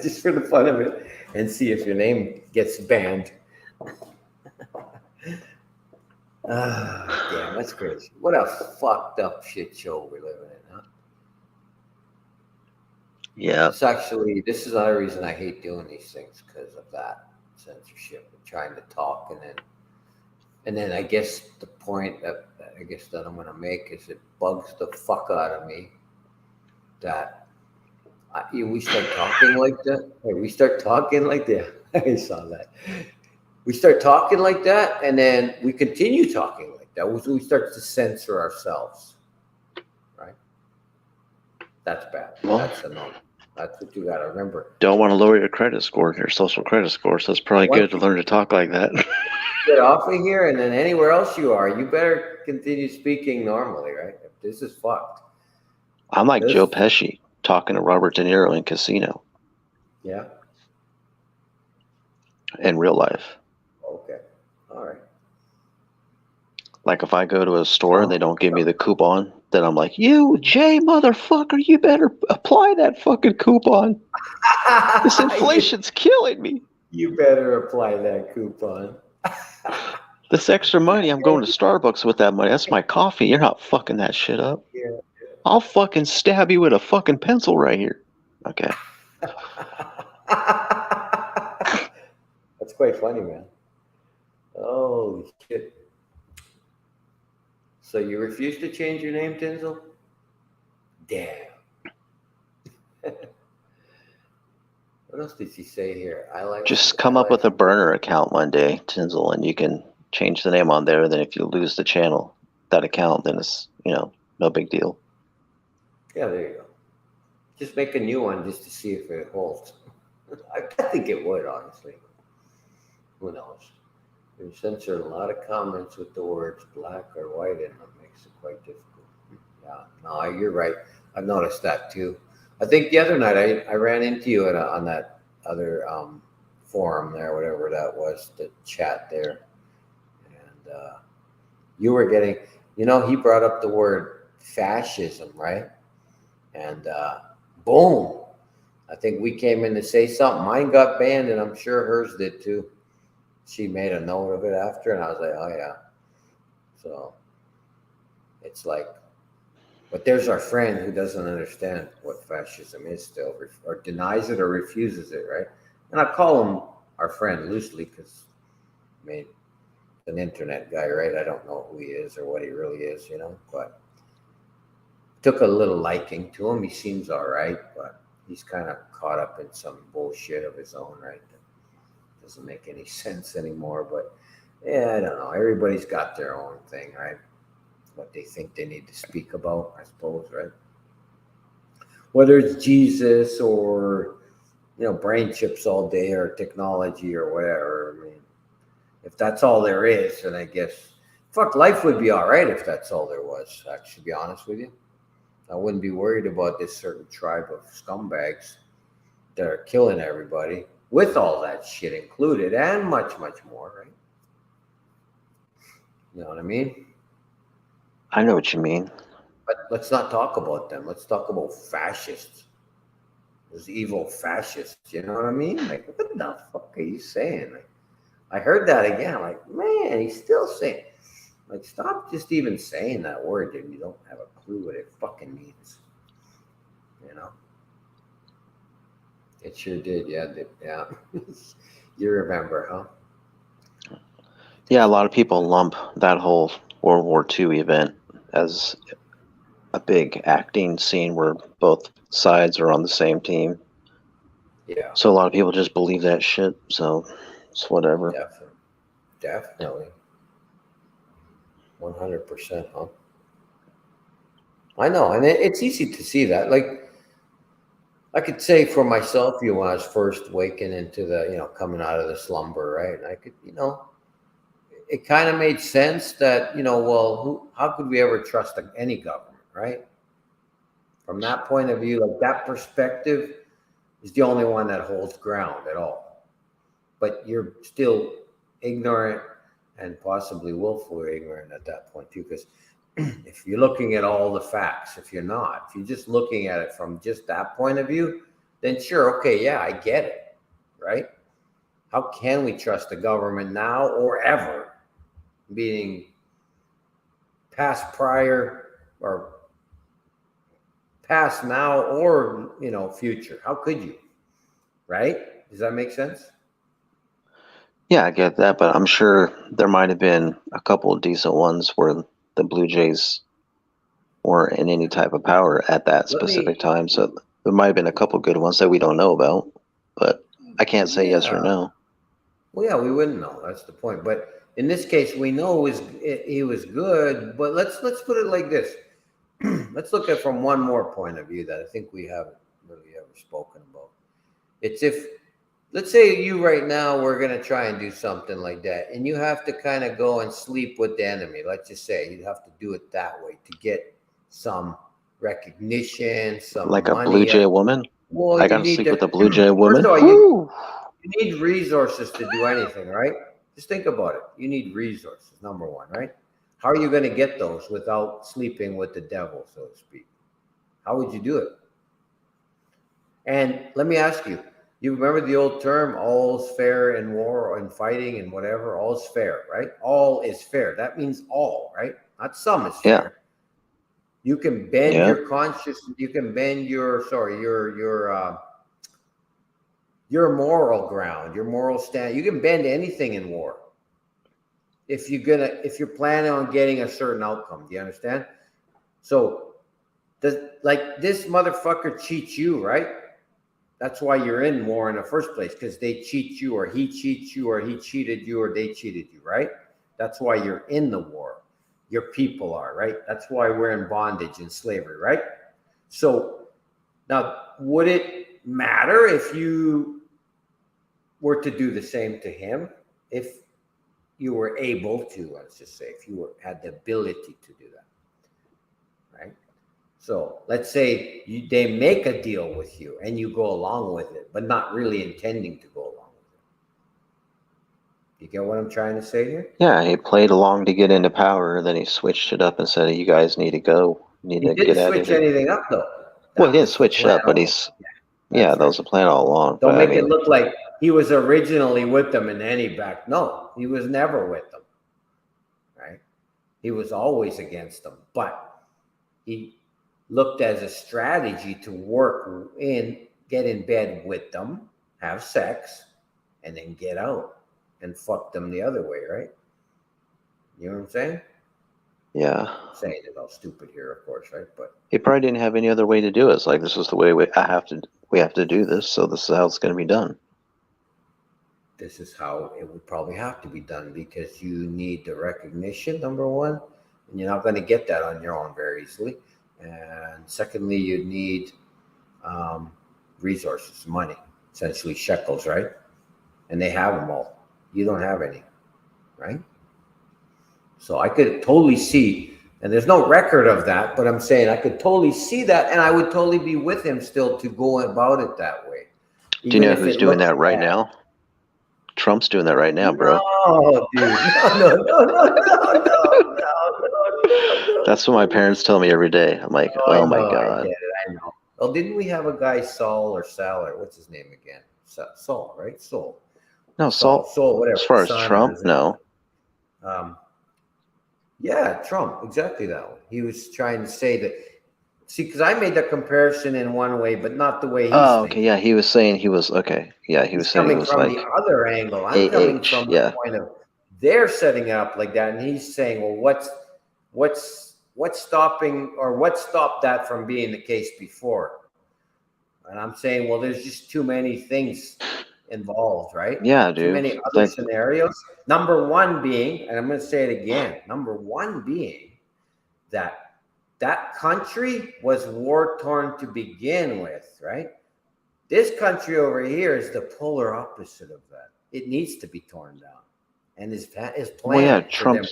just for the fun of it, and see if your name gets banned. Ah, damn, that's crazy. What a fucked up shit show we're living in, huh? Yeah. This is another reason I hate doing these things because of that censorship and trying to talk, and then I guess the point that I'm gonna make is it bugs the fuck out of me that we start talking like that. Hey, we start talking like that. I saw that. We start talking like that, and then we continue talking like that. We start to censor ourselves, right? That's bad. Well, That's a no. That's what you got to remember. don't want to lower your credit score, your social credit score, so it's probably Once good to you learn to talk like that. get off of here, and then anywhere else you are, you better continue speaking normally, right? This is fucked. I'm like This, Joe Pesci talking to Robert De Niro in Casino yeah. in real life. Okay. All right. Like if I go to a store and Sounds they don't give me the coupon, then I'm like, you, Jay, motherfucker, you better apply that fucking coupon. This inflation's killing me. You better apply that coupon. This extra money, I'm going to Starbucks with that money. That's my coffee. You're not fucking that shit up. Yeah. I'll fucking stab you with a fucking pencil right here. Okay. That's quite funny, man. Holy shit. So you refuse to change your name, Tinsel? Damn. What else did she say here? Just come up with a burner account one day, Tinsel, and you can change the name on there. Then if you lose the channel, that account, then it's, no big deal. Yeah, there you go. Just make a new one just to see if it holds. I think it would, honestly. Who knows? They censored a lot of comments with the words black or white in them. Makes it quite difficult. Yeah, no, you're right. I've noticed that too. I think the other night I ran into you on that other forum there, whatever that was, the chat there. And You were getting, he brought up the word fascism, right? And boom, I think we came in to say something. Mine got banned, and I'm sure hers did too. She made a note of it after, and I was like, oh yeah. So it's like, but there's our friend who doesn't understand what fascism is still, or denies it or refuses it, right? And I call him our friend loosely because, I mean, an internet guy, right? I don't know who he is or what he really is, but took a little liking to him. He seems all right, but he's kind of caught up in some bullshit of his own, right? That doesn't make any sense anymore, but yeah, I don't know. Everybody's got their own thing, right? What they think they need to speak about, I suppose, right? Whether it's Jesus or, brain chips all day or technology or whatever. I mean, if that's all there is, then I guess, fuck, life would be all right if that's all there was, actually, to be honest with you. I wouldn't be worried about this certain tribe of scumbags that are killing everybody with all that shit included and much, much more, right? You know what I mean? I know what you mean. But let's not talk about them. Let's talk about fascists. Those evil fascists. You know what I mean? Like, what the fuck are you saying? Like, I heard that again. Like, man, he's still saying. Like, stop just even saying that word, dude. You don't have a clue what it fucking means. You know? It sure did. Yeah, yeah. You remember, huh? Yeah, a lot of people lump that whole World War II event as a big acting scene where both sides are on the same team. Yeah, So a lot of people just believe that shit. So it's whatever. definitely. 100%, huh? I know, and it's easy to see that. Like, I could say for myself, when I was first waking into the, coming out of the slumber, right? And I could, it kind of made sense that, well, how could we ever trust any government, right? From that point of view, like that perspective is the only one that holds ground at all. But you're still ignorant and possibly willfully ignorant at that point too, because if you're looking at all the facts, if you're not, if you're just looking at it from just that point of view, then sure, okay, yeah, I get it, right? How can we trust the government now or ever, being past, prior, or past, now, or future? How could you, right? Does that make sense? Yeah, I get that, but I'm sure there might have been a couple of decent ones where the Blue Jays weren't in any type of power at that Let specific me, time. So there might have been a couple good ones that we don't know about, but I can't say yes or yeah. no. Well, yeah, we wouldn't know. That's the point. But in this case, we know he was good. But let's put it like this. Let's look at from one more point of view that I think we haven't really ever spoken about. It's if, let's say you right now we're gonna try and do something like that, and you have to kind of go and sleep with the enemy. Let's just say you have to do it that way to get some recognition, Like some a Blue money. Jay woman? Well, I you gotta need sleep to. with a Blue Jay First woman? of all, Woo! you need resources to do anything, right? Just think about it. You need resources, number one, right? How are you going to get those without sleeping with the devil, so to speak? How would you do it? And let me ask you, you remember the old term, all's fair in war or in fighting and whatever, all's fair, right? All is fair. That means all, right? Not some is Yeah, fair. You can bend yeah. your conscious, you can bend your, sorry, your moral ground, your moral stand. You can bend anything in war if you're planning on getting a certain outcome. Do you understand? So does, like, this motherfucker cheats you, right? That's why you're in war in the first place, because they cheat you, or he cheats you, or he cheated you, or they cheated you, right? That's why you're in the war. Your people are, right? That's why we're in bondage and slavery, right? So now, would it matter if you were to do the same to him? If you were able to, let's just say, if had the ability to do that, right? So let's say they make a deal with you and you go along with it, but not really intending to go along with it. You get what I'm trying to say here? Yeah, he played along to get into power, then he switched it up and said, "You guys need to go, need He to didn't get out of switch here." anything up though. Well, he That didn't was the switch it plan up, but all. he's Yeah, yeah, that's that right. was the plan all along. Don't But I make it mean, look like he was originally with them and then he backed. No, he was never with them. Right? He was always against them, but he looked as a strategy to work in, get in bed with them, have sex, and then get out and fuck them the other way, right? You know what I'm saying? yeah, I'm saying it all stupid here, of course, right? But he probably didn't have any other way to do it. It's like this is the way we have to do this, so this is how it's going to be done. this is how it would probably have to be done because you need the recognition, number one, and you're not going to get that on your own very easily. And secondly, you need um, resources, money, essentially shekels, right? And they have them all. You don't have any, right? So I could totally see, and there's no record of that, but I'm saying I could totally see that, and I would totally be with him still to go about it that way, Do you even know if who's it doing looks that right bad. now? Trump's doing that right now, bro. No, dude, no. That's what my parents tell me every day. I'm like, Oh, I oh my know, I get God. it, I know. Well, didn't we have a guy Saul or Sal or what's his name again? Saul, right? No, Salt. Saul, whatever. As far as Son or Trump, his, no. um, yeah, Trump, exactly that one. He was trying to say that. See, because I made the comparison in one way, but not the way he's Oh, okay, thinking. yeah, he was saying he was okay. Yeah, he was He's saying he coming was from the like other angle. I'm coming AH. from the Yeah, point of they're setting it up like that, and he's saying, "Well, what's stopping or what stopped that from being the case before?" And I'm saying, well, there's just too many things involved, right? yeah, Too dude. many other Like, scenarios. Number one being, and I'm going to say it again. Number one being that that country was war torn to begin with, right? This country over here is the polar opposite of that. It needs to be torn down, and is well, yeah, planned for them.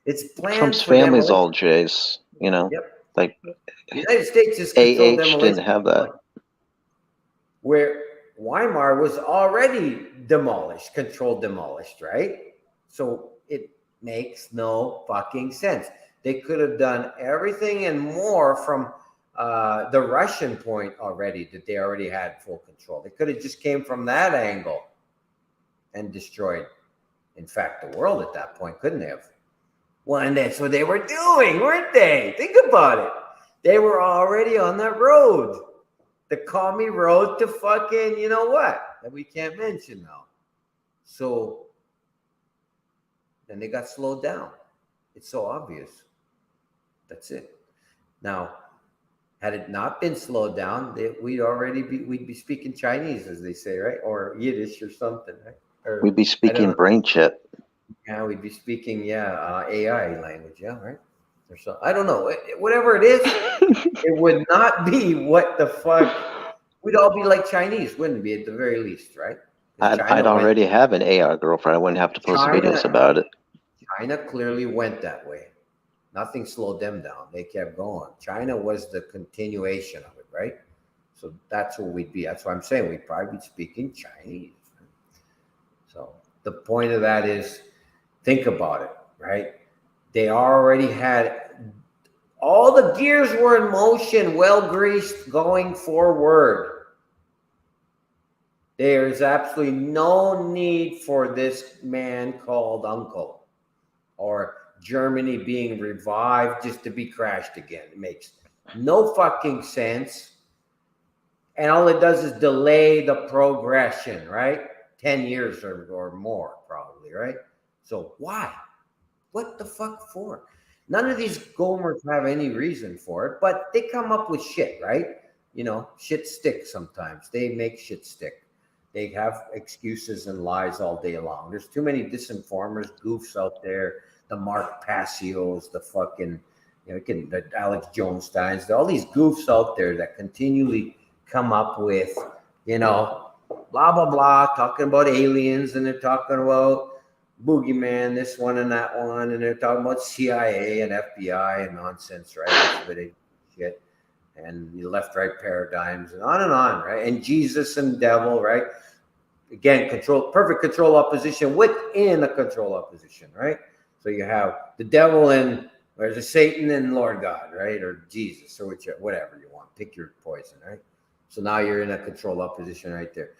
It's planned Trump's for family's demolition. all Jays. You know, Yep. like The United States is controlled AH didn't demolition. have that. Where Weimar was already demolished, controlled demolished, right? So it makes no fucking sense. They could have done everything and more from the Russian point already that they already had full control. They could have just came from that angle and destroyed, in fact, the world at that point, couldn't they have? Well, and that's what they were doing, weren't they? Think about it. They were already on that road. The commie road to fucking, you know what, that we can't mention now. So then they got slowed down. It's so obvious. That's it. Now, had it not been slowed down, we'd be speaking Chinese, as they say, right? Or Yiddish or something, right? Or We'd be I don't speaking know. brain chip. Yeah, we'd be speaking, AI language, yeah, right? Or so I don't know. Whatever it is, it would not be what the fuck. We'd all be like Chinese, wouldn't we, at the very least, right? Because I'd already have an AR girlfriend. I wouldn't have to post China, videos about it. China clearly went that way. Nothing slowed them down. They kept going. China was the continuation of it, right? So that's what we'd be. That's what I'm saying. We'd probably be speaking Chinese. So the point of that is, think about it, right? They already had all the gears were in motion, well greased, going forward. There's absolutely no need for this man called Uncle or Germany being revived just to be crashed again. It makes no fucking sense. And all it does is delay the progression, right? 10 years or more, probably, right? So why? What the fuck for? None of these Gomers have any reason for it, but they come up with shit, right? You know, shit sticks sometimes. They make shit stick. They have excuses and lies all day long. There's too many disinformers, goofs out there. The Mark Passios, the fucking, the Alex Jones-Steins, all these goofs out there that continually come up with, blah, blah, blah, talking about aliens, and they're talking about boogeyman, this one and that one, and they're talking about CIA and FBI and nonsense, right? Shit, and the left-right paradigms and on, right? And Jesus and devil, right? again, perfect control opposition within a control opposition, right? So you have the devil and there's a Satan and Lord God, right? Or Jesus or whatever you want. Pick your poison, right? So now you're in a control opposition right there.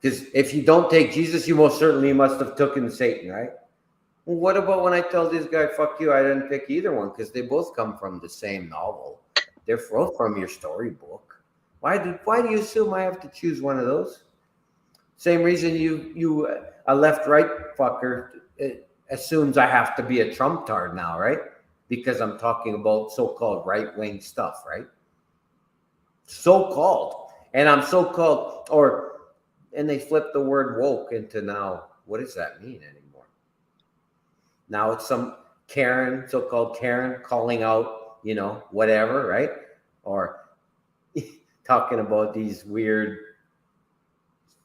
Because if you don't take Jesus, you most certainly must have taken Satan, right? Well, what about when I tell this guy, fuck you, I didn't pick either one, because they both come from the same novel. They're both from your storybook. Why do you assume I have to choose one of those? Same reason you a left-right fucker assumes I have to be a Trump-tard now, right? Because I'm talking about so-called right-wing stuff, right? So-called. And I'm so-called, and they flip the word woke into now, what does that mean anymore? Now it's some Karen, so-called Karen, calling out, whatever, right? Or talking about these weird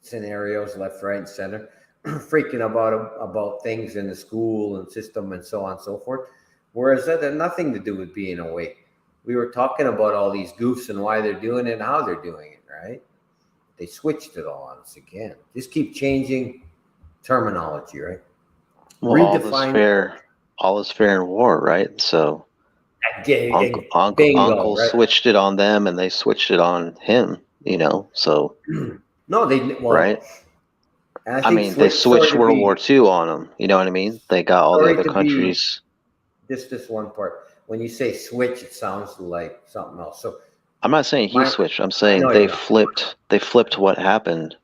scenarios, left, right, and center, freaking about things in the school and system and so on and so forth. Whereas that had nothing to do with being awake. We were talking about all these goofs and why they're doing it and how they're doing it, right? They switched it all on us again. Just keep changing terminology, right? Well, all is fair in war, right? So uncle right? switched it on them, and they switched it on him. So No, right. And I mean, they switched World War II on them. You know what I mean? They got all the other countries. Just this one part. When you say switch, it sounds like something else. So I'm not saying he switched. I'm saying they flipped. They flipped what happened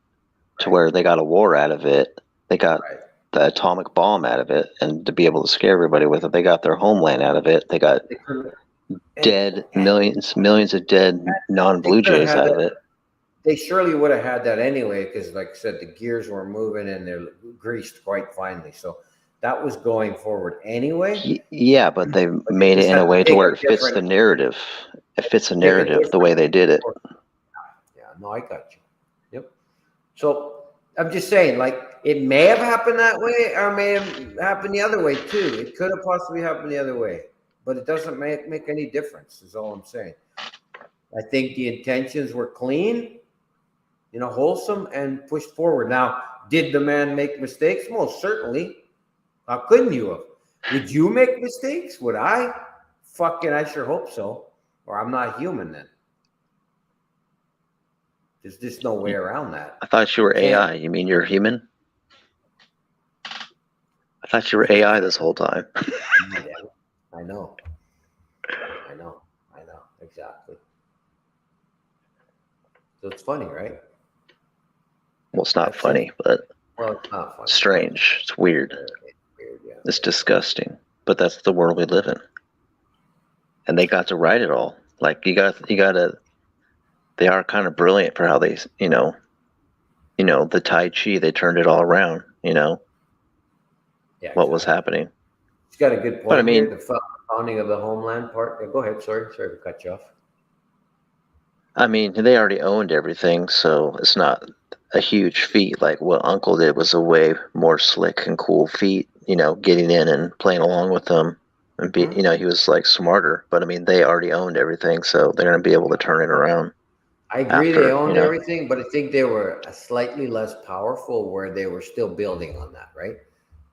to where they got a war out of it. They got the atomic bomb out of it, and to be able to scare everybody with it, they got their homeland out of it. They got millions of dead non-Blue Jays out of it. They surely would have had that anyway, because, like I said, the gears were moving and they're greased quite finely. So that was going forward anyway. Yeah, but they made it in a way to where it fits the narrative. It fits the narrative the way they did it. Yeah, no, I got you. Yep. So I'm just saying, like, it may have happened that way, or may have happened the other way too. It could have possibly happened the other way, but it doesn't make any difference. Is all I'm saying. I think the intentions were clean, wholesome, and pushed forward. Now, did the man make mistakes? Most certainly. How couldn't you have? Would you make mistakes? Would I? I sure hope so. Or I'm not human then. There's just no way around that. I thought you were AI. You mean you're human? I thought you were AI this whole time. I know. Exactly. So it's funny, right? Well, it's not funny, but it's not funny. Strange. It's weird. Yeah. It's disgusting. But that's the world we live in. And they got to write it all. Like you gotta. They are kind of brilliant for how they, the Tai Chi. They turned it all around. Yeah, what was happening. He's got a good point. But I mean, here, the founding of the homeland part. Yeah, go ahead. Sorry to cut you off. I mean, they already owned everything, so it's not a huge feat. Like what Uncle did was a way more slick and cool feat. Getting in and playing along with them, and he was like smarter. But I mean, they already owned everything, so they're going to be able to turn it around. I agree, they owned everything, but I think they were slightly less powerful, where they were still building on that, right?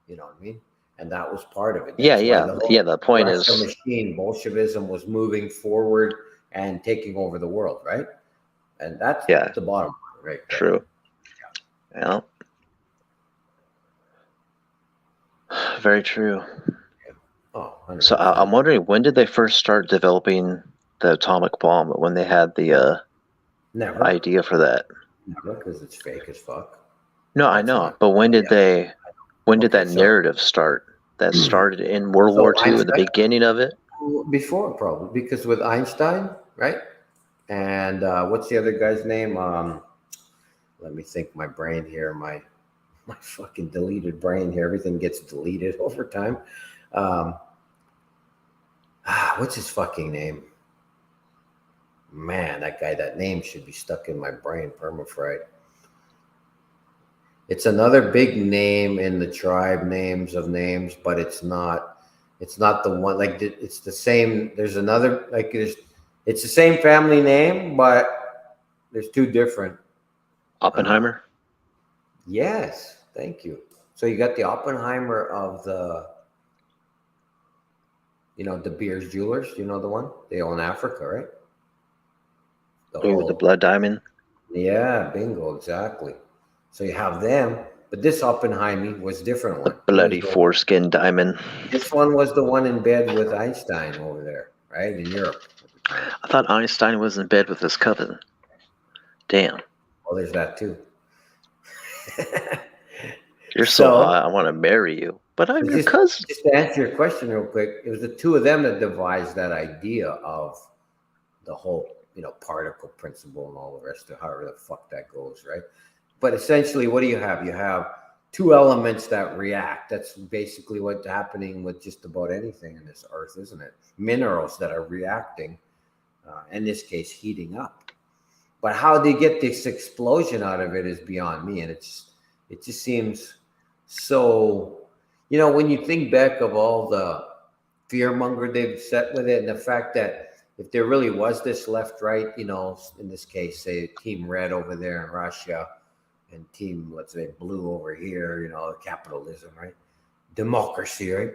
You know what I mean? And that was part of it. That's the point is, the machine, Bolshevism, was moving forward and taking over the world, right? And that's the bottom line, right? True. Yeah. Very true. Oh, 100%. So I'm wondering, when did they first start developing the atomic bomb? When they had the idea for that? Never, because it's fake as fuck. No, I know, but when did they? When did that narrative start? That started in World War II, at the beginning of it? Before, probably, because with Einstein, right? And what's the other guy's name? Let me think. My brain here, my fucking deleted brain here. Everything gets deleted over time. What's his fucking name? Man, that name should be stuck in my brain, permafried. It's another big name in the tribe names of names, but it's not the one. Like, it's the same. There's another, like, it's the same family name, but there's two different. Oppenheimer? Yes, thank you. So you got the Oppenheimer of the Beers Jewelers. You know the one they own Africa, right? The Ooh, the whole blood diamond. Yeah, bingo, exactly. So you have them, but this Oppenheimer was different The one. He was bloody foreskin diamond. This one was the one in bed with Einstein over there, right in Europe at the time. I thought Einstein was in bed with his cousin. Damn. Well, there's that too. You're so So hot. I want to marry you. But I'm your just cousin. just to answer your question real quick, it was the two of them that devised that idea of the whole particle principle and all the rest of however the fuck that goes, right? But essentially, what do you have? You have two elements that react. That's basically what's happening with just about anything in this earth, isn't it? Minerals that are reacting, in this case, heating up. But how they get this explosion out of it is beyond me, and it just seems so. When you think back of all the fear monger they've set with it, and the fact that if there really was this left right, in this case, say Team Red over there in Russia and Team, let's say, Blue over here, capitalism, right? Democracy, right?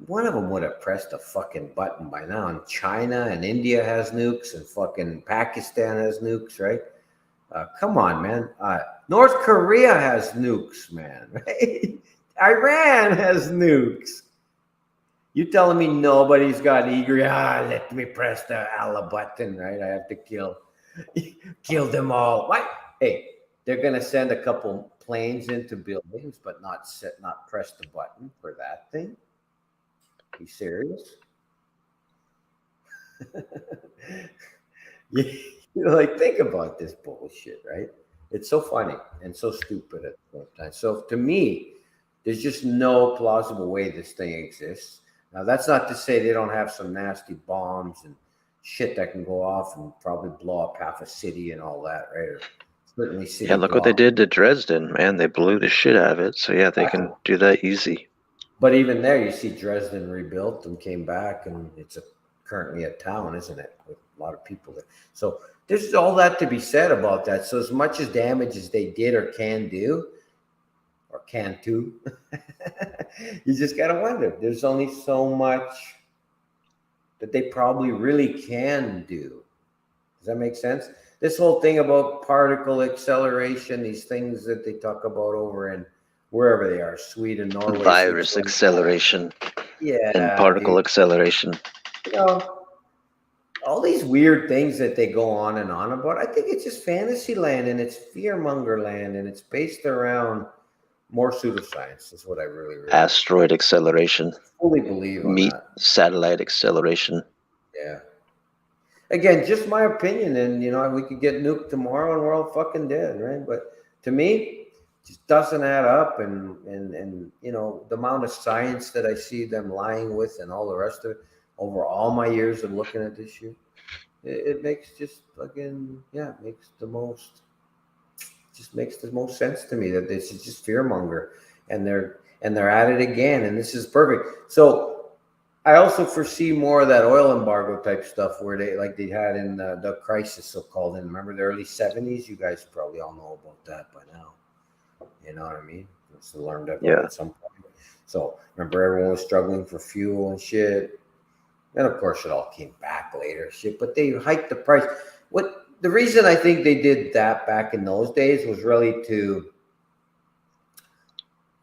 One of them would have pressed a fucking button by now. And China and India has nukes, and fucking Pakistan has nukes, right? Come on, man. North Korea has nukes, man, right? Iran has nukes. You telling me nobody's got eager? Let me press the Allah button, right? I have to kill them all. What? Hey, they're gonna send a couple planes into buildings, but not press the button for that thing. You serious? you, think about this bullshit, right? It's so funny and so stupid at the same time. So to me, there's just no plausible way this thing exists. Now, that's not to say they don't have some nasty bombs and shit that can go off and probably blow up half a city and all that, right? Or certainly city Yeah, look what they blocks. did to Dresden, man. They blew the shit out of it. So yeah, they can do that easy. But even there, you see Dresden rebuilt and came back, and it's currently a town, isn't it, with a lot of people there. So there's all that to be said about that. So as much as damage as they did or can do, or can do, you just got to wonder. There's only so much that they probably really can do. Does that make sense? This whole thing about particle acceleration, these things that they talk about over in wherever they are, Sweden, Norway, Virus Switzerland. acceleration and Yeah, particle dude. acceleration. All these weird things that they go on and on about, I think it's just fantasy land and it's fearmonger land and it's based around more pseudoscience is what I really Asteroid acceleration. fully believe on Meet that. satellite acceleration. Yeah. Again, just my opinion, and we could get nuked tomorrow and we're all fucking dead, right? But to me, it just doesn't add up, and the amount of science that I see them lying with and all the rest of it over all my years of looking at this shit, it makes just again, yeah, it makes the most sense to me that this is just fearmonger, and they're at it again, and this is perfect. So I also foresee more of that oil embargo type stuff where they had in the crisis, so-called, in remember the early 70s. You guys probably all know about that by now. You know what I mean? It's learned about Yeah. at some point. So remember everyone was struggling for fuel and shit. And of course it all came back later, shit. But they hiked the price. The reason I think they did that back in those days was really to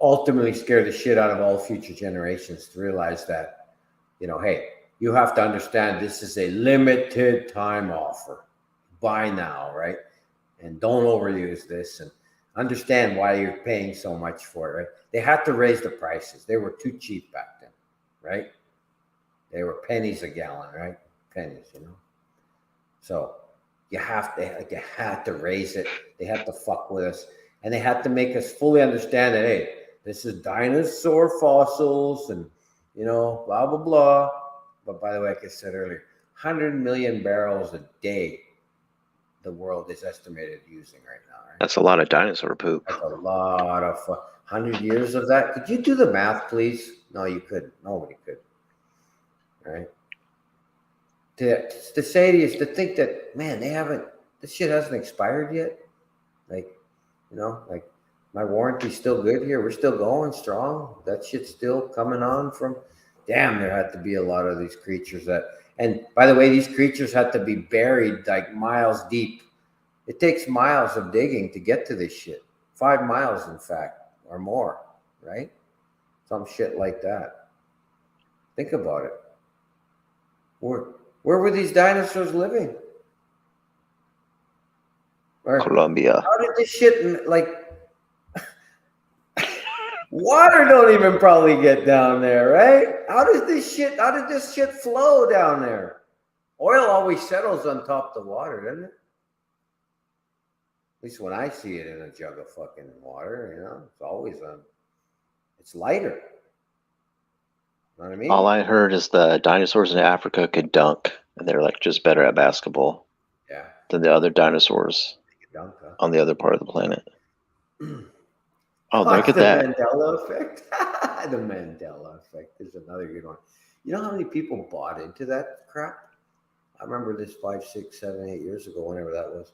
ultimately scare the shit out of all future generations to realize that, hey, you have to understand this is a limited time offer. Buy now, right? And don't overuse this, and understand why you're paying so much for it, right? They had to raise the prices. They were too cheap back then, right? They were pennies a gallon, right? Pennies, So you had to raise it. They had to fuck with us, and they had to make us fully understand that, hey, this is dinosaur fossils and blah blah blah. But by the way, like I said earlier, 100 million barrels a day the world is estimated using right now, right? That's a lot of dinosaur poop. That's a lot of 100 years of that. Could you do the math, please? No, you couldn't. Nobody could. Right? To say to you is to think that, man, this shit hasn't expired yet. Like, Like my warranty's still good here. We're still going strong. That shit's still coming on from. Damn, there had to be a lot of these creatures that. And by the way, these creatures had to be buried like miles deep. It takes miles of digging to get to this shit. 5 miles, in fact, or more, right? Some shit like that. Think about it. Where were these dinosaurs living? Or Colombia. how did this shit like water don't even probably get down there, right? How did this shit flow down there? Oil always settles on top of the water, doesn't it? At least when I see it in a jug of fucking water, it's always it's lighter. You know what I mean? All I heard is the dinosaurs in Africa could dunk, and they're like just better at basketball than the other dinosaurs on the other part of the planet. Oh, look at that. Mandela effect. The Mandela effect is another good one. You know how many people bought into that crap? I remember this 5, 6, 7, 8 years ago, whenever that was.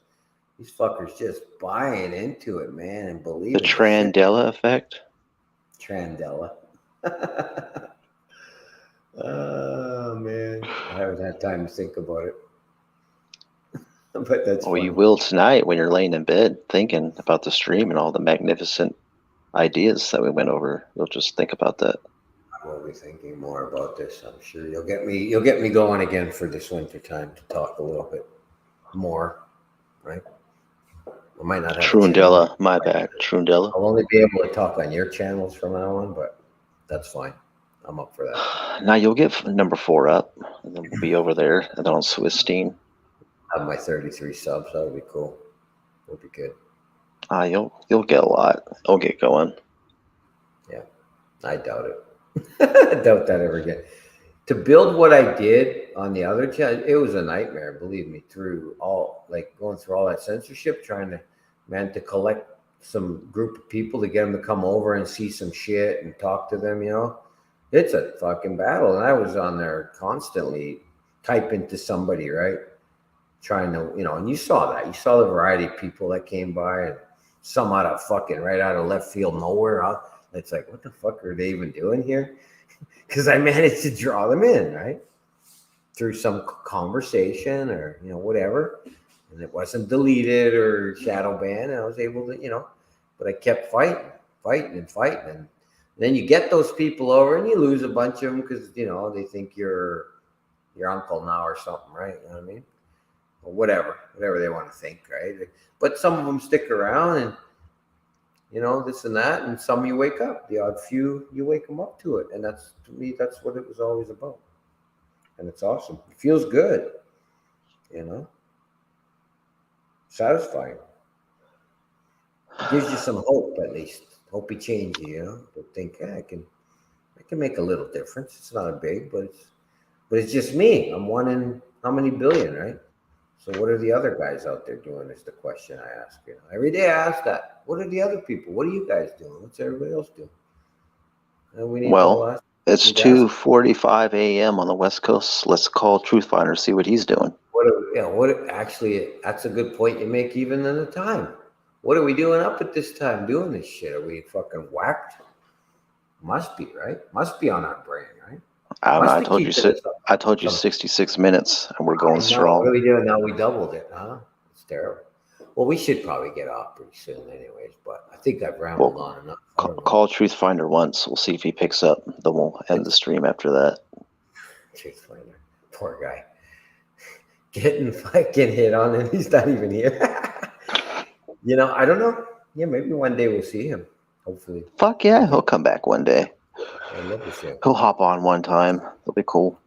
These fuckers just buying into it, man, and believing. The Trandela effect? Trandela. Oh, man. I haven't had time to think about it. But that's funny. You will tonight when you're laying in bed thinking about the stream and all the magnificent ideas that we went over. You'll just think about that. I will be thinking more about this. I'm sure you'll get me going again for this winter time to talk a little bit more, right? I might not have Trundella, my bad. Trundella. I'll only be able to talk on your channels from now on, but that's fine. I'm up for that. Now you'll get number 4 up, and then we'll be over there, and then on Swissteen. Have my 33 subs. That would be cool. Would be good. You'll get a lot. It'll get going. Yeah, I doubt it. I doubt that ever again. To build what I did on the other channel, it was a nightmare. Believe me, going through all that censorship, trying to collect some group of people to get them to come over and see some shit and talk to them. It's a fucking battle, and I was on there constantly typing to somebody, right? Trying to, and you saw that. You saw the variety of people that came by, and some out of right out of left field nowhere. It's like, what the fuck are they even doing here? Because I managed to draw them in, right? Through some conversation or, whatever. And it wasn't deleted or shadow banned. And I was able to, but I kept fighting. And then you get those people over and you lose a bunch of them because, they think you're your uncle now or something, right? You know what I mean? Or whatever they want to think, right? But some of them stick around and, this and that, and some you wake up. The odd few, you wake them up to it. And that's, to me, that's what it was always about. And it's awesome. It feels good, satisfying. It gives you some hope, at least. Hope you change you, to think, I can make a little difference. It's not a big, but it's just me. I'm one in how many billion, right? So what are the other guys out there doing is the question I ask. Every day I ask that. What are the other people? What are you guys doing? What's everybody else doing? And we need it's 2:45 a.m. on the West Coast. Let's call Truthfinder, see what he's doing. Actually, that's a good point you make even in the time. What are we doing up at this time doing this shit? Are we fucking whacked? Must be, right? Must be on our brain, right? I told you 66 minutes, and we're going strong. What are we doing now? We doubled it, huh? It's terrible. Well, we should probably get off pretty soon anyways, but I think I've rambled on enough. Call Truthfinder once. We'll see if he picks up. Then we'll end the stream after that. Truthfinder. Poor guy. Getting fucking hit on and he's not even here. I don't know. Yeah, maybe one day we'll see him. Hopefully. Fuck yeah, he'll come back one day. I'd love to see him. He'll hop on one time. It'll be cool.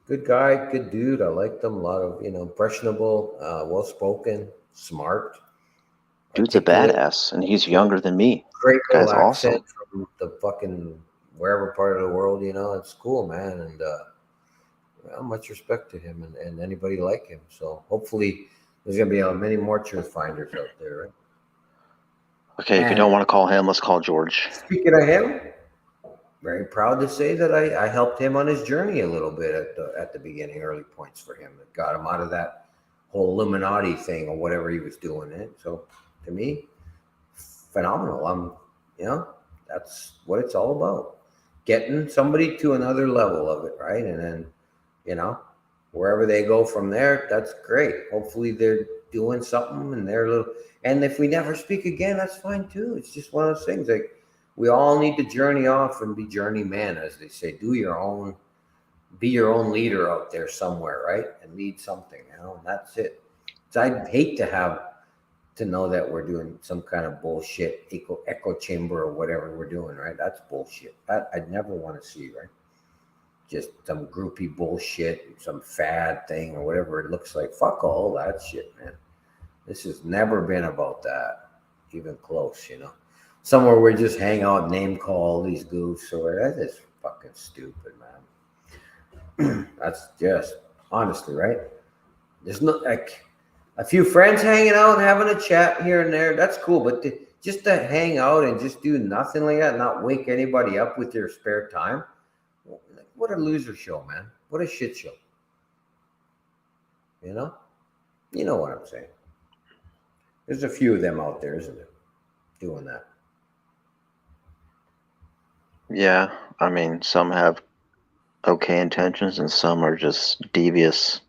Good guy, good dude. I like them. A lot of, impressionable, well-spoken, smart. Dude's a badass, and he's younger than me. Great guy's accent awesome. From the fucking wherever part of the world, it's cool, man. And much respect to him and anybody like him. So hopefully there's going to be many more truth finders out there, right? Okay, if you don't want to call him, let's call George. Speaking of him, very proud to say that I helped him on his journey a little bit at the beginning, early points for him. It got him out of that whole Illuminati thing or whatever he was doing. So to me, phenomenal. You know, that's what it's all about. Getting somebody to another level of it, right? And then, you know, wherever they go from there, that's great. Hopefully they're doing something and they're little. And if we never speak again, that's fine too. It's just one of those things. Like we all need to journey off and be journeyman, as they say. Do your own, be your own leader out there somewhere, right? And lead something, you know. And that's it. So I'd hate to have to know that we're doing some kind of bullshit echo chamber or whatever we're doing, right? That's bullshit. That I'd never want to see, right? Just some groupie bullshit, some fad thing or whatever it looks like. Fuck all that shit, man. This has never been about that, even close, you know. Somewhere we just hang out, name call these goofs or that is fucking stupid, man. That's just honestly, right? There's no like a few friends hanging out and having a chat here and there. That's cool, but just to hang out and just do nothing like that, not wake anybody up with your spare time. What a loser show, man. What a shit show. You know? You know what I'm saying. There's a few of them out there, isn't there? Doing that. Yeah, I mean, some have okay intentions and some are just devious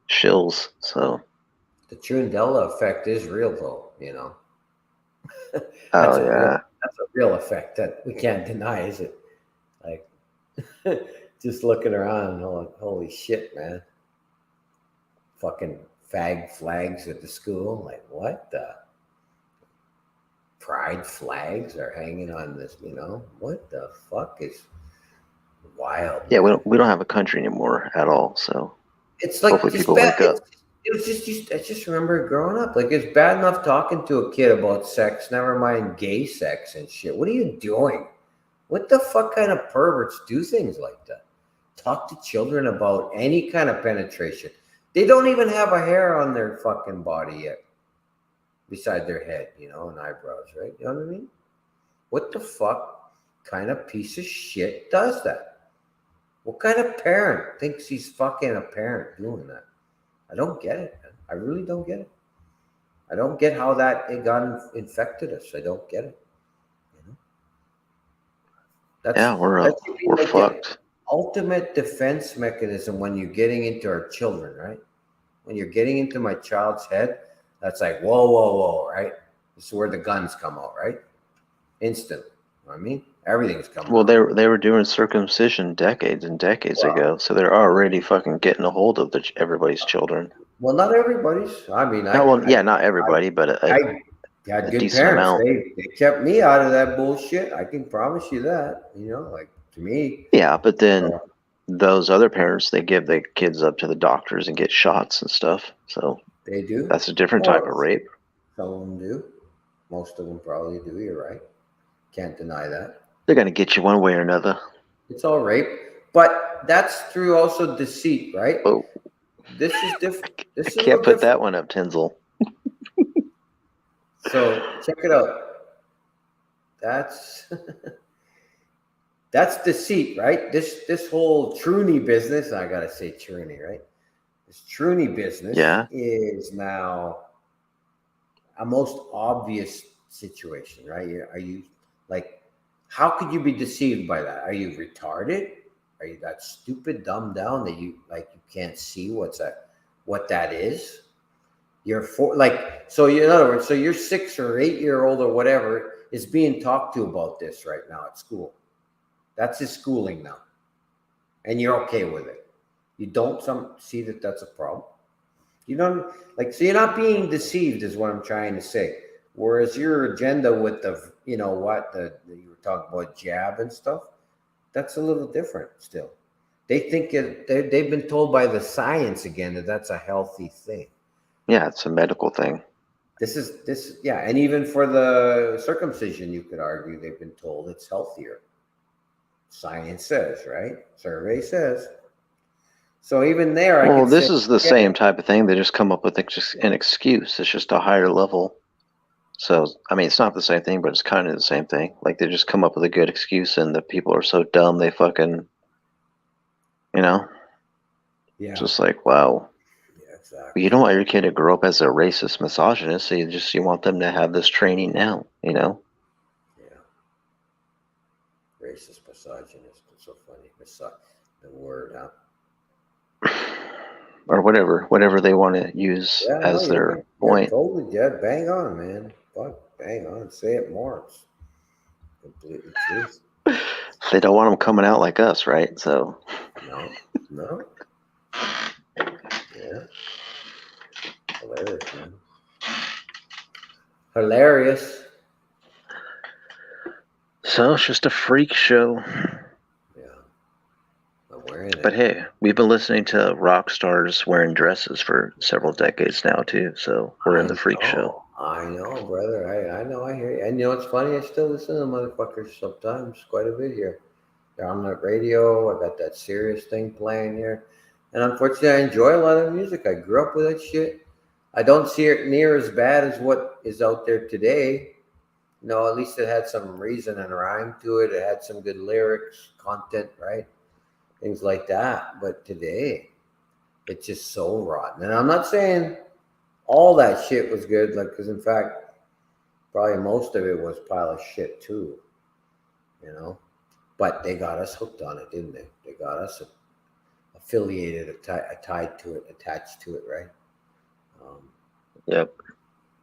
shills. So, The Trundella effect is real, though, you know. oh yeah, that's a real effect that we can't deny, is it? Like, just looking around, holy shit, man. Fucking fag flags at the school. Like, what the? Pride flags are hanging on this, you know? What the fuck is wild, yeah. man? We don't have a country anymore at all. So It's like hopefully just people bad. wake up. It was just I just remember growing up. Like it's bad enough talking to a kid about sex, never mind gay sex and shit. What are you doing? What the fuck kind of perverts do things like that? Talk to children about any kind of penetration. They don't even have a hair on their fucking body yet, beside their head, you know, and eyebrows, right? You know what I mean? What the fuck kind of piece of shit does that? What kind of parent thinks he's fucking a parent doing that? I don't get it, man. I really don't get it. I don't get how that it got infected us. I don't get it. You know? Yeah, That should be we're like the fucked. ultimate defense mechanism when you're getting into our children, right? When you're getting into my child's head, that's like whoa, whoa, whoa, right? This is where the guns come out, right? Instant. You know what I mean, everything's coming Well, out. they were doing circumcision decades and decades Well, ago, so they're already fucking getting a hold of everybody's children. well, not everybody's. I mean, No, well, yeah, not everybody, but I had a good decent parents. amount. They kept me out of that bullshit. I can promise you that. You know, like to me, Yeah, but then uh, those other parents, they give their kids up to the doctors and get shots and stuff. So they do. that's a different type of Well, rape. some of them do. Most of them probably do. You're right. Can't deny that. They're gonna get you one way or another. It's all rape, but that's through also deceit, right? Oh, This is different. I This is a can't little put different. that one up, Tinsel. So check it out. That's that's deceit, right? This whole Truny business. I gotta say Truny, right? This Truny business Yeah. is now a most obvious situation, right? Are you like, how could you be deceived by that? Are you retarded? Are you that stupid, dumbed down that you can't see what that is? You're so in other words, so your 6 or 8 year old or whatever is being talked to about this right now at school. That's his schooling now, and you're okay with it. You don't see that that's a problem. You don't so you're not being deceived, is what I'm trying to say. Whereas your agenda with the you were talking about jab and stuff, that's a little different still. They think they've been told by the science again that that's a healthy thing. Yeah, it's a medical thing. Yeah, and even for the circumcision, you could argue they've been told it's healthier. Science says, right? Survey says. So even there, I Well, could this say, is the same type of thing. They just come up with an excuse. It's just a higher level. So, I mean, it's not the same thing, but it's kind of the same thing. Like, they just come up with a good excuse, and the people are so dumb, they fucking, you know, yeah, just like, wow. yeah, exactly. You don't want your kid to grow up as a racist misogynist, so you want them to have this training now, you know? racist, misogynist. It's so funny. The word, huh? Or whatever they want to use Yeah, no, as their you're point. totally dead. Bang on, man. Fuck, bang on. Say it more. It's completely truth. They don't want them coming out like us, right? So No, no. Yeah, hilarious, man. Hilarious. it's just a freak show. Yeah, I'm wearing But it. hey, we've been listening to rock stars wearing dresses for several decades now too, so we're in the freak show. I know, brother. I know, I hear you. And you know what's funny? I still listen to motherfuckers sometimes, quite a bit here. They're on the radio. I got that serious thing playing here. And unfortunately, I enjoy a lot of music. I grew up with that shit. I don't see it near as bad as what is out there today. You know, at least it had some reason and rhyme to it. It had some good lyrics, content, right? Things like that. But today, it's just so rotten. And I'm not saying all that shit was good, like, because in fact, probably most of it was pile of shit too, you know. But they got us hooked on it, didn't they? They got us affiliated, tied to it, attached to it, right? Um, Yep.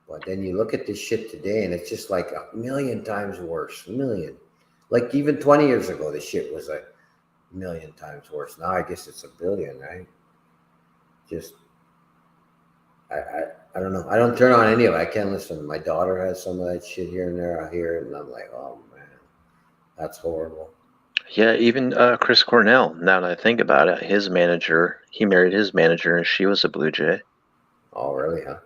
but then you look at this shit today, and it's just like a million times worse. A million. Like even 20 years ago, the shit was a million times worse. Now I guess it's a billion, right? Just I, I I don't know. I don't turn on any of it. I can't listen. My daughter has some of that shit here and there. I hear it, and I'm like, oh man, that's horrible. Yeah, even Chris Cornell, now that I think about it, he married his manager and she was a Blue Jay. Oh, really, huh?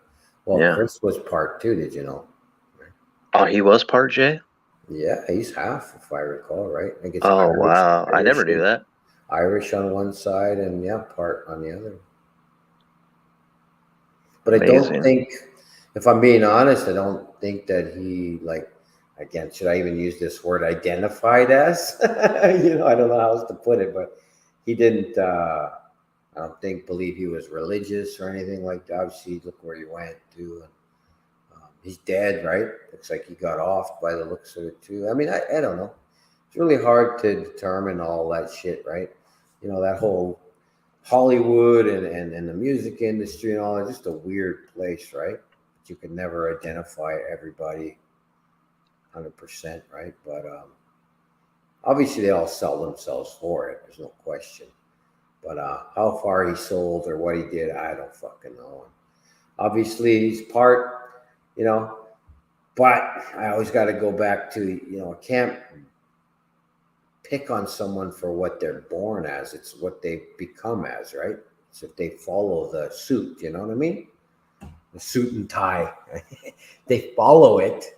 Well, Yeah. Chris was part too, did you know? Oh, he was part Jay? Yeah, he's half, if I recall, right? I think it's Oh, Irish, wow. I never knew that. Irish on one side, and yeah, part on the other. But I don't Amazing. think, if I'm being honest, I don't think that he like. Again, should I even use this word identified as? I don't know how else to put it, but he didn't. I don't think believe he was religious or anything like that. Obviously, look where he went to. He's dead, right? Looks like he got off by the looks of it too. I mean, I don't know. It's really hard to determine all that shit, right? You know, that whole Hollywood and the music industry and all that, just a weird place, right? You can never identify everybody 100%, right? But obviously, they all sell themselves for it. There's no question. But how far he sold or what he did, I don't fucking know. Obviously, he's part, you know, but I always got to go back to, I can't pick on someone for what they're born as. It's what they become as, right? It's if they follow the suit, you know what I mean? The suit and tie. They follow it,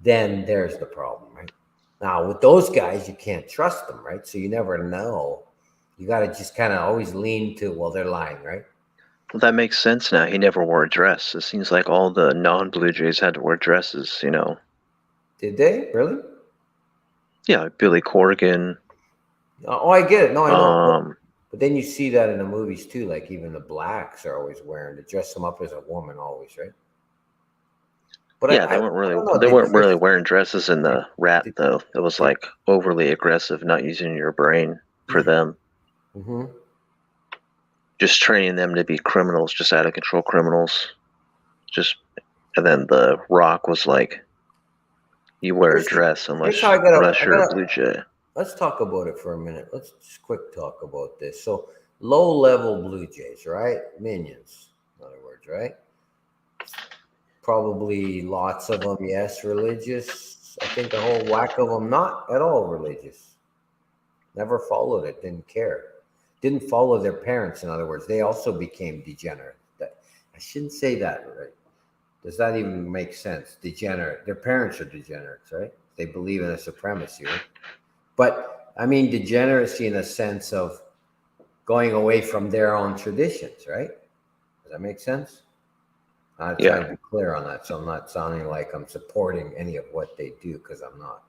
then there's the problem, right? Now, with those guys, you can't trust them, right? So you never know. You got to just kind of always lean to, well, they're lying, right? Well, that makes sense now. He never wore a dress. It seems like all the non-Blue Jays had to wear dresses. Did they? Really? Yeah, Billy Corgan. Oh, I get it. No, I know. Um, But then you see that in the movies too. Like even the blacks are always wearing to dress them up as a woman, always, right? But yeah, I don't know. they Did weren't really Chris? wearing dresses in the Rat Did, though. It was did, like overly aggressive, not using your brain for them. mm-hmm. Just training them to be criminals, just out of control criminals. Just and then the Rock was like, you wear a Here's, dress here's how I gotta. unless you're a Blue Jay. Let's talk about it for a minute. Let's just quick talk about this. So low level Blue Jays, right? Minions, in other words, right? Probably lots of them, yes, religious. I think a whole whack of them, not at all religious. Never followed it, didn't care. Didn't follow their parents, in other words. They also became degenerate. I shouldn't say that, right? Does that even make sense? Degenerate. Their parents are degenerates, right? They believe in a supremacy, right? But I mean degeneracy in a sense of going away from their own traditions, right? Does that make sense? I'm Yeah. trying to be clear on that, so I'm not sounding like I'm supporting any of what they do because I'm not.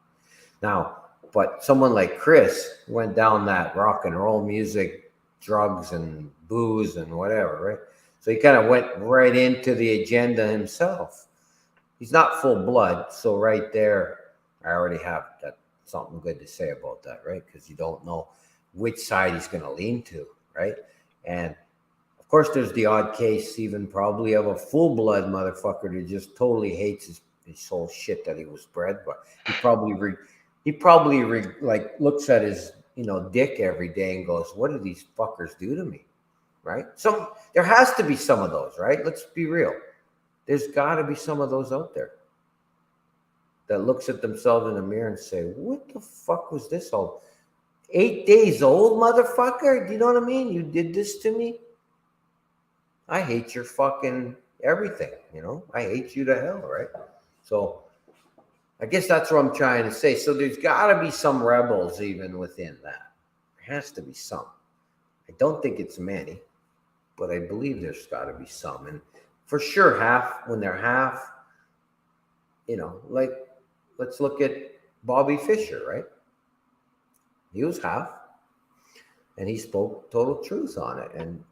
Now, but someone like Chris went down that rock and roll music, drugs and booze and whatever, right? So he kind of went right into the agenda himself. He's not full blood, so right there, I already have that something good to say about that, right? Because you don't know which side he's going to lean to, right? And of course, there's the odd case, even probably of a full blood motherfucker who just totally hates his whole shit that he was bred. But he probably like looks at his dick every day and goes, "What do these fuckers do to me?" Right? There has to be some of those, right? Let's be real. There's got to be some of those out there that looks at themselves in the mirror and say, "What the fuck was this all? 8 days old, motherfucker? Do you know what I mean? You did this to me. I hate your fucking everything, I hate you to hell, right?" So I guess that's what I'm trying to say. So there's got to be some rebels even within that. There has to be some. I don't think it's many, but I believe there's got to be some. And for sure, when they're half, like let's look at Bobby Fischer, right? He was half, and he spoke total truth on it, and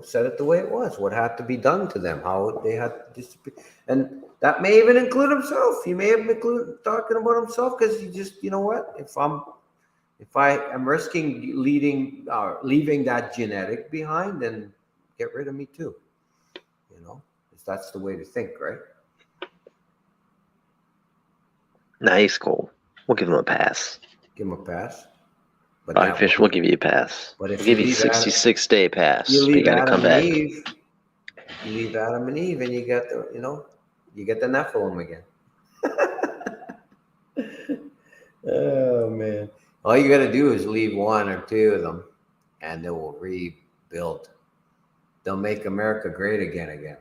said it the way it was, what had to be done to them, how they had to disappear. And that may even include himself. He may have included talking about himself because he just, what? If I am risking leaving that genetic behind, then get rid of me too. Because that's the way to think, right? Nice, cool. We'll give him a pass. Give him a pass. But Bobby Fischer, we'll give you a pass. But if we'll give you a 66-day pass. you leave you got to come back. Eve. You leave Adam and Eve, and you get you get the Nephilim again. Oh man! All you got to do is leave one or two of them, and they will rebuild. They'll make America great again.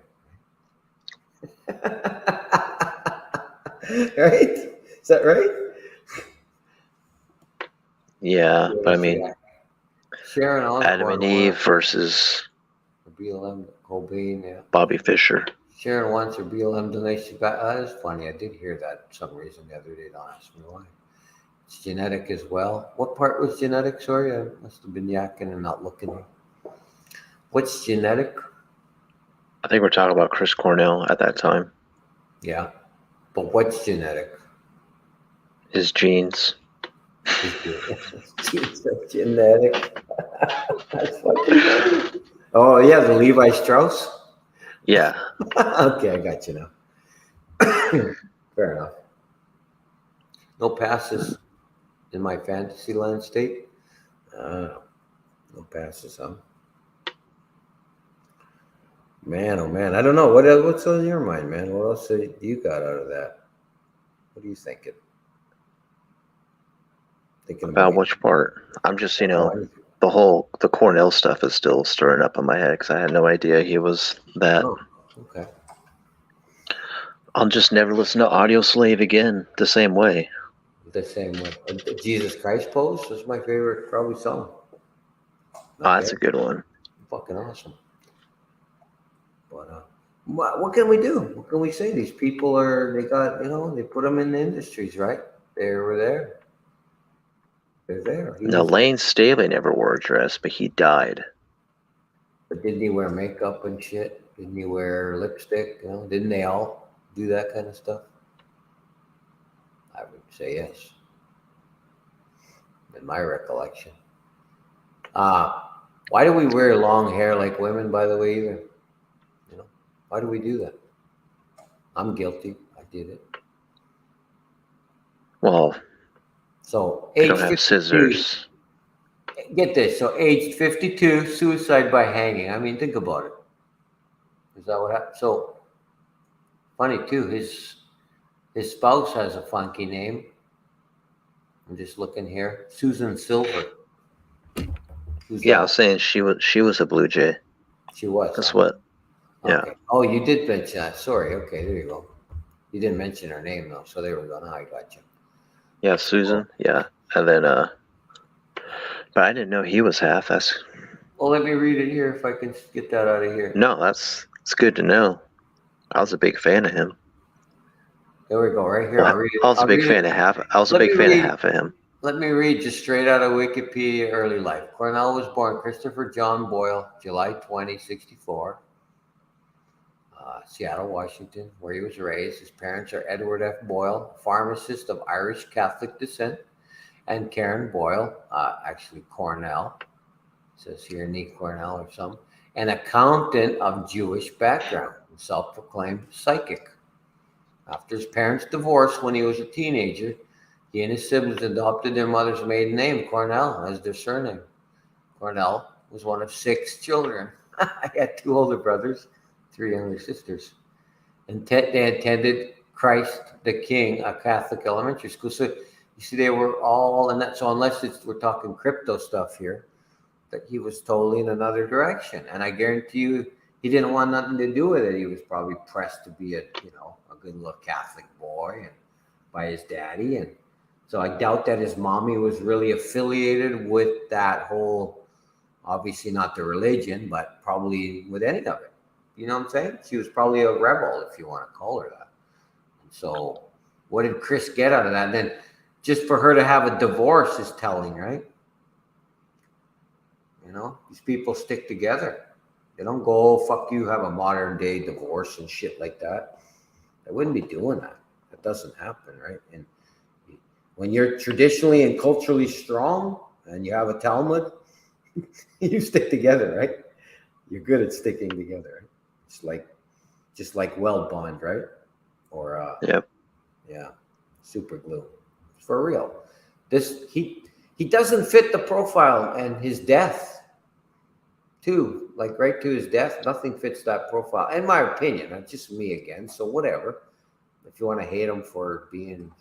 Right? Is that right? Yeah, but I mean, Sharon Osbourne, Adam and Eve versus BLM Cobain, yeah. Bobby Fischer. Sharon wants her BLM donation back. That is funny. I did hear that for some reason the other day. Don't ask me why. It's genetic as well. What part was genetic? Sorry, I must have been yakking and not looking. What's genetic? I think we're talking about Chris Cornell at that time. Yeah. But what's genetic? His genes. Genes are genetic. That's fucking funny. Oh, yeah, the Levi Strauss? Yeah. Okay, I got you now. Fair enough. No passes in my fantasy land state. No passes, huh? Man, oh man, I don't know. What's on your mind, man? What else do you got out of that? What are you thinking? About which part? I'm just, the Cornell stuff is still stirring up in my head because I had no idea he was that. Oh, okay. I'll just never listen to Audio Slave again the same way. The same way. Jesus Christ Pose was my favorite, probably song. Okay. Oh, that's a good one. Fucking awesome. But what can we do? What can we say? These people they put them in the industries, right? They were there. They're there. Now, Lane Staley never wore a dress, but he died. But didn't he wear makeup and shit? Didn't he wear lipstick? Didn't they all do that kind of stuff? I would say yes. In my recollection. Why do we wear long hair like women, by the way, either? Why do we do that? I'm guilty. I did it. Well, so age don't have scissors. Get this. So age 52, suicide by hanging. I mean, think about it. Is that what happened? So funny too. His spouse has a funky name. I'm just looking here. Susan Silver. I was saying she was a Blue Jay. She was. That's what. Yeah. Okay. Oh, you did mention that. Sorry. Okay, there you go. You didn't mention her name though, so there we go. Now I got you. Yeah, Susan. Yeah, and then but I didn't know he was half. Well, let me read it here if I can get that out of here. No, it's good to know. I was a big fan of him. There we go. Right here. Well, I was a big fan of half. I was a big fan of half of him. Let me read just straight out of Wikipedia early life. Cornell was born Christopher John Boyle, July 20, 1964. Seattle, Washington, where he was raised. His parents are Edward F. Boyle, pharmacist of Irish Catholic descent, and Karen Boyle, actually Cornell, says here, Nee Cornell or some, an accountant of Jewish background, self-proclaimed psychic. After his parents' divorced when he was a teenager, he and his siblings adopted their mother's maiden name, Cornell, as their surname. Cornell was one of 6 children. I had 2 older brothers, 3 younger sisters. And they attended Christ the King, a Catholic elementary school. So you see, they were all in that. So unless we're talking crypto stuff here, that he was totally in another direction. And I guarantee you, he didn't want nothing to do with it. He was probably pressed to be a good little Catholic boy and by his daddy. And so I doubt that his mommy was really affiliated with that whole, obviously not the religion, but probably with any of it. You know what I'm saying? She was probably a rebel, if you want to call her that. And so what did Chris get out of that? And then just for her to have a divorce is telling, right? These people stick together. They don't go, fuck you, have a modern day divorce and shit like that. They wouldn't be doing that. That doesn't happen, right? And when you're traditionally and culturally strong and you have a Talmud, you stick together, right? You're good at sticking together. Right? It's just like weld bond, right? Or Yep. yeah, super glue. For real. He doesn't fit the profile, and his death too, like right to his death, nothing fits that profile, in my opinion. That's just me again. So whatever. If you want to hate him for being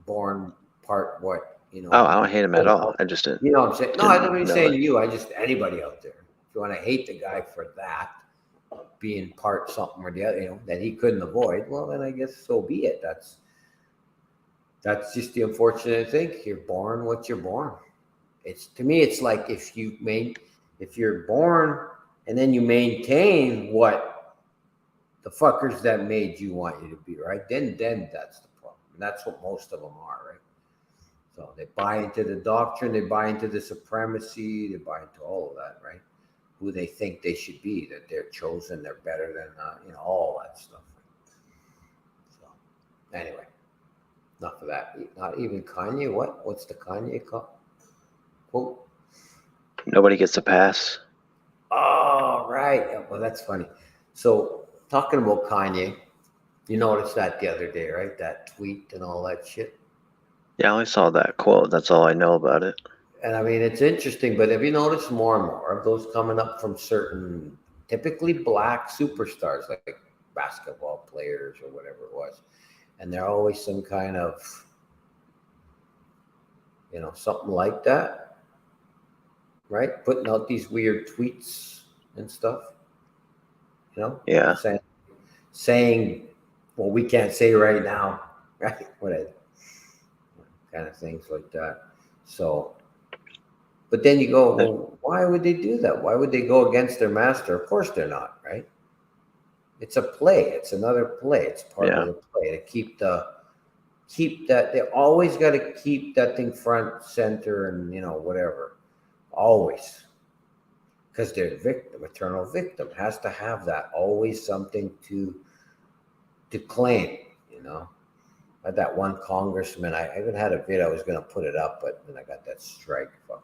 born part what, Oh, I don't hate him at all. I just you know what I'm saying? No, I don't didn't mean know saying it. you. I just anybody out there. If you want to hate the guy for that, being part something or the other, that he couldn't avoid, well, then I guess so be it. That's just the unfortunate thing. You're born what you're born. It's to me, it's like if you're born and then you maintain what the fuckers that made you want you to be, right? Then that's the problem. And that's what most of them are, right? So they buy into the doctrine, they buy into the supremacy, they buy into all of that, right? Who they think they should be, that they're chosen, they're better than, all that stuff. So anyway, enough of that. Not even Kanye. What's the Kanye quote? Nobody gets a pass. Oh, right. Yeah, well, that's funny. So talking about Kanye, you noticed that the other day, right? That tweet and all that shit. Yeah, I only saw that quote. That's all I know about it. And I mean, it's interesting, but have you noticed more and more of those coming up from certain typically black superstars, like basketball players or whatever it was? And they're always some kind of, something like that, right? Putting out these weird tweets and stuff, Yeah. saying, well, we can't say right now, right? Kind of things like that. So, but then you go, well, why would they do that? Why would they go against their master? Of course they're not, right? It's a play. It's another play. It's part of the play to keep that. They always got to keep that thing front, center, and whatever. Always, because they're victim, eternal victim, has to have that. Always something to claim. I had that one congressman. I even had a vid. I was going to put it up, but then I got that strike. Fuck.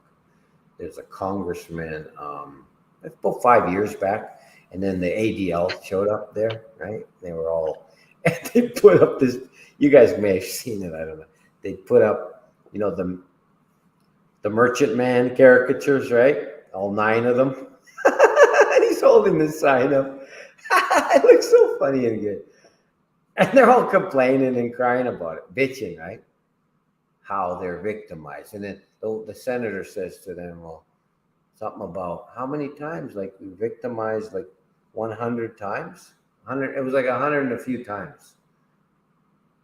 There's a congressman about 5 years back, and then the ADL showed up there, right? They were all, and they put up this. You guys may have seen it. I don't know. They put up, the Merchant Man caricatures, right? All 9 of them. And he's holding this sign up. It looks so funny and good. And they're all complaining and crying about it, bitching, right? How they're victimized. And then the senator says to them, well, something about how many times, like we victimized like 100 times. 100, it was like 100 and a few times.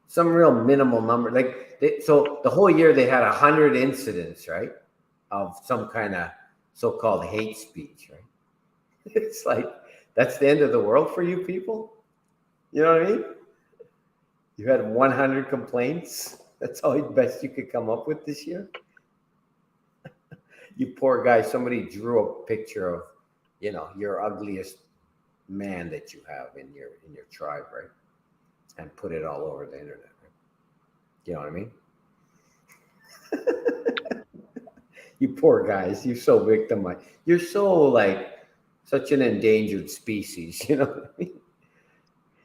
Some real minimal number. So the whole year they had 100 incidents, right? Of some kind of so-called hate speech, right? It's like, that's the end of the world for you people? You know what I mean? You had 100 complaints. That's all the best you could come up with this year. You poor guy. Somebody drew a picture of, your ugliest man that you have in your tribe, right? And put it all over the internet. Right? You know what I mean? You poor guys. You're so victimized. You're so like such an endangered species. You know what I mean?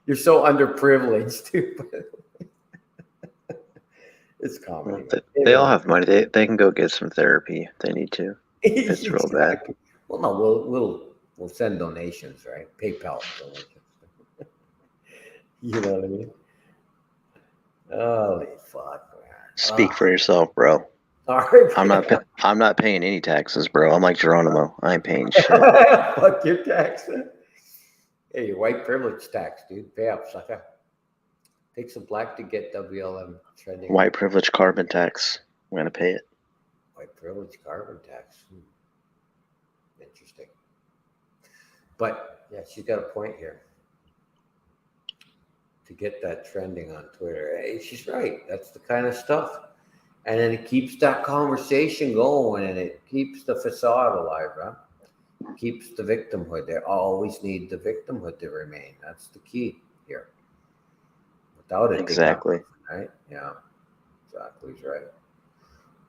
You're so underprivileged too. It's comedy, Well, man. It they all really have money. They can go get some therapy if they need to. If is. it's real bad. Exactly. Well, no, we'll send donations, right? PayPal donations. You know what I mean? Holy fuck, man. Speak for yourself, bro. All right. I'm not paying any taxes, bro. I'm like Geronimo. I ain't paying shit. Fuck your tax. Hey, your white privilege tax, dude. Pay up, sucker. Take some black to get WLM trending. White privilege carbon tax. I'm gonna pay it. White privilege carbon tax. Interesting. But yeah, she's got a point here. To get that trending on Twitter. Hey, she's right. That's the kind of stuff. And then it keeps that conversation going and it keeps the facade alive, right? Keeps the victimhood. They always need the victimhood to remain. That's the key here. Without it, Exactly. Right? Yeah, exactly. He's right.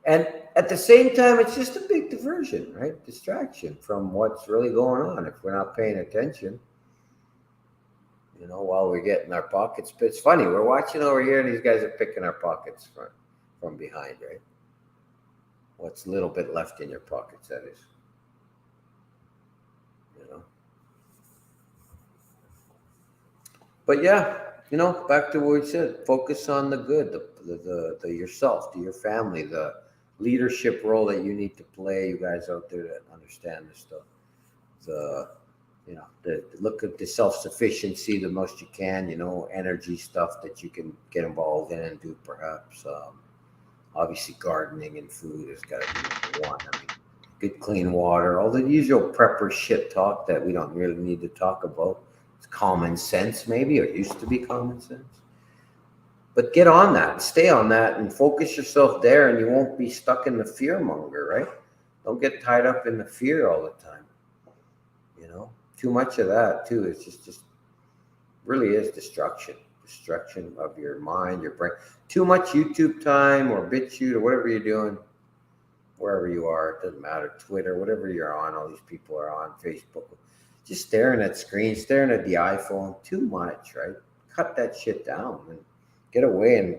And at the same time, it's just a big diversion, right? Distraction from what's really going on. If we're not paying attention, while we're getting our pockets. But it's funny, we're watching over here, and these guys are picking our pockets from behind, right? What's a little bit left in your pockets, that is. But yeah, back to what we said. Focus on the good, the yourself, to your family, the leadership role that you need to play. You guys out there that understand this stuff. The look at the self-sufficiency the most you can. Energy stuff that you can get involved in and do. Perhaps, obviously, gardening and food has got to be number one. I mean, good clean water, all the usual prepper shit talk that we don't really need to talk about. Common sense, maybe, or used to be common sense. But get on that, stay on that, and focus yourself there, and you won't be stuck in the fear monger, right? Don't get tied up in the fear all the time. Too much of that too. It's just really is destruction of your mind, your brain. Too much YouTube time or BitChute or whatever you're doing, wherever you are. It doesn't matter. Twitter, whatever you're on. All these people are on Facebook. Just staring at screens, staring at the iPhone, too much, right? Cut that shit down and get away and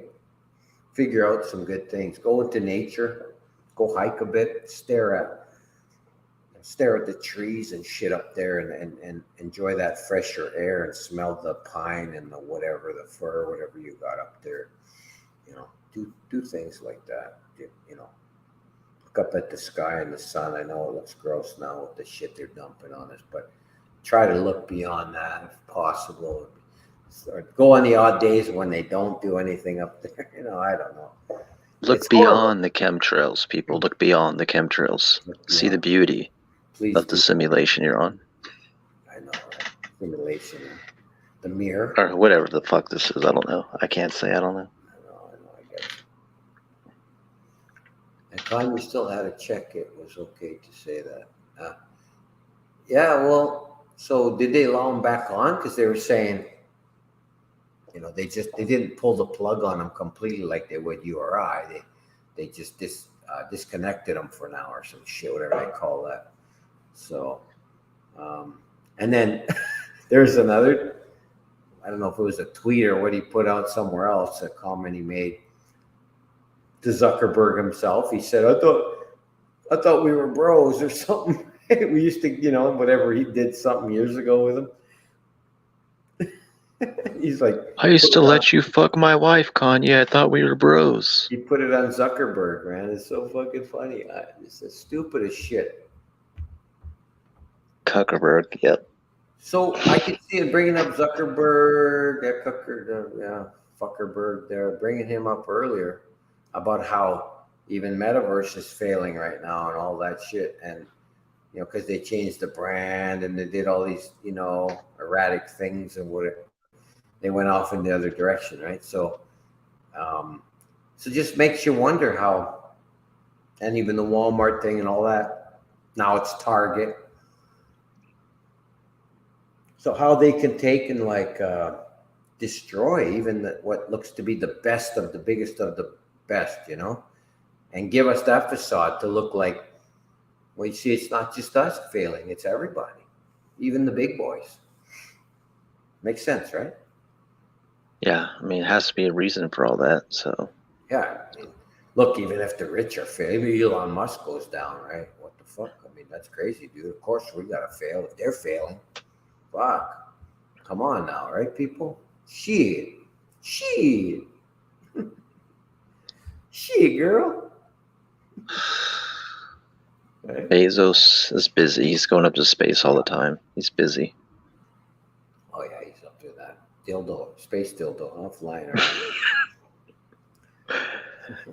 figure out some good things. Go into nature, go hike a bit, stare at the trees and shit up there and enjoy that fresher air and smell the pine and the whatever, the fir, whatever you got up there. Do things like that. Look up at the sky and the sun. I know it looks gross now with the shit they're dumping on us, but try to look beyond that if possible. Or go on the odd days when they don't do anything up there. I don't know. Look beyond the chemtrails, people. Look beyond the chemtrails. See the beauty of the simulation you're on. I know, right? Simulation. The mirror. Or whatever the fuck this is. I don't know. I can't say. I don't know. I guess. And Kanye still had to check it. Was okay to say that. Yeah, well, so did they allow him back on? Because they were saying, they didn't pull the plug on him completely like they would you or I. They just disconnected him for now or some shit, whatever they call that. So, and then there's another, I don't know if it was a tweet or what he put out somewhere else, a comment he made to Zuckerberg himself. He said, I thought we were bros or something. We used to, whatever, he did something years ago with him. He's like, I used to let you fuck my wife, Kanye. I thought we were bros. He put it on Zuckerberg, man. It's so fucking funny. It's the stupidest shit. Zuckerberg, yep. So I could see it bringing up Zuckerberg, Fuckerberg there, bringing him up earlier about how even Metaverse is failing right now and all that shit. And, because they changed the brand and they did all these, erratic things and whatever. They went off in the other direction, right? So, just makes you wonder how, and even the Walmart thing and all that. Now it's Target. So how they can take and destroy even what looks to be the best of the biggest of the best, and give us that facade to look like, well, you see, it's not just us failing, it's everybody, even the big boys. Makes sense, right? Yeah, I mean, it has to be a reason for all that. So Yeah. I mean, look, even if the rich are failing, maybe Elon Musk goes down, right? What the fuck? I mean, that's crazy, dude. Of course, we got to fail. If they're failing, fuck. Come on now, right, people? Shit. Shit. Shit, girl. Right? Bezos is busy. He's going up to space all the time. He's busy. Oh, yeah, he's up to that. Dildo, space dildo, huh? Flying around.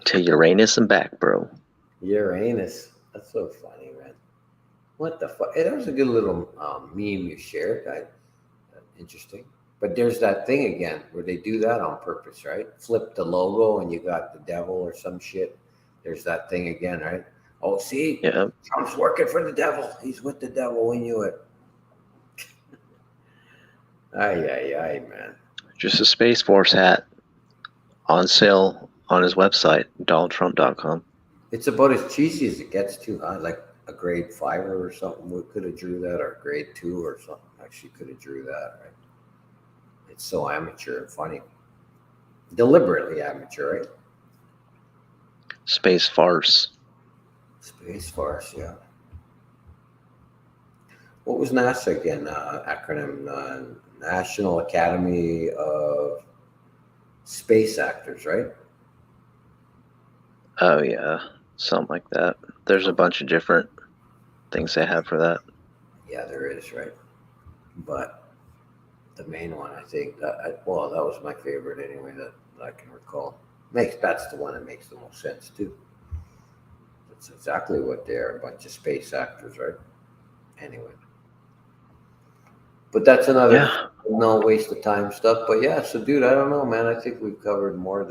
To Uranus and back, bro. Uranus. That's so funny, man. What the fuck? Hey, that was a good little meme you shared. Interesting. But there's that thing again where they do that on purpose, right? Flip the logo and you got the devil or some shit. There's that thing again, right? Oh, see, Yeah, Trump's working for the devil. He's with the devil. We knew it. Ay, ay, ay, man. just a Space Force hat on sale on his website, DonaldTrump.com. It's about as cheesy as it gets, too, huh? Like a grade fiver or something. We could have drew that, or grade two or something. Actually, could have drew that, right? It's so amateur and funny. Deliberately amateur, right? Space Farce. Space Force, yeah. What was NASA again? Acronym National Academy of Space Actors, right? Oh, yeah, something like that. There's a bunch of different things they have for that. Yeah, there is, right? But the main one, I think, well, that was my favorite anyway that I can recall. That's the one that makes the most sense too. That's exactly what they're, a bunch of space actors, right? Anyway, but that's another Yeah, no waste of time stuff. But yeah, so dude, I don't know, man. I think we've covered more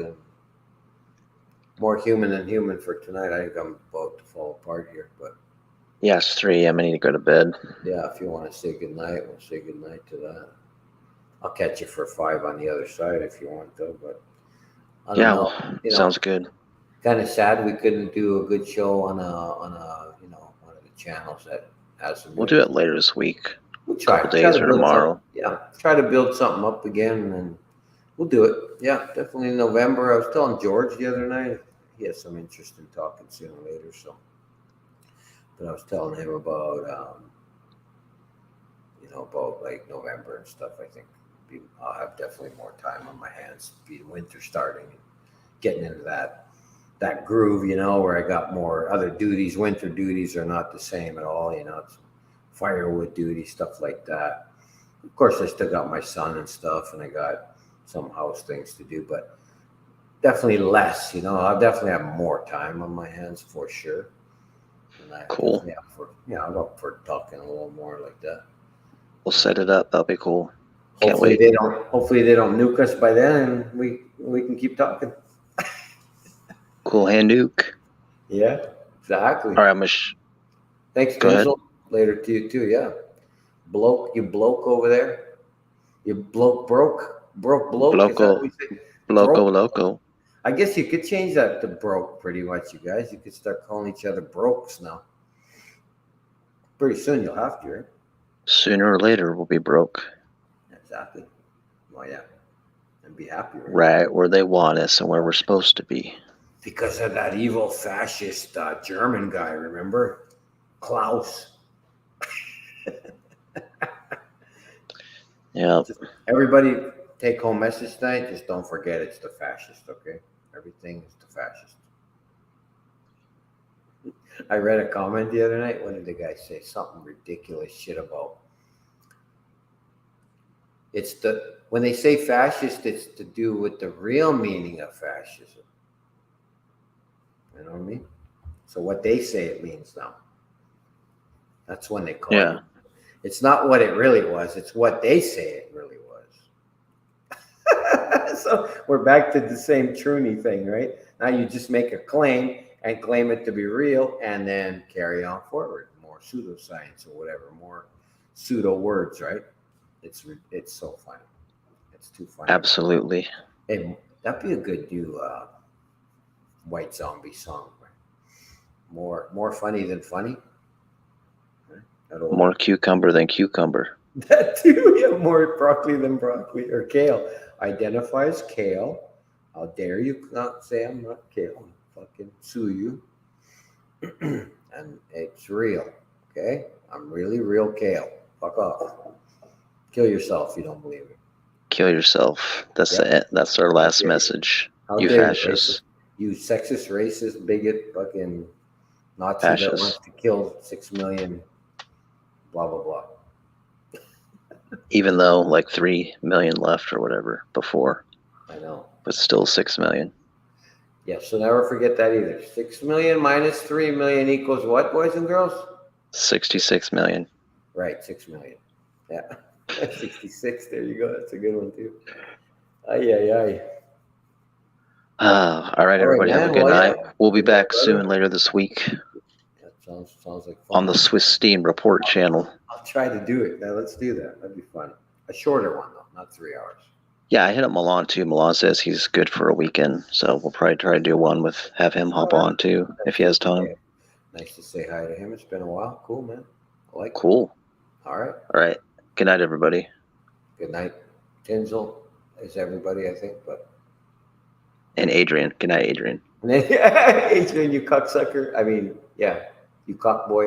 human than human for tonight. I think I'm about to fall apart here, but yeah, it's 3 a.m. I need to go to bed. yeah, if you want to say goodnight, we'll say goodnight to that. I'll catch you for 5 on the other side if you want to, but I don't Yeah, know. well, You know, sounds good. kind of sad we couldn't do a good show on one of the channels that has some We'll really. do it later this week, We'll a couple try days to or build something. tomorrow. Yeah, try to build something up again, and we'll do it. Yeah, definitely in November. I was telling George the other night he has some interest in talking sooner or later. So, but I was telling him about about like November and stuff. I think I'll have definitely more time on my hands. Be winter starting, and getting into that groove, where I got more other duties. Winter duties are not the same at all. It's firewood duty, stuff like that. Of course, I still got my son and stuff, and I got some house things to do, but definitely less. I'll definitely have more time on my hands for sure. And I Cool. definitely I'm up for talking a little more like that. We'll set it up. That'll be cool. Can't Hopefully wait. they don't. Hopefully they don't nuke us by then, and we can keep talking. Cool hand Nuke. Yeah, exactly. All right, Mish. Thanks, Go ahead. Denzel. Later to you too. Yeah, you bloke over there. You broke. Is that what Bloco. we say? Bloco Broke. Loco. I guess you could change that to broke. Pretty much, you guys. You could start calling each other brokes now. Pretty soon you'll have to, right? Sooner or later, we'll be broke. Exactly. Well, yeah, and be happy, right? Right where they want us and where we're supposed to be. Because of that evil fascist German guy, remember? Klaus. Yeah. Everybody take home message tonight. Just don't forget it's the fascist, okay? Everything is the fascist. I read a comment the other night. What did the guy say? Something ridiculous shit about when they say fascist, it's to do with the real meaning of fascism. You know what I mean? So what they say it means now. That's when they call Yeah. it. It's not what it really was. It's what they say it really was. So we're back to the same Truny thing, right? Now you just make a claim and claim it to be real and then carry on forward. More pseudoscience or whatever, more pseudo words, right? It's so funny. It's too funny. Absolutely. Hey, that'd be a good new white zombie song. More funny than funny. That'll, More cucumber than cucumber. that too. Yeah, more broccoli than broccoli or kale. Identify as kale. How dare you not say I'm not kale? I'll fucking sue you. And it's real. Okay, I'm really real kale. Fuck off. Kill yourself if you don't believe it. Kill yourself. That's Yep. it. That's our last dare you. message. How You dare you, fascists. racist? You sexist, racist, bigot, fucking Nazi that Fascists. wants to kill 6 million. Blah blah blah. Even though like 3 million left or whatever before, I know. but still 6 million. Yeah, so never forget that either. 6 million minus 3 million equals what, boys and girls? 66 million. Right, 6 million. Yeah. 66. There you go. That's a good one too. Ay ay ay. All right, All right, everybody, have a man. good Well, night. yeah. We'll be Good night, back soon brother. later this week That sounds like on fun. the Swiss Steam Report channel. I'll try to do it. Now let's do that. That'd be fun. A shorter one though, not 3 hours. Yeah, I hit up Milan too. Milan says he's good for a weekend, so we'll probably try to do one with have him hop on too if he has time. Nice to say hi to him. It's been a while. Cool, man. I like it. Cool. All right. All right. Good night, everybody. Good night. Tinsel is everybody, I think, but And Adrian. Good night, Adrian. Adrian, you cocksucker. I mean, yeah, you cock boy.